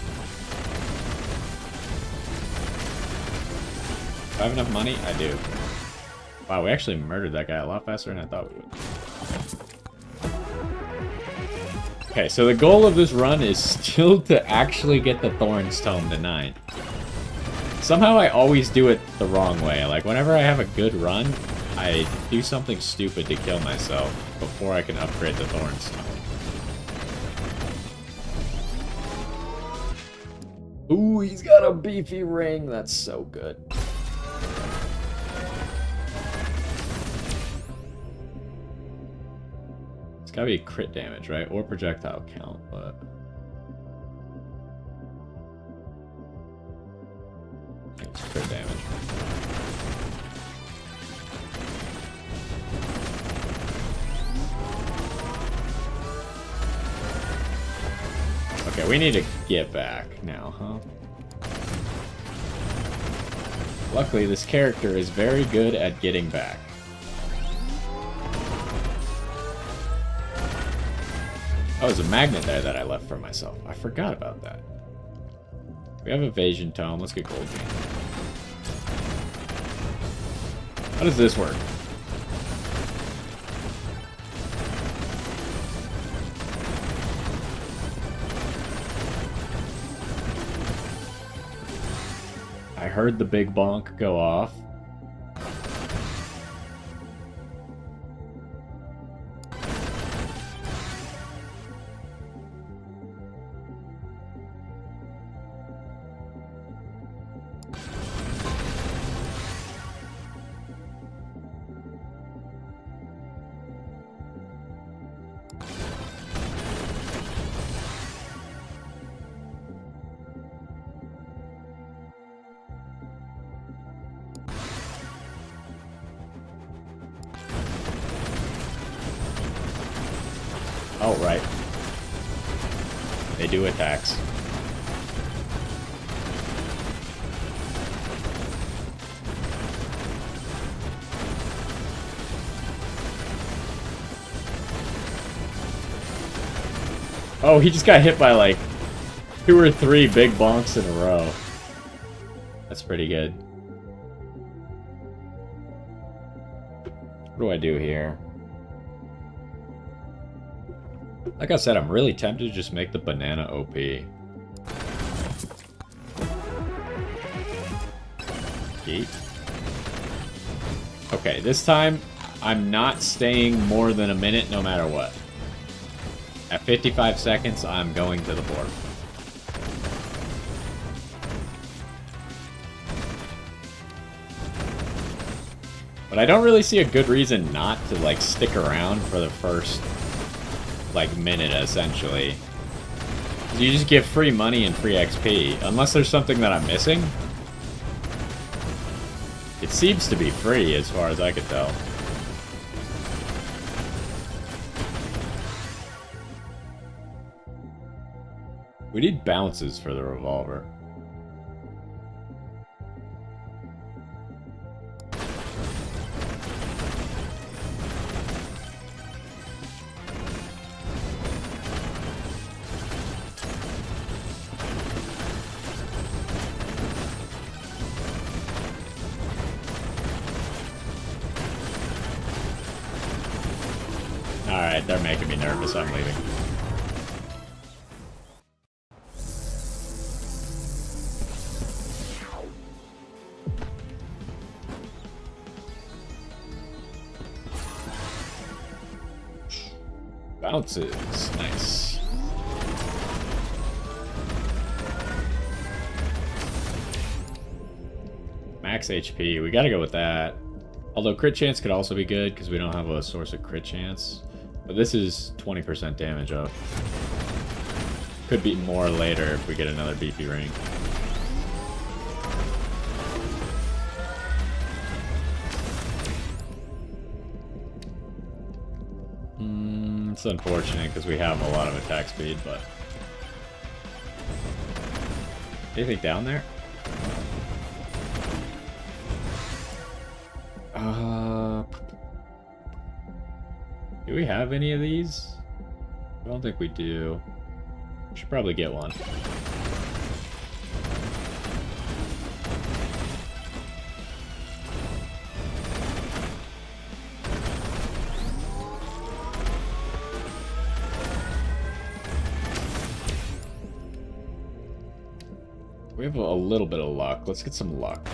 Do I have enough money? I do. Wow, we actually murdered that guy a lot faster than I thought we would. Okay, so the goal of this run is still to actually get the Thorns Tome to 9. Somehow I always do it the wrong way. Like, whenever I have a good run, I do something stupid to kill myself before I can upgrade the Thorns Tome. Ooh, he's got a beefy ring. That's so good. It's gotta be crit damage, right? Or projectile count, but... it's crit damage. Okay, we need to get back now, huh? Luckily, this character is very good at getting back. Oh, there's a magnet there that I left for myself. I forgot about that. We have evasion tome. Let's get gold bean. How does this work? I heard the big bonk go off. Oh, right. They do attacks. Oh, he just got hit by like 2 or 3 big bonks in a row. That's pretty good. What do I do here? Like I said, I'm really tempted to just make the banana OP. Yeet. Okay, this time, I'm not staying more than a minute no matter what. At 55 seconds, I'm going to the board. But I don't really see a good reason not to, like, stick around for the first... like minute essentially. You just get free money and free XP unless there's something that I'm missing. It seems to be free as far as I could tell. We need bounces for the revolver. Alright, they're making me nervous. I'm leaving. Bounces. Nice. Max HP. We gotta go with that. Although crit chance could also be good because we don't have a source of crit chance. But this is 20% damage up. Could be more later if we get another beefy ring. It's unfortunate because we have a lot of attack speed, but... anything down there? Do we have any of these? I don't think we do. Should probably get one. We have a little bit of luck. Let's get some luck.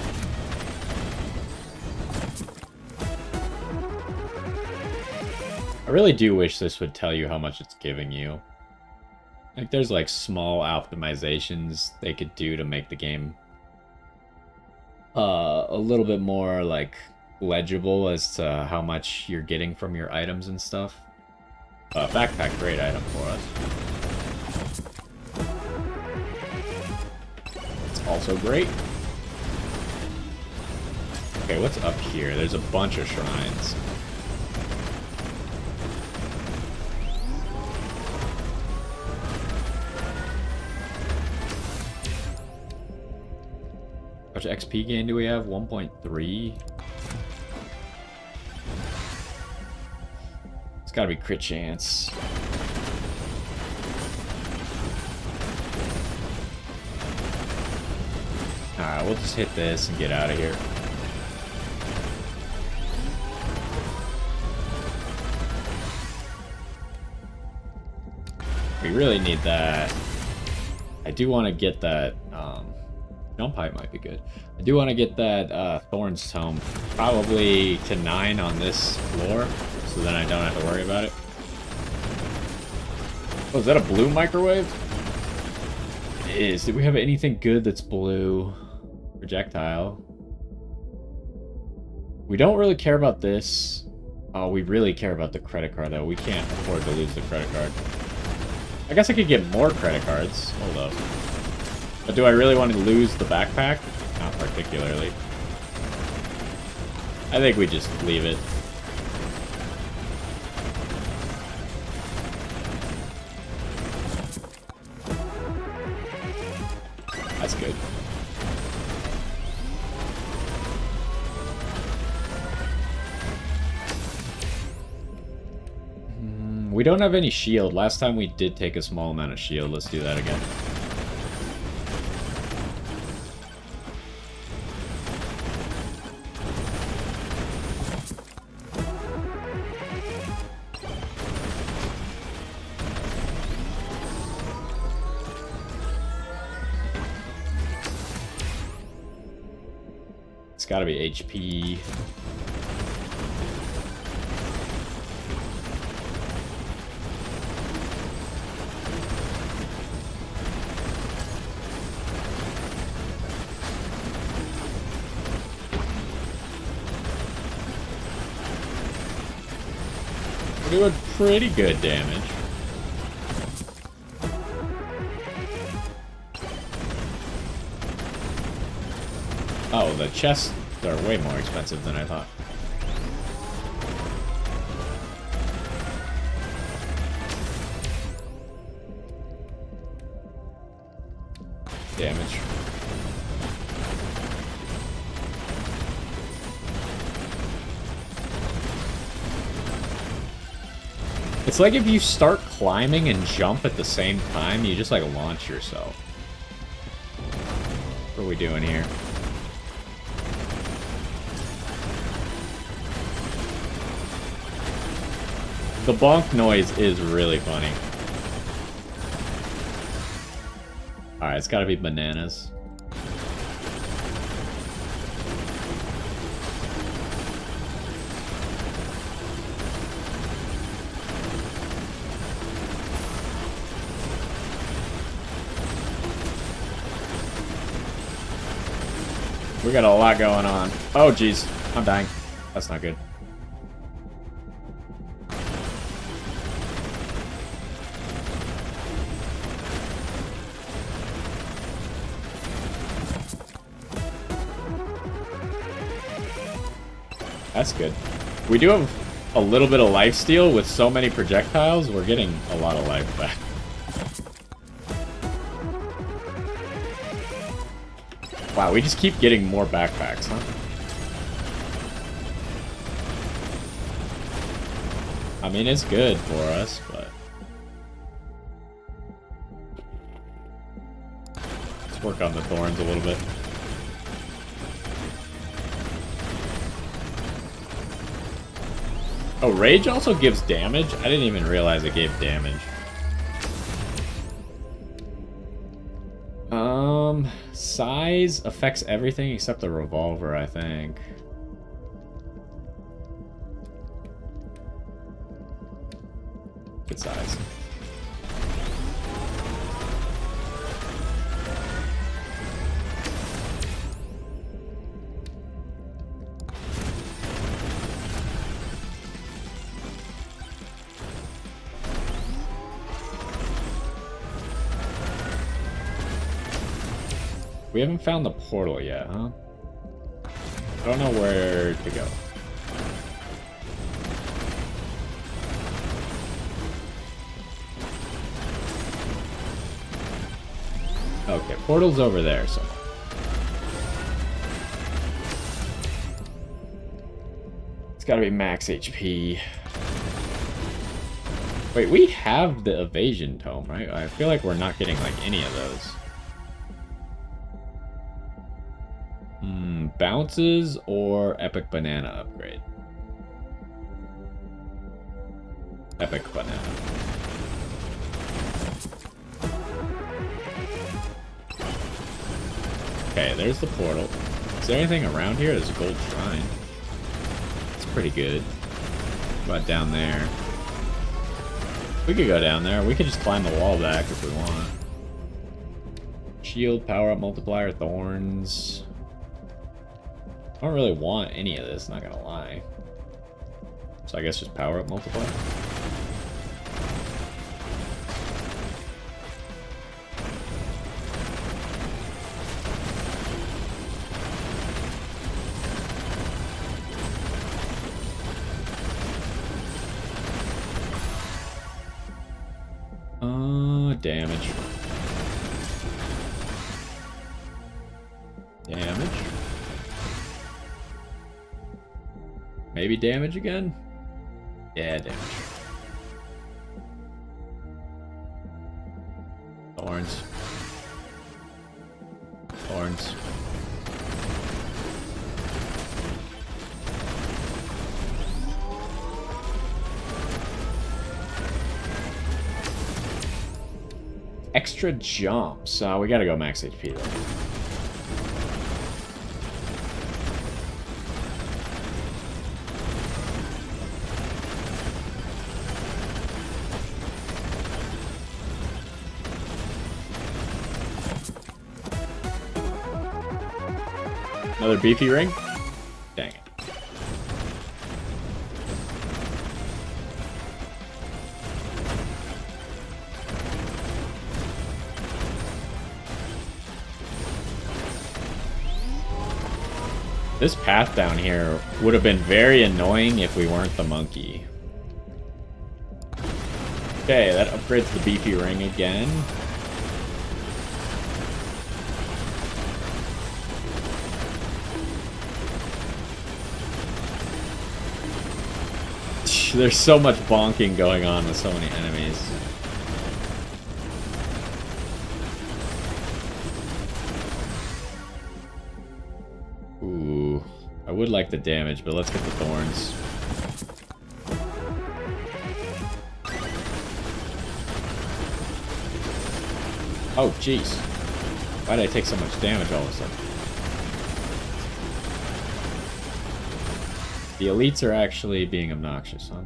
I really do wish this would tell you how much it's giving you. Like, there's like small optimizations they could do to make the game a little bit more like legible as to how much you're getting from your items and stuff. Backpack, great item for us. Also great. Okay, what's up here? There's a bunch of shrines. How much XP gain do we have? 1.3? It's gotta be crit chance. Alright, we'll just hit this and get out of here. We really need that. I do want to get that, jump height might be good. I do want to get that, Thorn's Tome, probably to 9 on this floor, so then I don't have to worry about it. Oh, is that a blue microwave? It is. Do we have anything good that's blue? Projectile. We don't really care about this. Oh, we really care about the credit card, though. We can't afford to lose the credit card. I guess I could get more credit cards. Hold up. But do I really want to lose the backpack? Not particularly. I think we just leave it. That's good. We don't have any shield. Last time we did take a small amount of shield. Let's do that again. It's gotta be HP. We're doing pretty good damage. Oh, the chests are way more expensive than I thought. Damage. It's like if you start climbing and jump at the same time, you just like launch yourself. What are we doing here? The bonk noise is really funny. Alright, it's gotta be bananas. We got a lot going on. Oh, jeez. I'm dying. That's not good. That's good. We do have a little bit of lifesteal with so many projectiles. We're getting a lot of life back. Wow, we just keep getting more backpacks, huh? I mean, it's good for us, but... let's work on the thorns a little bit. Oh, rage also gives damage? I didn't even realize it gave damage. Size affects everything except the revolver, I think. Good size. We haven't found the portal yet, huh? I don't know where to go. Okay, portal's over there somewhere. It's gotta be max HP. Wait, we have the evasion tome, right? I feel like we're not getting, like, any of those. Bounces or epic banana upgrade? Epic banana. Okay, there's the portal. Is there anything around here? There's a gold shrine. It's pretty good. What about down there? We could go down there. We could just climb the wall back if we want. Shield, power up, multiplier, thorns. I don't really want any of this, not gonna lie. So I guess just power up multiplier. Damage. Damage. Maybe damage again? Yeah, damage. Thorns. Thorns. Extra jumps. We gotta go max HP though. Another beefy ring? Dang it. This path down here would have been very annoying if we weren't the monkey. Okay, that upgrades the beefy ring again. There's so much bonking going on with so many enemies. Ooh, I would like the damage, but let's get the thorns. Oh, jeez. Why did I take so much damage all of a sudden? The elites are actually being obnoxious, huh?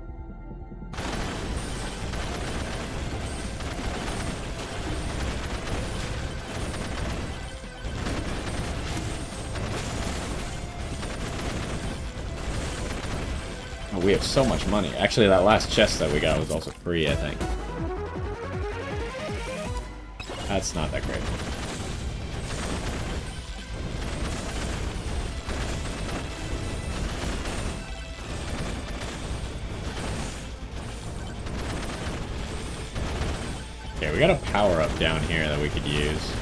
Oh, we have so much money. Actually, that last chest that we got was also free, I think. That's not that great. Okay, we got a power up down here that we could use.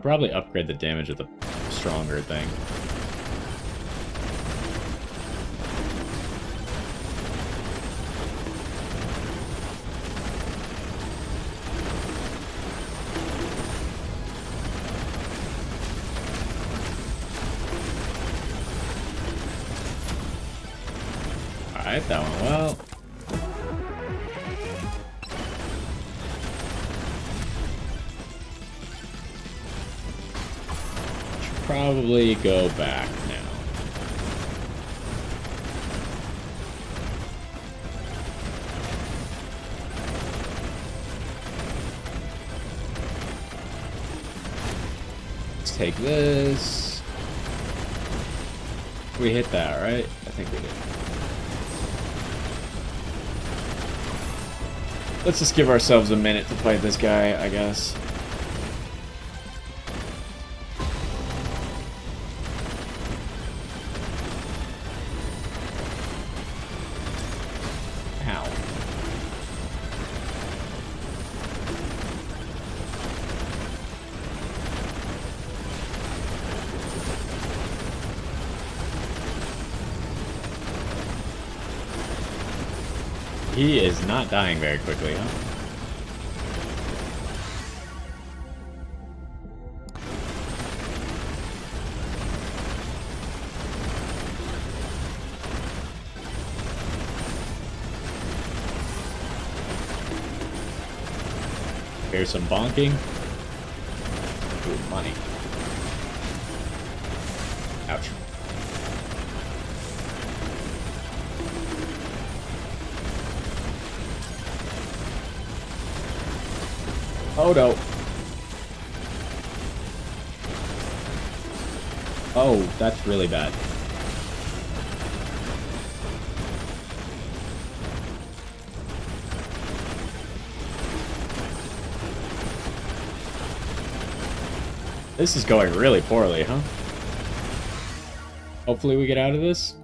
probably upgrade the damage of the stronger thing. Alright, that went well. Should probably go back now. Let's take this. We hit that, right? I think we did. Let's just give ourselves a minute to fight this guy, I guess. Ow. He is not dying very quickly, huh? Here's some bonking. Ooh, money. Ouch. Oh no. Oh, that's really bad. This is going really poorly, huh? Hopefully we get out of this.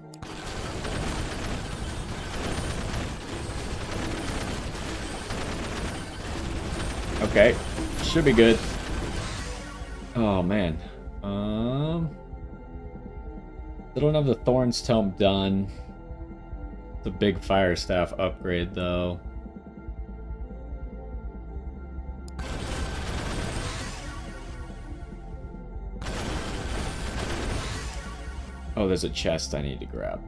Okay, should be good. Oh man. Still don't have the Thorn's Tome done. The big fire staff upgrade though. Oh, there's a chest I need to grab.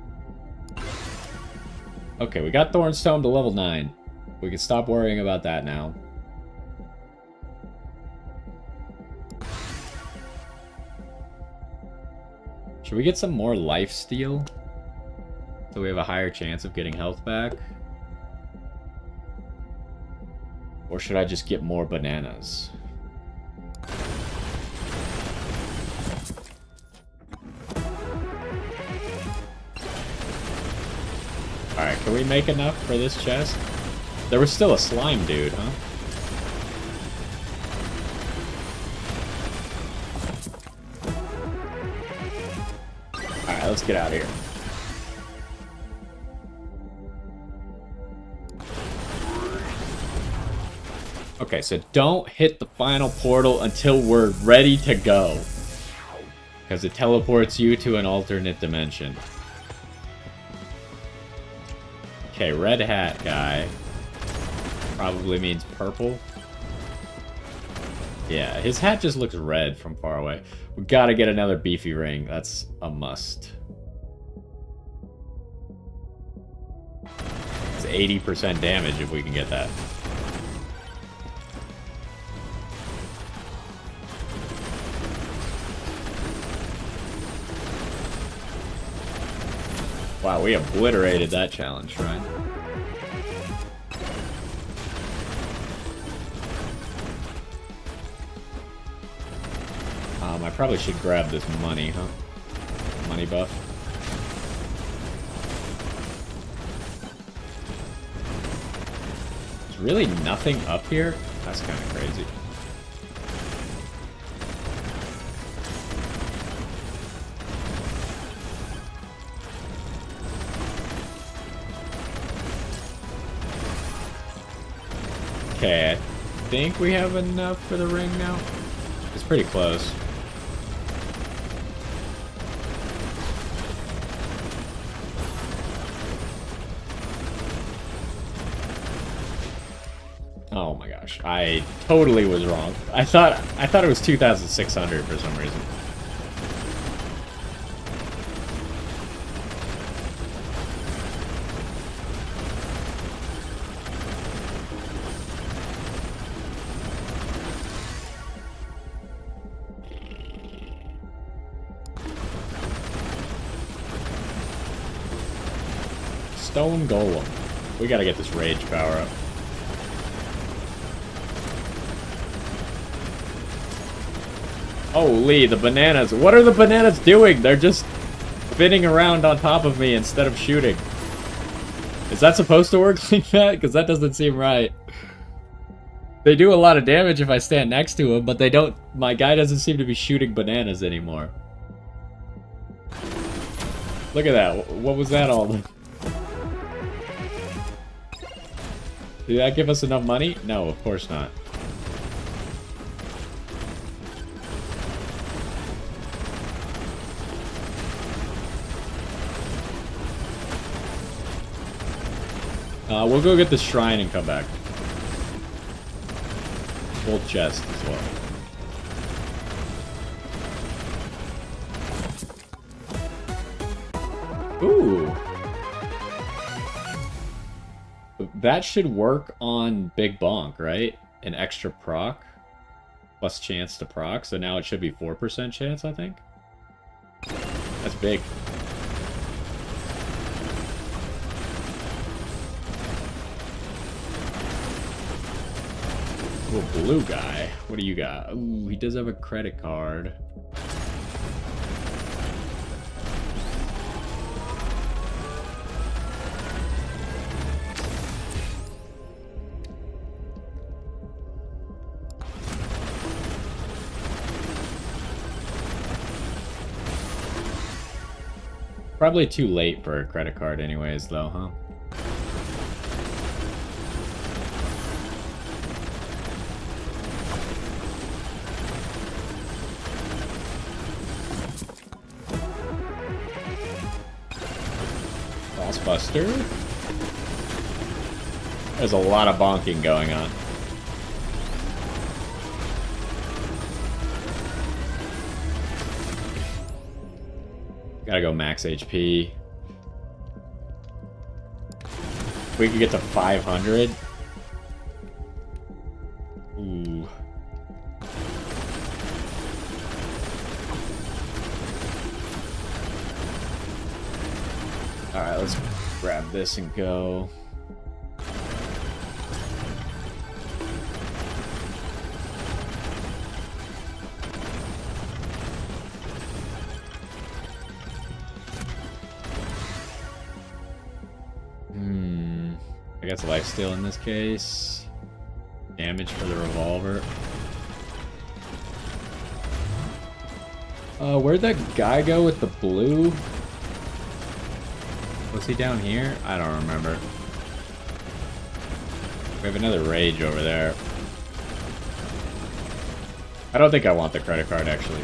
Okay, we got Thorn's Tome to level 9. We can stop worrying about that now. Should we get some more life steal? So we have a higher chance of getting health back? Or should I just get more bananas? Alright, can we make enough for this chest? There was still a slime dude, huh? Alright, let's get out of here. Okay, so don't hit the final portal until we're ready to go. Because it teleports you to an alternate dimension. Okay, red hat guy. Probably means purple. Yeah, his hat just looks red from far away. We gotta get another beefy ring. That's a must. It's 80% damage if we can get that. Wow, we obliterated that challenge, right? I probably should grab this money, huh? Money buff. There's really nothing up here? That's kind of crazy. Okay, I think we have enough for the ring now. This pretty close. Oh my gosh, I totally was wrong. I thought it was 2,600 for some reason. Stone Golem. We gotta get this rage power up. Holy, the bananas. What are the bananas doing? They're just spinning around on top of me instead of shooting. Is that supposed to work like that? Because that doesn't seem right. They do a lot of damage if I stand next to them, but they don't... My guy doesn't seem to be shooting bananas anymore. Look at that. What was that all? Did that give us enough money? No, of course not. We'll go get the shrine and come back. Full chest as well. Ooh. That should work on Big Bonk, right? An extra proc. Plus chance to proc. So now it should be 4% chance, I think. That's big. Ooh, blue guy. What do you got? Ooh, he does have a credit card. Probably too late for a credit card anyways, though, huh? Buster. There's a lot of bonking going on. Gotta go max HP. We could get to 500. Ooh. Alright, let's grab this and go. I guess lifesteal in this case. Damage for the revolver. Where'd that guy go with the blue? Was he down here? I don't remember. We have another rage over there. I don't think I want the credit card, actually.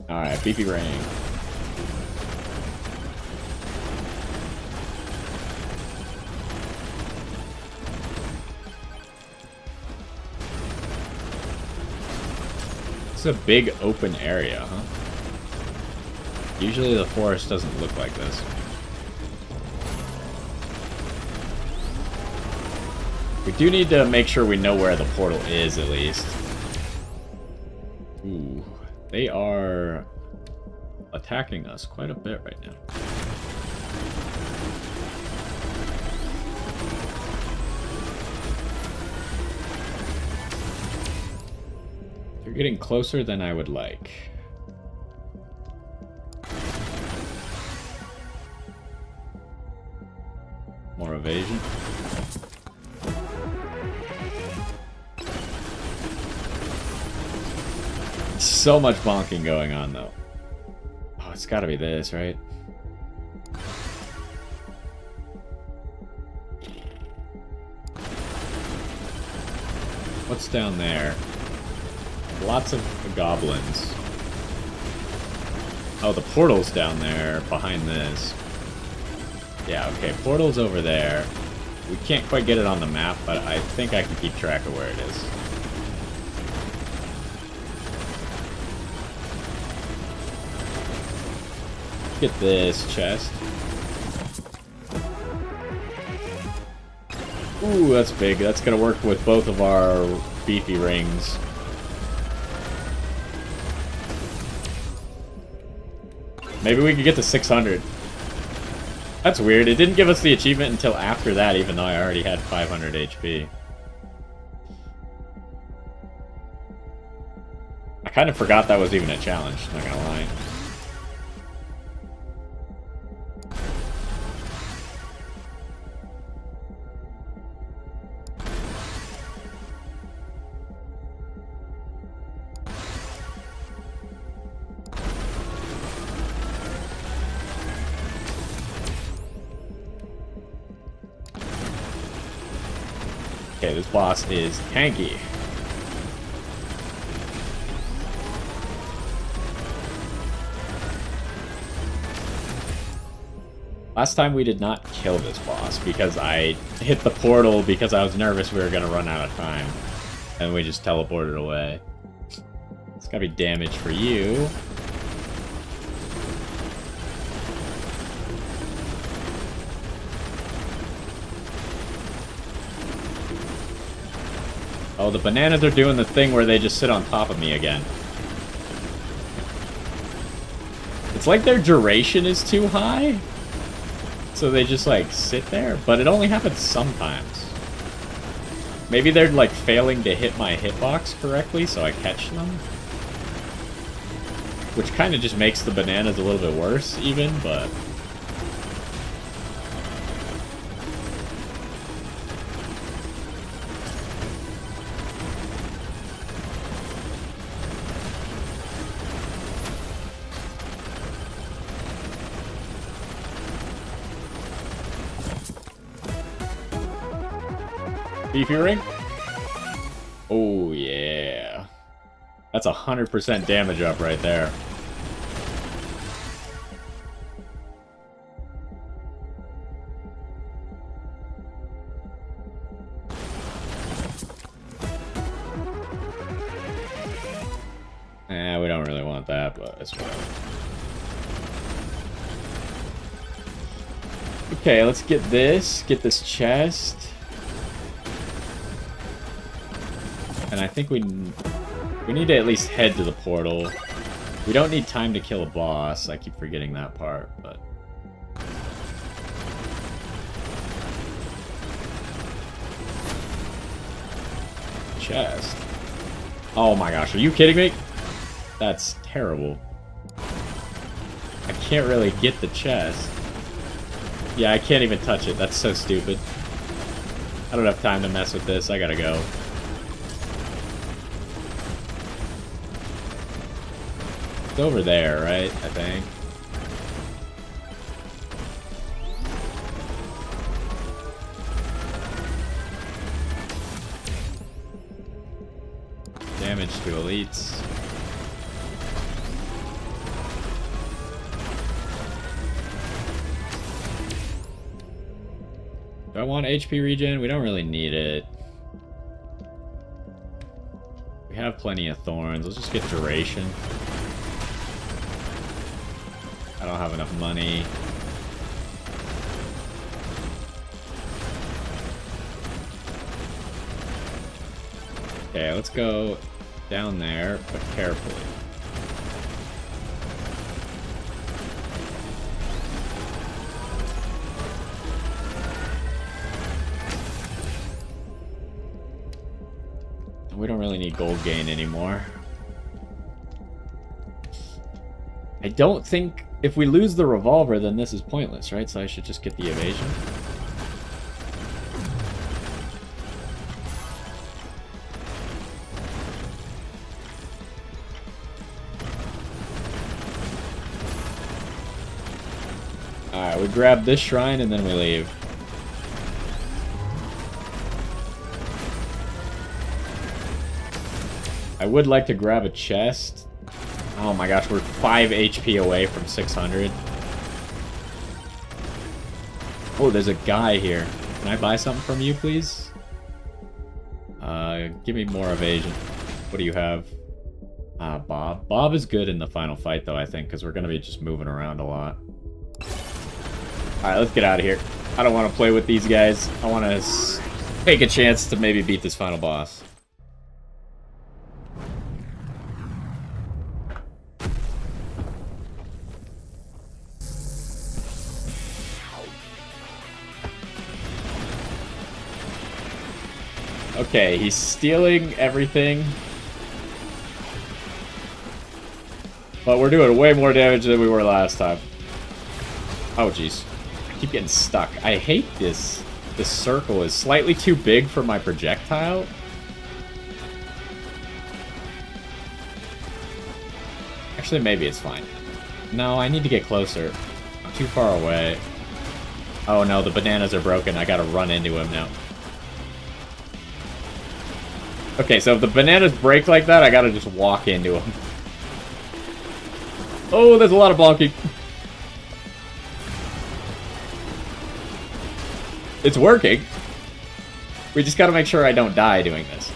Alright, BP Ring. It's a big open area, huh? Usually the forest doesn't look like this. We do need to make sure we know where the portal is, at least. Ooh, they are attacking us quite a bit right now. They're getting closer than I would like. More evasion. So much bonking going on, though. Oh, it's gotta be this, right? What's down there? Lots of goblins. Oh, the portal's down there behind this. Yeah, okay, portal's over there. We can't quite get it on the map, but I think I can keep track of where it is. Get this chest. Ooh, that's big. That's gonna work with both of our beefy rings. Maybe we could get to 600. That's weird. It didn't give us the achievement until after that, even though I already had 500 HP. I kind of forgot that was even a challenge, not gonna lie. Okay, this boss is tanky. Last time we did not kill this boss because I hit the portal because I was nervous we were going to run out of time. And we just teleported away. It's gotta be damage for you. Oh, the bananas are doing the thing where they just sit on top of me again. It's like their duration is too high. So they just, like, sit there. But it only happens sometimes. Maybe they're, like, failing to hit my hitbox correctly, so I catch them. Which kind of just makes the bananas a little bit worse, even, but... Beefy ring? Oh, yeah. That's 100% damage up right there. We don't really want that, but it's fine. Okay, let's get this chest. And I think we need to at least head to the portal. We don't need time to kill a boss. I keep forgetting that part, but... Chest. Oh my gosh, are you kidding me? That's terrible. I can't really get the chest. Yeah, I can't even touch it. That's so stupid. I don't have time to mess with this. I gotta go. It's over there, right? I think. Damage to elites. Do I want HP regen? We don't really need it. We have plenty of thorns. Let's just get duration. I don't have enough money. Okay, let's go down there, but carefully. We don't really need gold gain anymore. I don't think... If we lose the revolver, then this is pointless, right? So I should just get the evasion. Alright, we grab this shrine and then we leave. I would like to grab a chest. Oh my gosh, we're 5 HP away from 600. Oh, there's a guy here. Can I buy something from you, please? Give me more evasion. What do you have? Bob. Bob is good in the final fight, though, I think, because we're going to be just moving around a lot. Alright, let's get out of here. I don't want to play with these guys. I want to take a chance to maybe beat this final boss. Okay, he's stealing everything. But we're doing way more damage than we were last time. Oh, jeez. I keep getting stuck. I hate this. This circle is slightly too big for my projectile. Actually, maybe it's fine. No, I need to get closer. I'm too far away. Oh no, the bananas are broken. I gotta run into him now. Okay, so if the bananas break like that, I gotta just walk into them. Oh, there's a lot of bonking. It's working. We just gotta make sure I don't die doing this.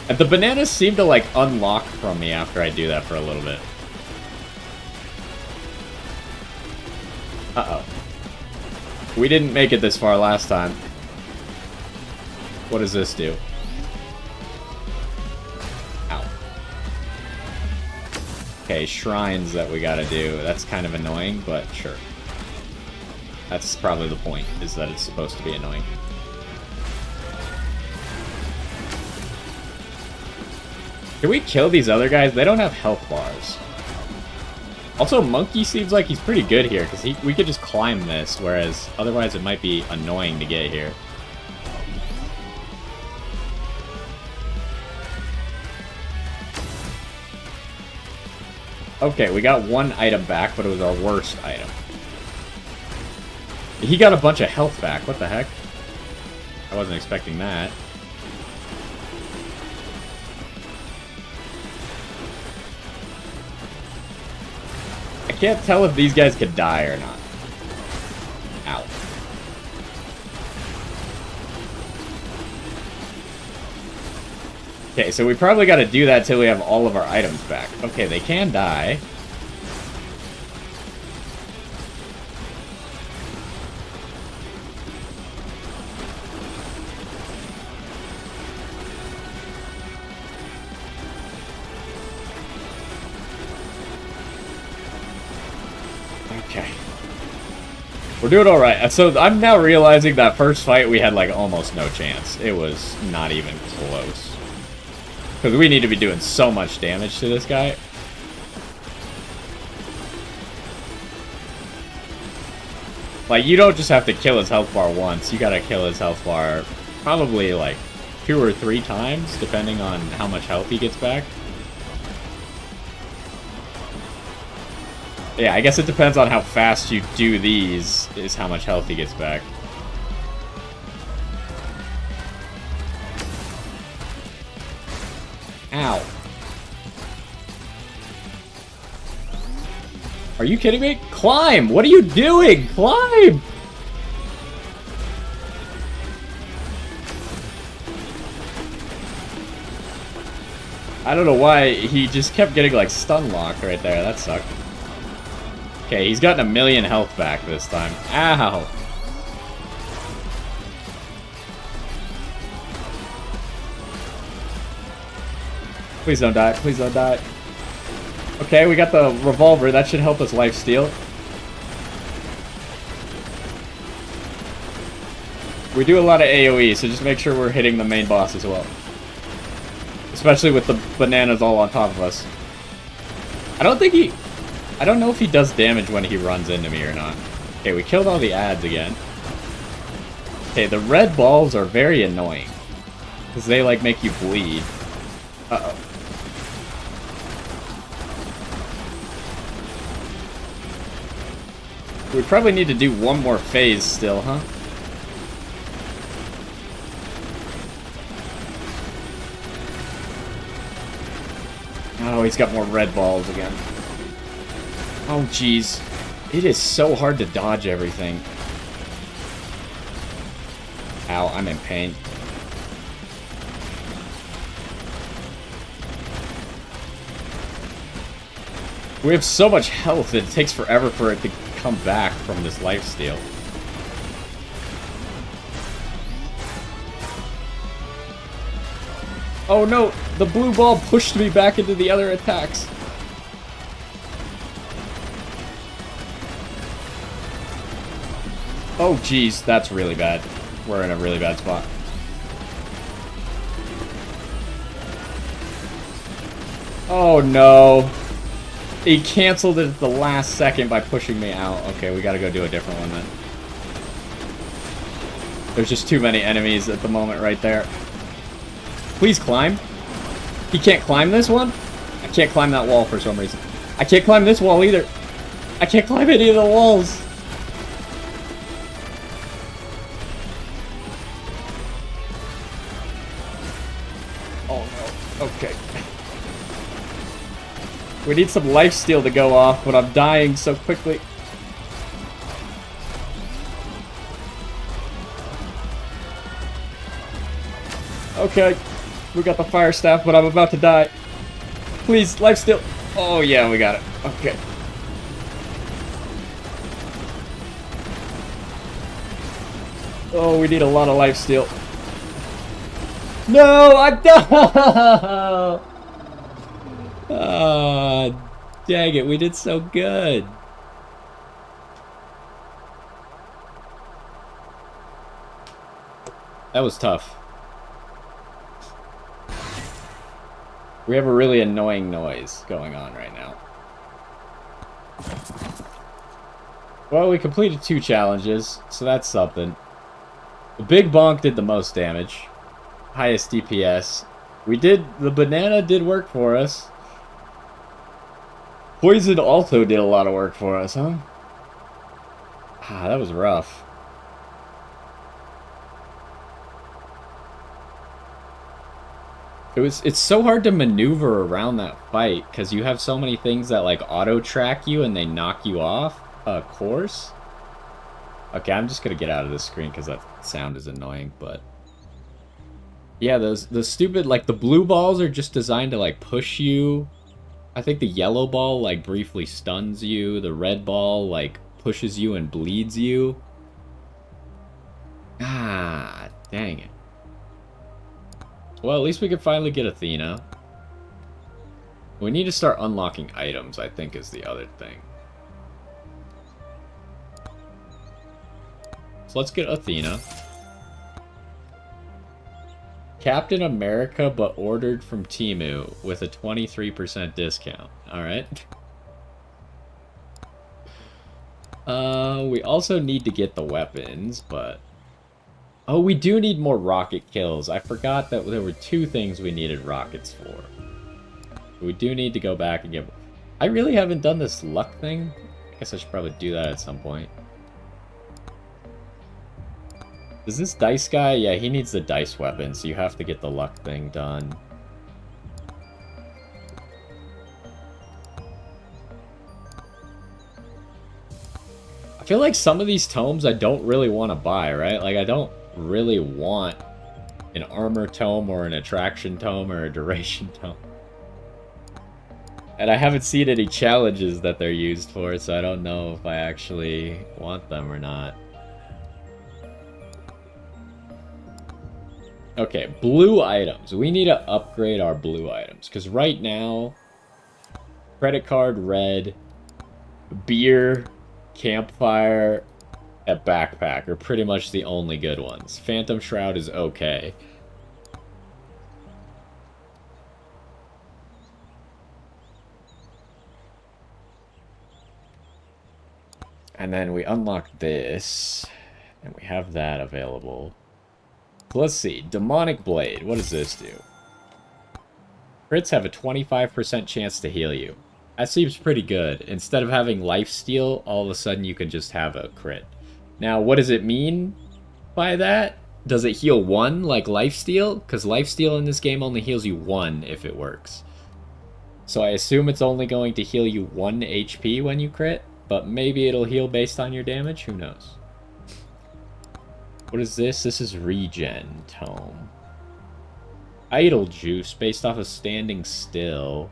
And the bananas seem to, like, unlock from me after I do that for a little bit. Uh-oh. We didn't make it this far last time. What does this do? Ow. Okay, shrines that we gotta do. That's kind of annoying, but sure. That's probably the point, is that it's supposed to be annoying. Can we kill these other guys? They don't have health bars. Also, Monkey seems like he's pretty good here, because we could just climb this, whereas otherwise it might be annoying to get here. Okay, we got one item back, but it was our worst item. He got a bunch of health back. What the heck? I wasn't expecting that. I can't tell if these guys could die or not. Ow. Okay, so we probably got to do that till we have all of our items back. Okay, they can die. Okay. We're doing alright. So I'm now realizing that first fight we had like almost no chance. It was not even close. Because we need to be doing so much damage to this guy. Like, you don't just have to kill his health bar once. You gotta kill his health bar probably like 2 or 3 times, depending on how much health he gets back. Yeah, I guess it depends on how fast you do these, is how much health he gets back. Ow. Are you kidding me? Climb! What are you doing? Climb! I don't know why he just kept getting like stun locked right there. That sucked. Okay, he's gotten 1,000,000 health back this time. Ow! Please don't die. Please don't die. Okay, we got the revolver. That should help us lifesteal. We do a lot of AoE, so just make sure we're hitting the main boss as well. Especially with the bananas all on top of us. I don't know if he does damage when he runs into me or not. Okay, we killed all the ads again. Okay, the red balls are very annoying. Because they, like, make you bleed. Uh-oh. We probably need to do one more phase still, huh? Oh, he's got more red balls again. Oh, jeez. It is so hard to dodge everything. Ow, I'm in pain. We have so much health that it takes forever for it to come back from this lifesteal. Oh no, the blue ball pushed me back into the other attacks. Oh geez, that's really bad. We're in a really bad spot. Oh no. He canceled it at the last second by pushing me out. Okay, we gotta go do a different one then. There's just too many enemies at the moment right there. Please climb. He can't climb this one? I can't climb that wall for some reason. I can't climb this wall either. I can't climb any of the walls. Oh no. Okay. We need some lifesteal to go off, but I'm dying so quickly. Okay. We got the fire staff, but I'm about to die. Please, lifesteal. Oh yeah, we got it. Okay. Oh, we need a lot of lifesteal. No, I'm done! Ah, dang it, we did so good. That was tough. We have a really annoying noise going on right now. Well, we completed 2 challenges, so that's something. The big bonk did the most damage. Highest DPS. The banana did work for us. Poison also did a lot of work for us, huh? Ah, that was rough. It's so hard to maneuver around that fight because you have so many things that like auto track you and they knock you off course. Okay, I'm just gonna get out of this screen because that sound is annoying, but yeah, the stupid like the blue balls are just designed to like push you. I think the yellow ball, like, briefly stuns you. The red ball, like, pushes you and bleeds you. Ah, dang it. Well, at least we could finally get Athena. We need to start unlocking items, I think, is the other thing. So let's get Athena. Captain America, but ordered from Temu with a 23% discount. Alright. We also need to get the weapons, but... Oh, we do need more rocket kills. I forgot that there were 2 things we needed rockets for. We do need to go back and get... I really haven't done this luck thing. I guess I should probably do that at some point. Is this dice guy? Yeah, he needs the dice weapon, so you have to get the luck thing done. I feel like some of these tomes I don't really want to buy, right? Like, I don't really want an armor tome or an attraction tome or a duration tome. And I haven't seen any challenges that they're used for, so I don't know if I actually want them or not. Okay, blue items. We need to upgrade our blue items. Because right now, credit card, red, beer, campfire, and backpack are pretty much the only good ones. Phantom Shroud is okay. And then we unlock this, and we have that available. Let's see. Demonic Blade. What does this do? Crits have a 25% chance to heal you. That seems pretty good. Instead of having lifesteal, all of a sudden you can just have a crit. Now, what does it mean by that? Does it heal 1 like lifesteal? Because lifesteal in this game only heals you 1 if it works. So I assume it's only going to heal you 1 HP when you crit, but maybe it'll heal based on your damage, who knows. What is this? This is Regen Tome. Idle Juice, based off of Standing Still.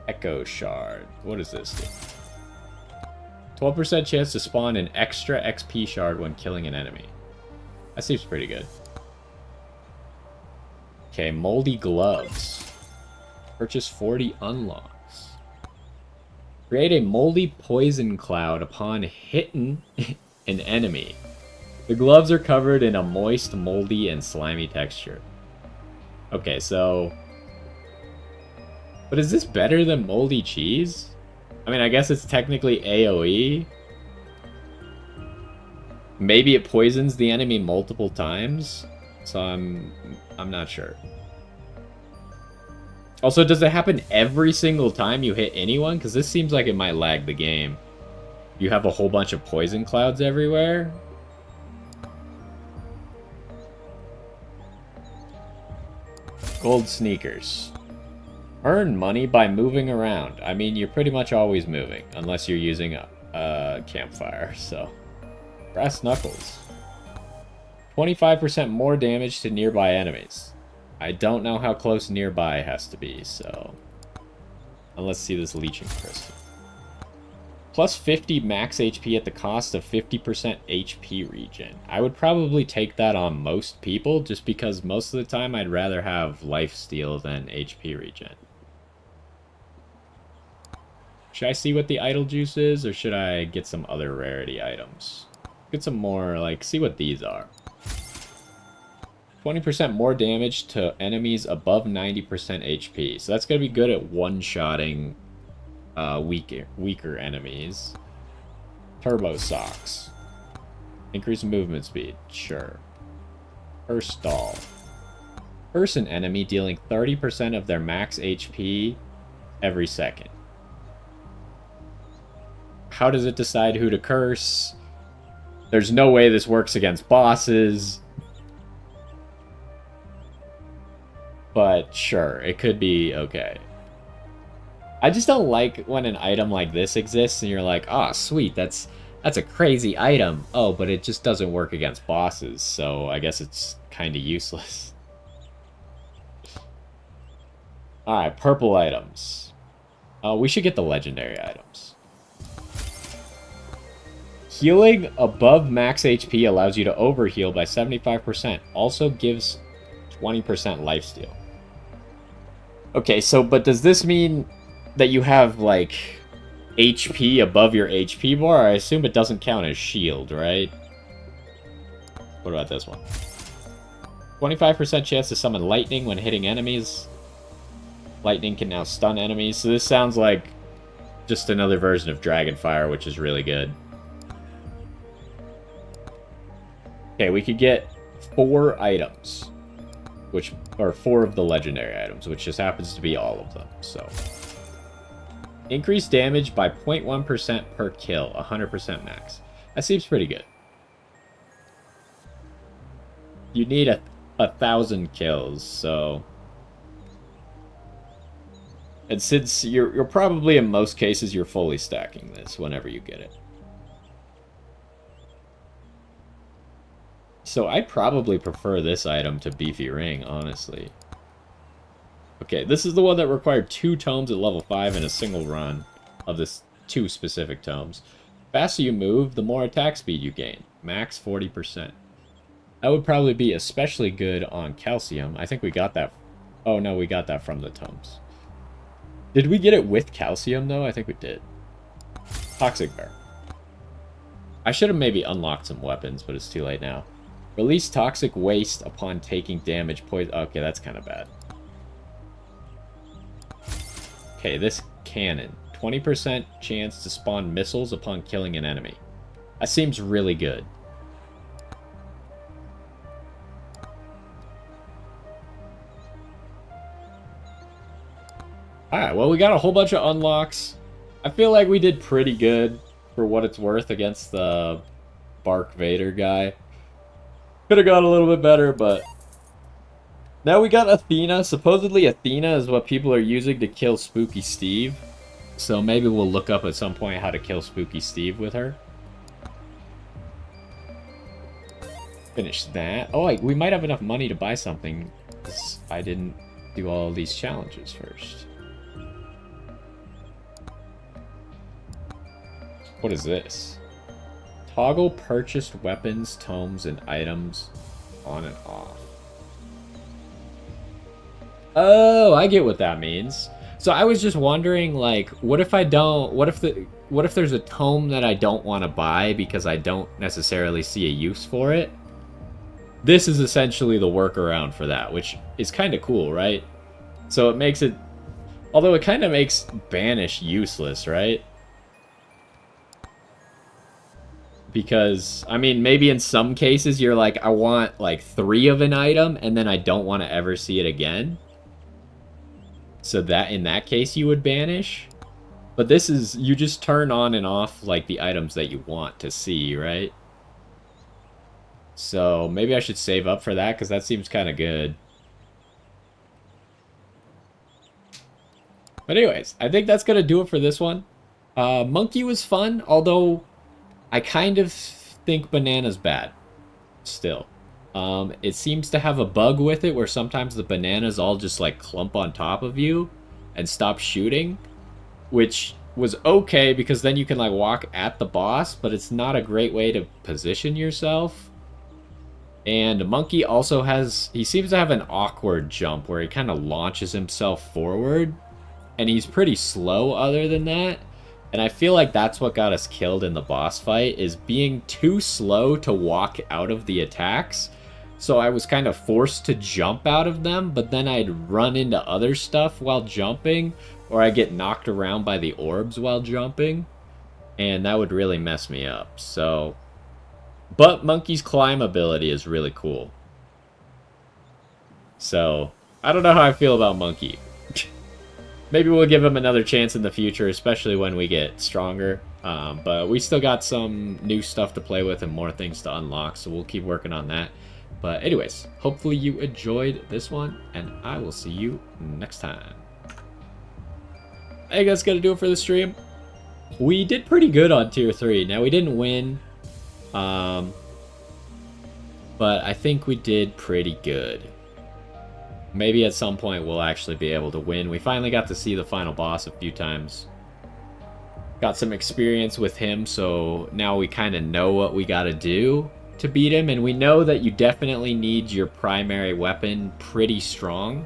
Echo Shard. What does this do? 12% chance to spawn an extra XP shard when killing an enemy. That seems pretty good. Okay, Moldy Gloves. Purchase 40 unlocks. Create a moldy poison cloud upon hitting an enemy. The gloves are covered in a moist, moldy, and slimy texture. Okay, so... But is this better than moldy cheese? I mean, I guess it's technically AoE. Maybe it poisons the enemy multiple times. So I'm not sure. Also, does it happen every single time you hit anyone? Because this seems like it might lag the game. You have a whole bunch of poison clouds everywhere. Gold sneakers. Earn money by moving around. I mean, you're pretty much always moving, unless you're using a campfire, so. Brass knuckles. 25% more damage to nearby enemies. I don't know how close nearby has to be, so... And let's see this leeching crystal. Plus 50 max HP at the cost of 50% HP regen. I would probably take that on most people, just because most of the time I'd rather have lifesteal than HP regen. Should I see what the idle juice is, or should I get some other rarity items? Get some more, like, see what these are. 20% more damage to enemies above 90% HP. So that's going to be good at one-shotting weaker enemies. Turbo socks. Increase movement speed. Sure. First stall. Curse an enemy dealing 30% of their max HP every second. How does it decide who to curse? There's no way this works against bosses. But sure, it could be okay. I just don't like when an item like this exists and you're like, oh, sweet, that's a crazy item. Oh, but it just doesn't work against bosses, so I guess it's kind of useless. Alright, purple items. We should get the legendary items. Healing above max HP allows you to overheal by 75%. Also gives 20% lifesteal. Okay, so, but does this mean that you have, like, HP above your HP bar? I assume it doesn't count as shield, right? What about this one? 25% chance to summon lightning when hitting enemies. Lightning can now stun enemies. So this sounds like just another version of Dragonfire, which is really good. Okay, we could get 4 items. Which are 4 of the legendary items, which just happens to be all of them, so. Increase damage by 0.1% per kill, 100% max. That seems pretty good. You need 1,000 kills, so. And since you're probably, in most cases, you're fully stacking this whenever you get it. So I probably prefer this item to Beefy Ring, honestly. Okay, this is the one that required 2 tomes at level 5 in a single run of this 2 specific tomes. The faster you move, the more attack speed you gain. Max 40%. That would probably be especially good on calcium. I think we got that. Oh no, we got that from the tomes. Did we get it with calcium though? I think we did. Toxic Bear. I should have maybe unlocked some weapons, but it's too late now. Release toxic waste upon taking damage. Okay, that's kind of bad. Okay, this cannon. 20% chance to spawn missiles upon killing an enemy. That seems really good. Alright, well, we got a whole bunch of unlocks. I feel like we did pretty good for what it's worth against the Bark Vader guy. Could have gone a little bit better, but Now we got Athena. Supposedly Athena is what people are using to kill Spooky Steve. So maybe we'll look up at some point how to kill Spooky Steve with her. Finish that. Oh, we might have enough money to buy something. Because I didn't do all these challenges first. What is this? Toggle purchased weapons, tomes, and items on and off. Oh, I get what that means. So I was just wondering, like, what if I don't... What if there's a tome that I don't want to buy because I don't necessarily see a use for it? This is essentially the workaround for that, which is kind of cool, right? So it makes it... Although it kind of makes Banish useless, right? Because, I mean, maybe in some cases you're like, I want, like, 3 of an item, and then I don't want to ever see it again. So that, in that case, you would banish. But this is, you just turn on and off, like, the items that you want to see, right? So, maybe I should save up for that, because that seems kind of good. But anyways, I think that's going to do it for this one. Monkey was fun, although I kind of think Banana's bad. Still. It seems to have a bug with it where sometimes the bananas all just like clump on top of you and stop shooting, which was okay because then you can like walk at the boss, but it's not a great way to position yourself. And Monkey also has, he seems to have an awkward jump where he kind of launches himself forward, and he's pretty slow other than that. And I feel like that's what got us killed in the boss fight, is being too slow to walk out of the attacks. So I was kind of forced to jump out of them, but then I'd run into other stuff while jumping, or I get knocked around by the orbs while jumping, and that would really mess me up. So, but Monkey's climb ability is really cool. So, I don't know how I feel about Monkey. Maybe we'll give him another chance in the future, especially when we get stronger. But we still got some new stuff to play with and more things to unlock, so we'll keep working on that. But anyways, hopefully you enjoyed this one, and I will see you next time. I think that's going to do it for the stream. We did pretty good on Tier 3. Now, we didn't win, but I think we did pretty good. Maybe at some point we'll actually be able to win. We finally got to see the final boss a few times. Got some experience with him, so now we kind of know what we got to do to beat him. And we know that you definitely need your primary weapon pretty strong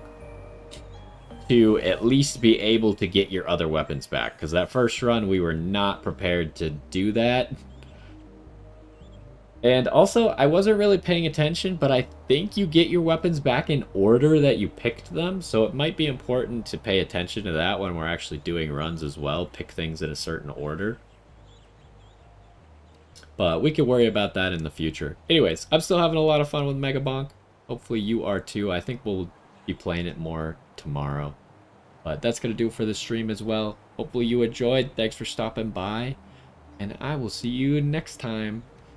to at least be able to get your other weapons back. Because that first run, we were not prepared to do that. And also, I wasn't really paying attention, but I think you get your weapons back in order that you picked them, so it might be important to pay attention to that when we're actually doing runs as well, pick things in a certain order. But we can worry about that in the future. Anyways, I'm still having a lot of fun with Megabonk. Hopefully you are too. I think we'll be playing it more tomorrow. But that's going to do it for the stream as well. Hopefully you enjoyed. Thanks for stopping by, and I will see you next time.